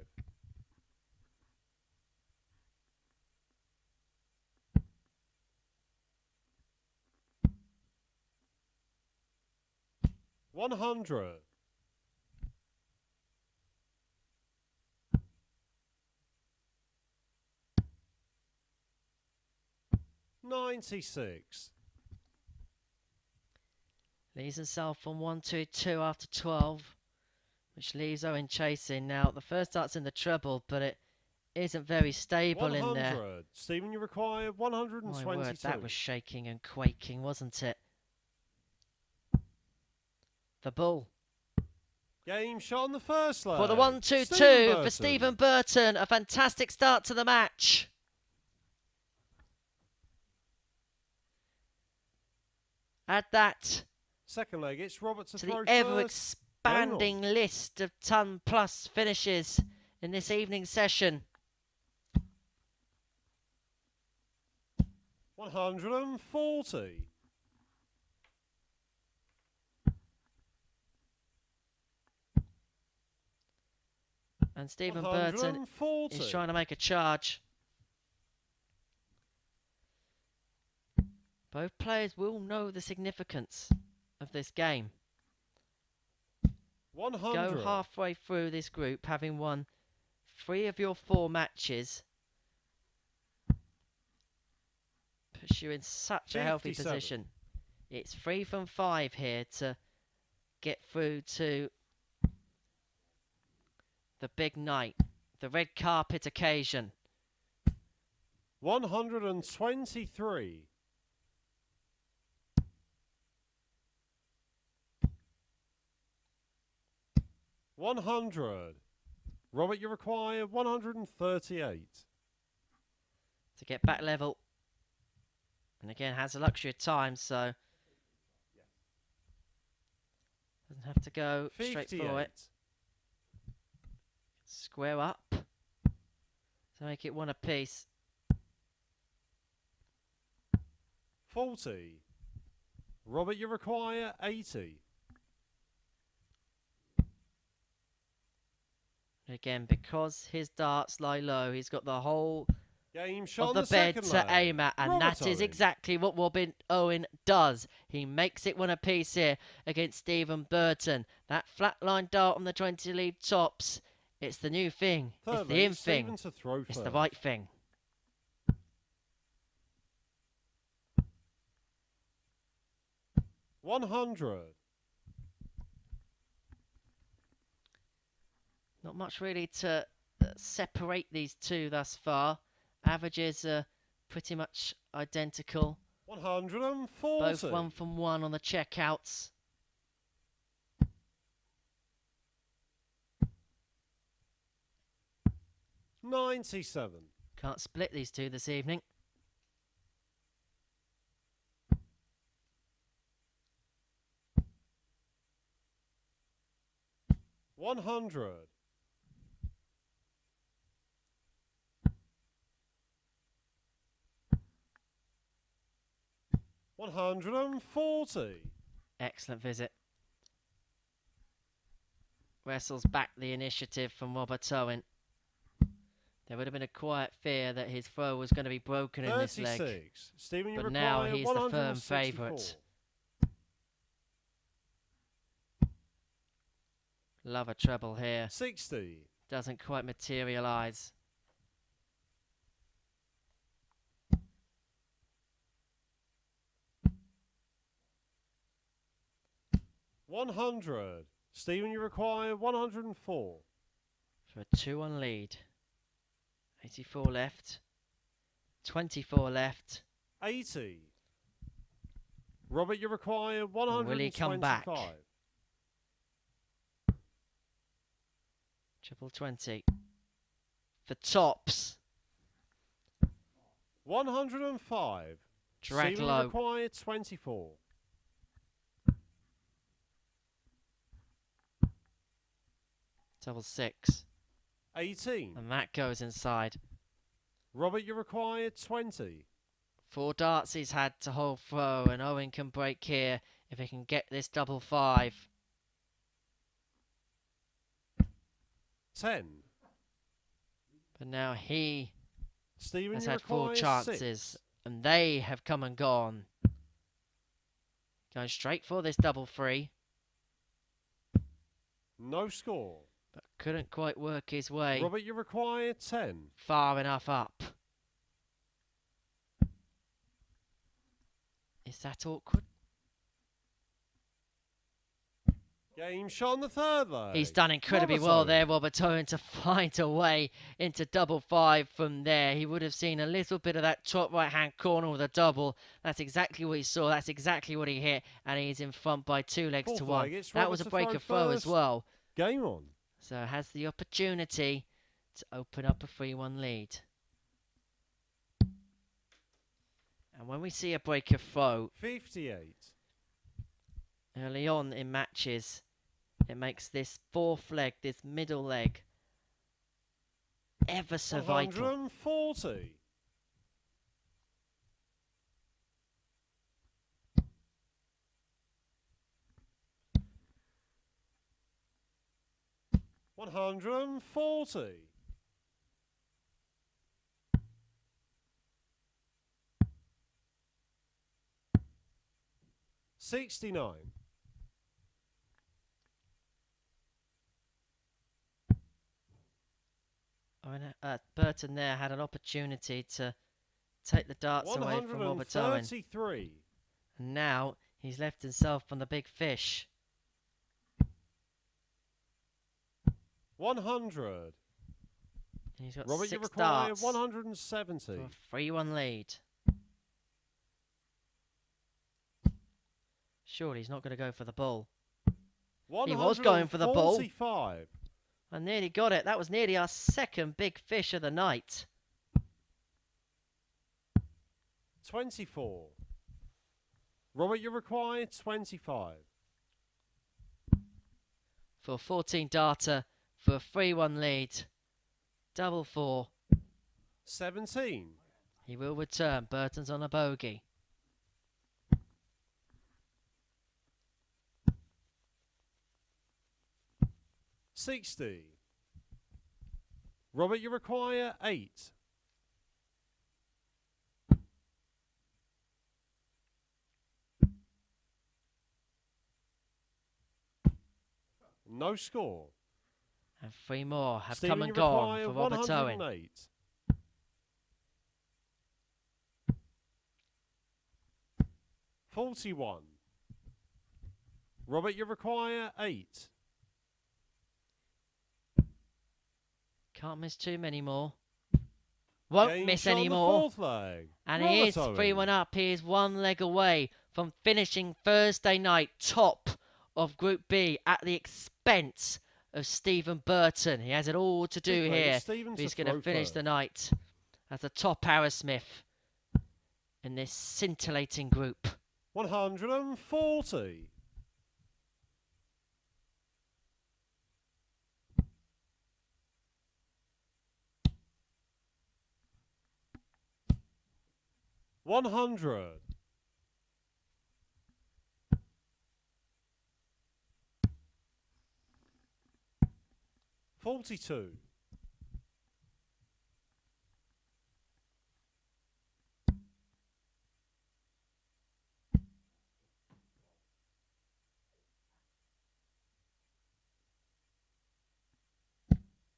100. 96. Leaves himself on 1-2-2 after 12, which leaves Owen chasing. Now, the first dart's in the treble, but it isn't very stable 100. in there. Stephen, you require 122. My word, that was shaking and quaking, wasn't it? The bull. Game shot on the first leg. For the 1-2-2 for Stephen Burton. A fantastic start to the match. Add that Second leg, it's Robert to to throw the ever first. expanding list of ton plus finishes in this evening session. 140. And Stephen Burton is trying to make a charge. Both players will know the significance of this game. 100. Go halfway through this group having won 3 of your 4 matches. Puts you in such a healthy 57. position. It's 3 from 5 here to get through to the big night, the red carpet occasion. 123. 100. Robert, you require 138. To get back level. And again, has a luxury of time, so doesn't have to go straight for it. Square up to make it 1 apiece. 40. Robert, you require 80. Again, because his darts lie low, he's got the whole Game shot of on the bed second to leg. aim at, and Robert that is Owen. exactly what Robin Owen does. He makes it 1 apiece here against Stephen Burton. That flatline dart on the 20 lead tops. It's the new thing. Third It's the leg, in thing. Stephen to throw It's the first. right thing. 100. Not much really to separate these two thus far. Averages are pretty much identical. 140. Both 1 from 1 on the checkouts. $97. Can't split these two this evening. 100. 140. Excellent visit. Wrestles back the initiative from Robert Owen. There would have been a quiet fear that his throw was going to be broken in this leg. 36. Stephen, you But require now he's the firm 164. favourite. Love a treble here. 60. Doesn't quite materialise. 100. Stephen, you require 104. For a 2-1 lead. 84 left. 24 left. 80. Robert, you require 125. Will he come back? Triple 20. For tops. 105. Drag Stephen, low. you require 24. Double 6. 18. And that goes inside. Robert, you require 20. 4 darts he's had to hold throw, and Owen can break here if he can get this double 5. 10. But now he Stephen, has you had 4 require chances, 6. and they have come and gone. Going straight for this double 3, No score. but couldn't quite work his way Robert, you require 10. far enough up. Is that awkward? Game shot on the third leg. He's done incredibly Robert well Owen. there, Robert Owen, to find a way into double 5 from there. He would have seen a little bit of that top right-hand corner with a double. That's exactly what he saw. That's exactly what he hit. And he's in front by 2 legs Fourth to 1. leg, it's That Robert was a to break throw of throw as first. well. Game on. So has the opportunity to open up a 3-1 lead. And when we see a break of throw 58. early on in matches, it makes this 4th leg, this middle leg, ever so vital. 140. 140. 69. Burton there had an opportunity to take the darts away from Robert Owen. 133. And now he's left himself on the big fish. 100. And he's got Robert, you 6 require darts 170. for a 3-1 lead. Surely he's not going to go for the ball. He was going for the ball. 145. I nearly got it. That was nearly our second big fish of the night. 24. Robert, you require 25. For a 14 darter for a 3-1 lead. Double 4. 17. He will return. Burton's on a bogey. 60. Robert, you require 8. No score. And 3 more have Stephen, come and you gone require for Robert Owen. 108. 41. Robert, you require 8. Can't miss too many more. Won't Game miss shot on any the more. fourth leg. And Robert he is Owen. 3-1 up. He is 1 leg away from finishing Thursday night top of Group B at the expense of Stephen Burton. He has it all to do Big leg, here. Stephen But to he's going to throw finish first. the night as the top Arrowsmith in this scintillating group. 140. 100. 42.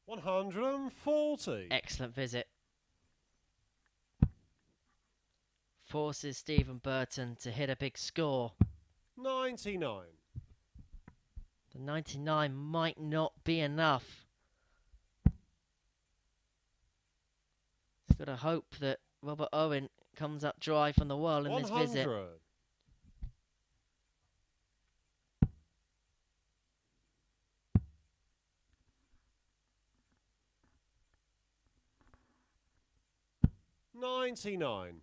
140. Excellent visit. Forces Stephen Burton to hit a big score. 99. The 99 might not be enough. He's got to hope that Robert Owen comes up dry from the well in 100. this visit. 99.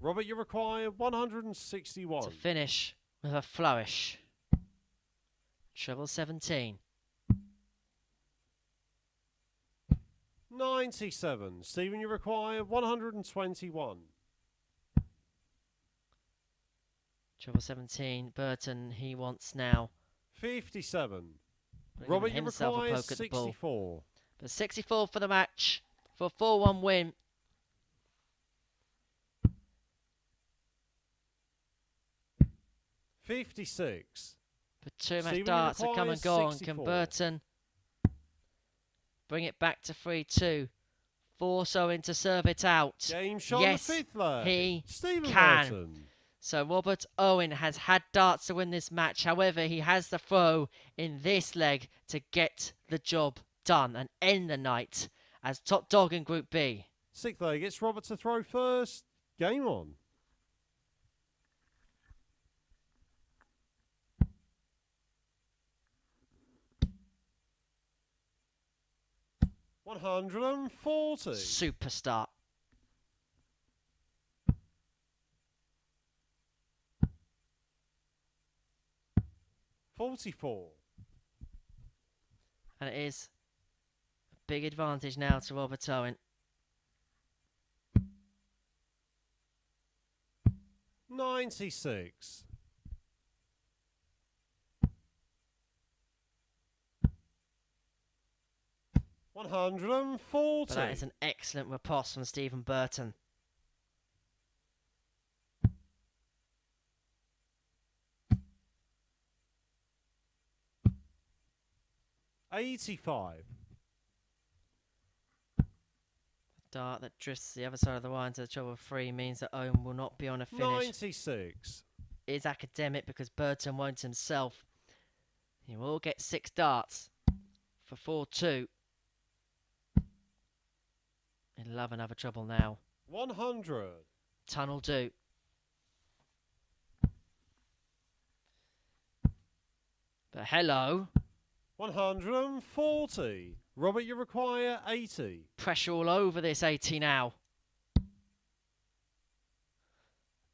Robert, you require 161. To finish with a flourish. Treble 17. 97. Stephen, you require 121. Treble 17. Burton, he wants now. 57. Giving Robert, you himself a require poke at the ball. 64. But 64 for the match. For a 4-1 win. $56. But two match Stephen, darts you are come require and gone. 64. Can Burton bring it back to 3-2? Force Owen to serve it out. Game shot Yes, on the fifth leg. he Stephen can. Burton. So Robert Owen has had darts to win this match. However, he has the throw in this leg to get the job done and end the night as top dog in Group B. Sixth leg. It's Robert to throw first. Game on. $140. Superstar. $44. And it is a big advantage now to Robert Owen. 96. $140. But that is an excellent riposte from Stephen Burton. $85. Dart that drifts the other side of the wire into the trouble 3 means that Owen will not be on a finish. 96. It is academic because Burton won't himself. He will get 6 darts for 4-2. He'll love another trouble now. 100. Tunnel do. But hello. 140. Robert, you require 80. Pressure all over this 80 now.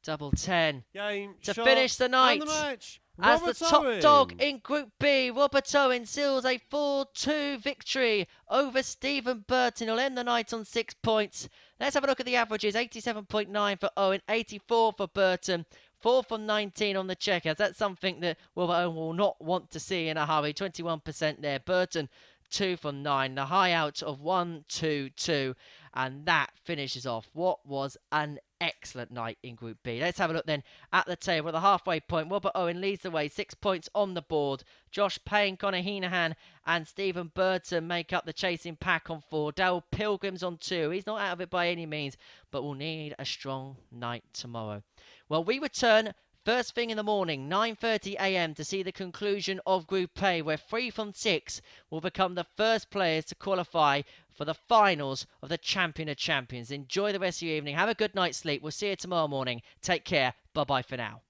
Double 10. Game To shot, finish the night. and the match. As Robert the top Owen. dog in Group B, Robert Owen seals a 4-2 victory over Stephen Burton. He'll end the night on 6 points. Let's have a look at the averages. 87.9 for Owen, 84 for Burton. 4 from 19 on the checkers. That's something that Robert Owen will not want to see in a hurry. 21% there. Burton, 2 from 9. The high out of 1-2-2. And that finishes off what was an excellent night in Group B. Let's have a look then at the table. At the halfway point, Robert Owen leads the way, 6 points on the board. Josh Payne, Conor Heneghan and Stephen Burton make up the chasing pack on 4. Darryl Pilgrim's on 2. He's not out of it by any means, but will need a strong night tomorrow. Well, we return first thing in the morning, 9:30 a.m. to see the conclusion of Group A, where 3 from 6 will become the first players to qualify for the finals of the Champion of Champions. Enjoy the rest of your evening. Have a good night's sleep. We'll see you tomorrow morning. Take care. Bye-bye for now.